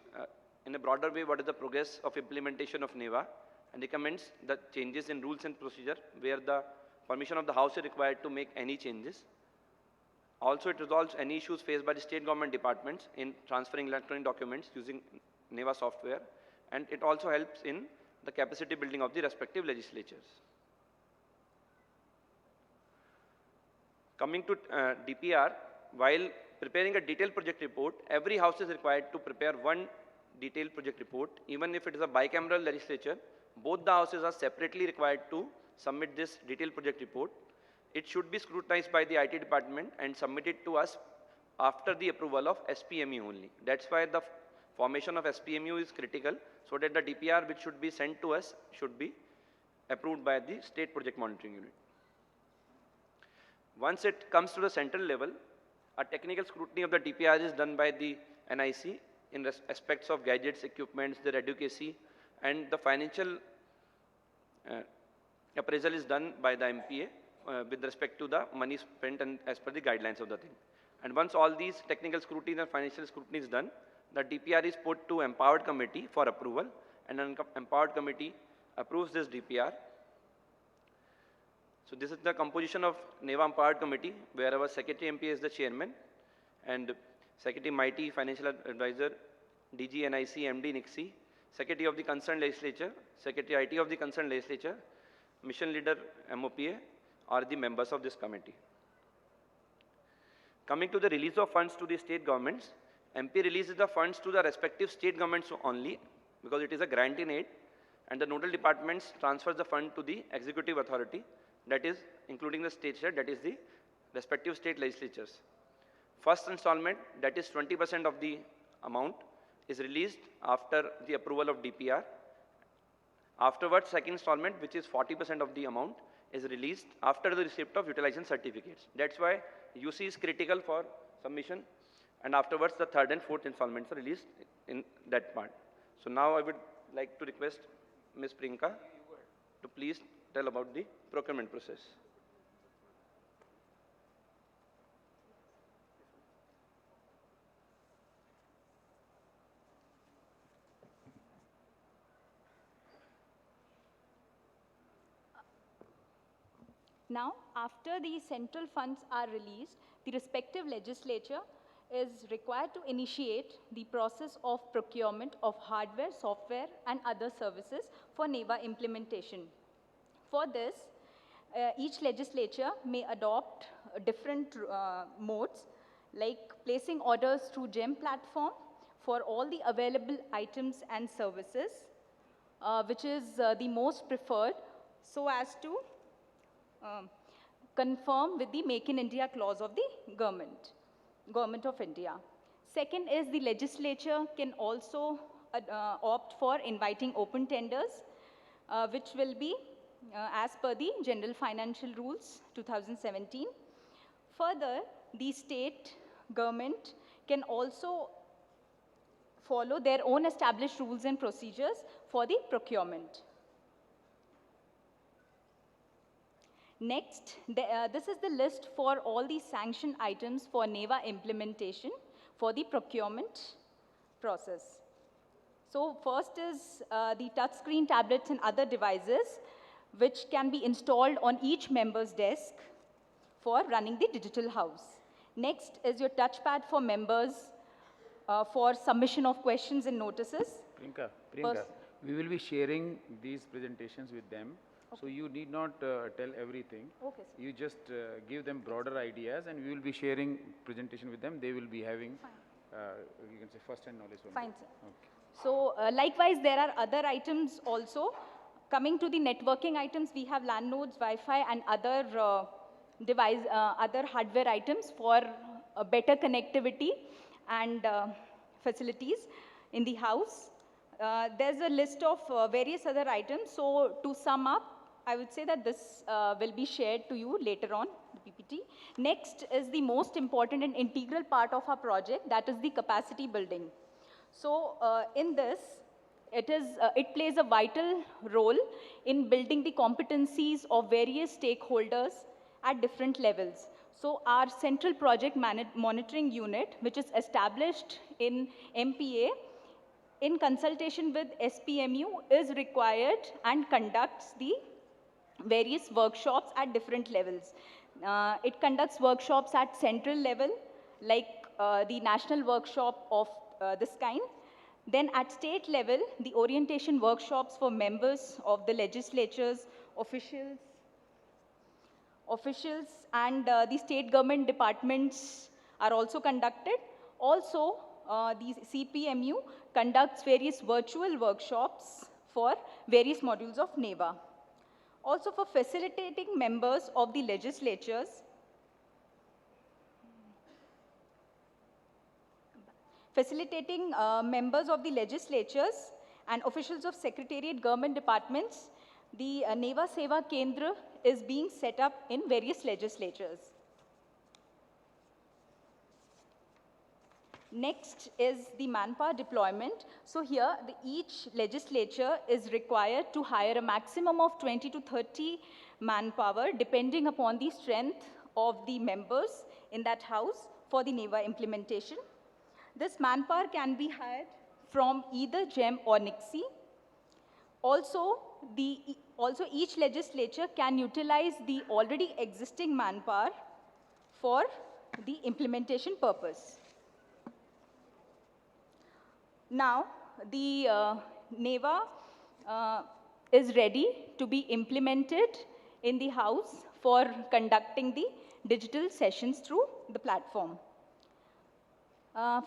in a broader way what is the progress of implementation of NeVA, and recommends the changes in rules and procedure where the permission of the House is required to make any changes. Also, it resolves any issues faced by the state government departments in transferring electronic documents using NeVA software, and it also helps in the capacity building of the respective legislatures. Coming to DPR, while preparing a detailed project report, every house is required to prepare one detailed project report. Even if it is a bicameral legislature, both the houses are separately required to submit this detailed project report. It should be scrutinized by the IT department and submitted to us after the approval of SPMU only. That's why the formation of SPMU is critical, so that the DPR which should be sent to us should be approved by the State Project Monitoring Unit. Once it comes to the central level, a technical scrutiny of the DPR is done by the NIC in aspects of gadgets, equipments, their advocacy, and the financial appraisal is done by the MPA with respect to the money spent and as per the guidelines of the thing. And once all these technical scrutiny and financial scrutiny is done, the DPR is put to empowered committee for approval, and an empowered committee approves this DPR. So this is the composition of NeVA empowered committee, where our secretary MPA is the chairman, and secretary MIT, financial advisor, DG NIC, MD NICSI, secretary of the concerned legislature, secretary IT of the concerned legislature, mission leader MOPA are the members of this committee. Coming to the release of funds to the state governments, MP releases the funds to the respective state governments only, because it is a grant in aid, and the nodal departments transfers the fund to the executive authority, that is including the state share, that is the respective state legislatures. First installment, that is 20% of the amount, is released after the approval of DPR. Afterwards, second installment, which is 40% of the amount, is released after the receipt of utilization certificates. That's why UC is critical for submission, and afterwards the third and fourth installments are released in that part. So now I would like to request Ms. Priyanka to please tell about the procurement process. Now, after the central funds are released, the respective legislature is required to initiate the process of procurement of hardware, software, and other services for NeVA implementation. For this, each legislature may adopt different modes, like placing orders through GEM platform for all the available items and services, which is the most preferred, so as to conform with the Make in India clause of the Government of India. Second is the legislature can also opt for inviting open tenders, which will be as per the General Financial Rules 2017. Further, the state government can also follow their own established rules and procedures for the procurement. Next, this is the list for all the sanctioned items for NeVA implementation for the procurement process. So first is the touchscreen tablets and other devices which can be installed on each member's desk for running the digital house. Next is your touchpad for members for submission of questions and notices. Priyanka, we will be sharing these presentations with them. Okay. So you need not tell everything. Okay, sir. You just give them broader ideas, and we will be sharing presentation with them. They will be having, you can say, first-hand knowledge from Fine, them. sir. Okay. So likewise, there are other items also. Coming to the networking items, we have LAN nodes, Wi-Fi, and other other hardware items for better connectivity and facilities in the house. There's a list of various other items. So to sum up, I would say that this will be shared to you later on, the PPT. Next is the most important and integral part of our project, that is the capacity building. So in this, it plays a vital role in building the competencies of various stakeholders at different levels. So our central project monitoring unit, which is established in MPA, in consultation with SPMU, is required and conducts the various workshops at different levels. It conducts workshops at central level, like the national workshop of this kind. Then at state level, the orientation workshops for members of the legislatures, officials, and the state government departments are also conducted. Also, the CPMU conducts various virtual workshops for various modules of NeVA. Also, for facilitating members of the legislatures, and officials of secretariat government departments, the NeVA Seva Kendra is being set up in various legislatures. Next is the manpower deployment. So here, each legislature is required to hire a maximum of 20 to 30 manpower, depending upon the strength of the members in that house for the NeVA implementation. This manpower can be hired from either GEM or NIXI. Also, each legislature can utilize the already existing manpower for the implementation purpose. Now, the NeVA is ready to be implemented in the house for conducting the digital sessions through the platform.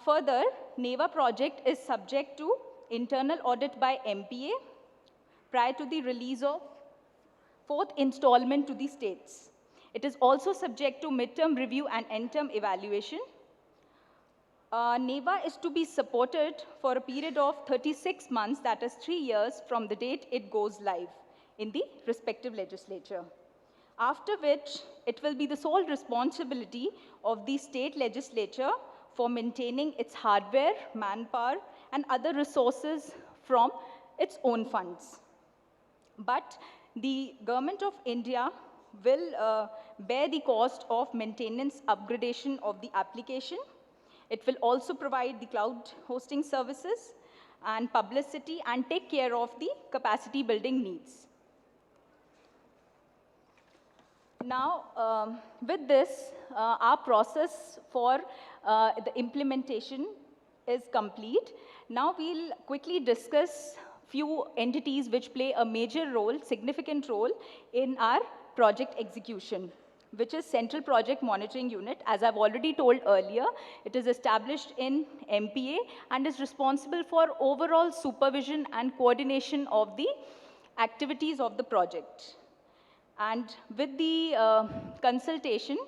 Further, NeVA project is subject to internal audit by MPA prior to the release of 4th installment to the states. It is also subject to midterm review and end-term evaluation. NeVA is to be supported for a period of 36 months, that is 3 years from the date it goes live in the respective legislature. After which, it will be the sole responsibility of the state legislature for maintaining its hardware, manpower, and other resources from its own funds. But the Government of India will bear the cost of maintenance upgradation of the application. It will also provide the cloud hosting services and publicity and take care of the capacity building needs. Now, with this, our process for the implementation is complete. Now we'll quickly discuss few entities which play a major role, significant role in our project execution, which is Central Project Monitoring Unit. As I've already told earlier, it is established in MPA and is responsible for overall supervision and coordination of the activities of the project. And with the consultation,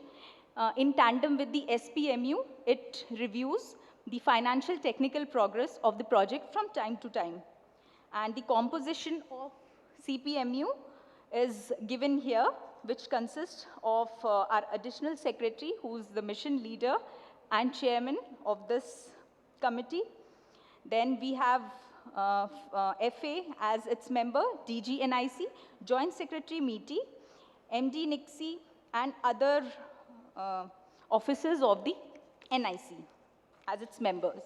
in tandem with the SPMU, it reviews the financial technical progress of the project from time to time. And the composition of CPMU is given here, which consists of our additional secretary, who's the mission leader and chairman of this committee. Then we have FA as its member, DG NIC, Joint Secretary MITI, MD NICSI, and other officers of the NIC as its members.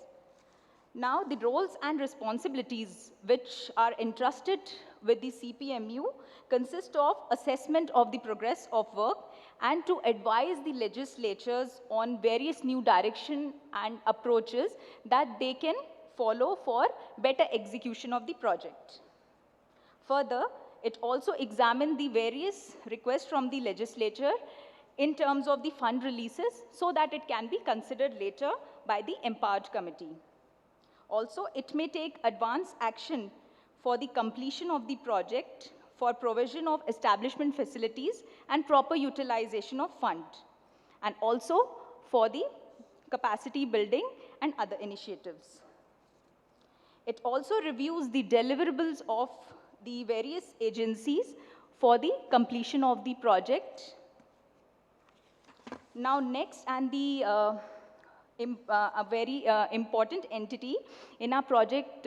Now, the roles and responsibilities which are entrusted with the CPMU consist of assessment of the progress of work and to advise the legislatures on various new direction and approaches that they can follow for better execution of the project. Further, it also examined the various requests from the legislature in terms of the fund releases so that it can be considered later by the empowered committee. Also, it may take advance action for the completion of the project for provision of establishment facilities and proper utilization of fund, and also for the capacity building and other initiatives. It also reviews the deliverables of the various agencies for the completion of the project. Now next, and the a very important entity in our project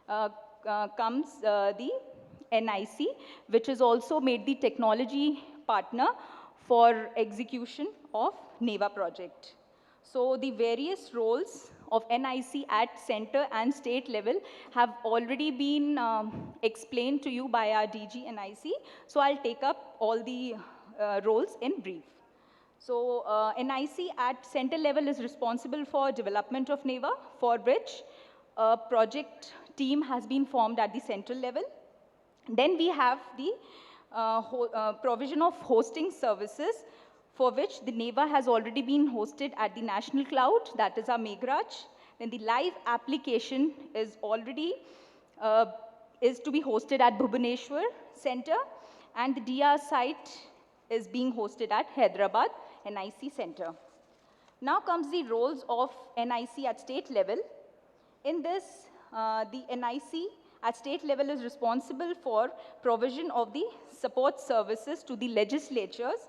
comes the NIC, which is also made the technology partner for execution of NeVA project. So the various roles of NIC at center and state level have already been explained to you by our DG NIC. So I'll take up all the roles in brief. So NIC at center level is responsible for development of NeVA, for which a project team has been formed at the central level. Then we have the provision of hosting services, for which the NeVA has already been hosted at the national cloud, that is our Meghraj. Then the live application is already is to be hosted at Bhubaneswar Center, and the DR site is being hosted at Hyderabad NIC Center. Now comes the roles of NIC at state level. In this, the NIC at state level is responsible for provision of the support services to the legislatures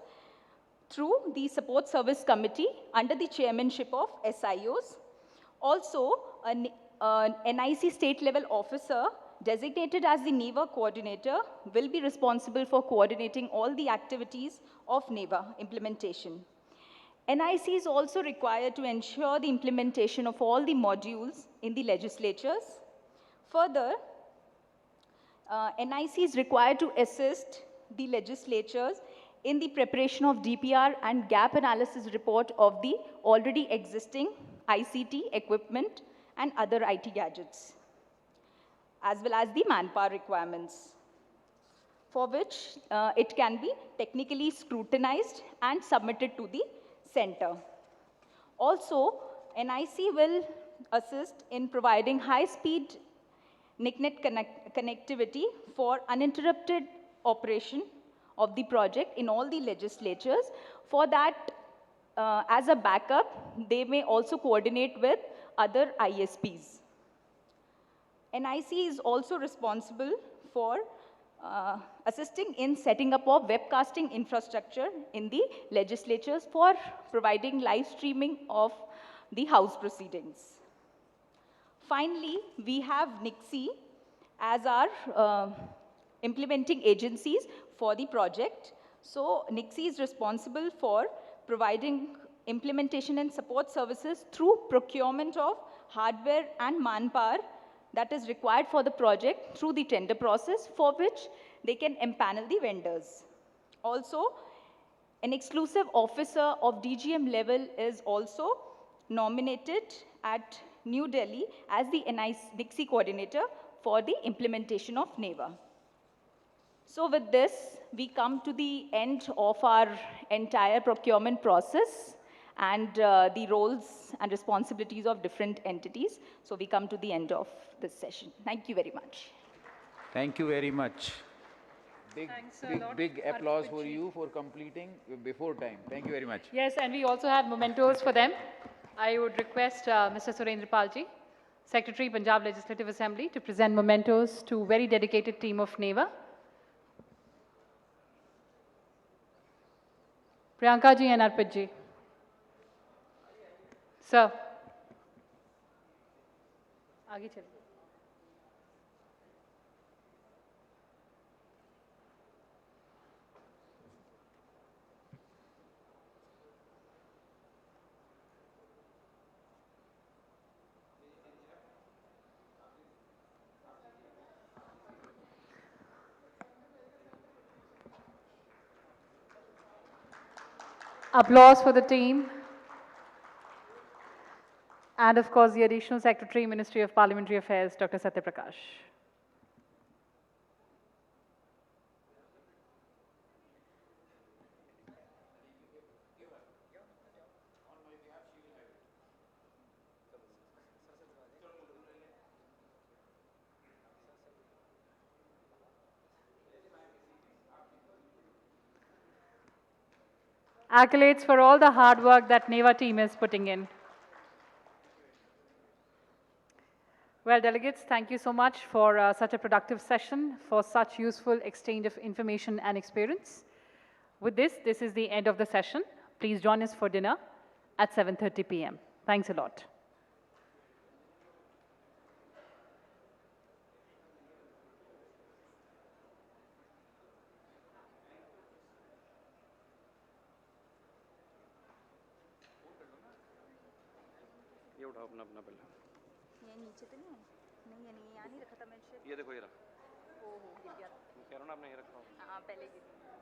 through the Support Service Committee under the chairmanship of SIOs. Also, an NIC state level officer designated as the NeVA coordinator will be responsible for coordinating all the activities of NeVA implementation. NIC is also required to ensure the implementation of all the modules in the legislatures. Further, NIC is required to assist the legislatures in the preparation of DPR and gap analysis report of the already existing ICT equipment and other IT gadgets, as well as the manpower requirements, for which it can be technically scrutinized and submitted to the center. Also, NIC will assist in providing high-speed NICnet connectivity for uninterrupted operation of the project in all the legislatures. For that, as a backup, they may also coordinate with other ISPs. NIC is also responsible for assisting in setting up of webcasting infrastructure in the legislatures for providing live streaming of the House proceedings. Finally, we have NICSI as our implementing agencies for the project. So NICSI is responsible for providing implementation and support services through procurement of hardware and manpower that is required for the project through the tender process, for which they can empanel the vendors. Also, an exclusive officer of DGM level is also nominated at New Delhi as the NIC coordinator for the implementation of NeVA. So with this, we come to the end of our entire procurement process and the roles and responsibilities of different entities. So we come to the end of this session. Thank you very much. Thank you very much. Thanks a lot, Big applause for Arpit ji. you for completing before time. Thank you very much. Yes, and we also have mementos for them. I would request Mr. Surendra Palji, Secretary, Punjab Legislative Assembly, to present mementos to very dedicated team of NeVA. Priyanka ji and Arpit ji. Sir. आगे चलिए. Applause for the team. And of course, the Additional Secretary, Ministry of Parliamentary Affairs, Dr. Satya Prakash. Accolades for all the hard work that NeVA team is putting in. Well, delegates, thank you so much for such a productive session, for such useful exchange of information and experience. With this is the end of the session. Please join us for dinner at 7:30 p.m. Thanks a lot. ये उठाओ अपना अपना पहले ये नीचे तो नहीं है नहीं है नहीं यहाँ नहीं रखा था मैंने ये देखो ये रहा ओ हो गिर गया कह रहा हूँ ना आपने ये रखा हो हाँ पहले गिर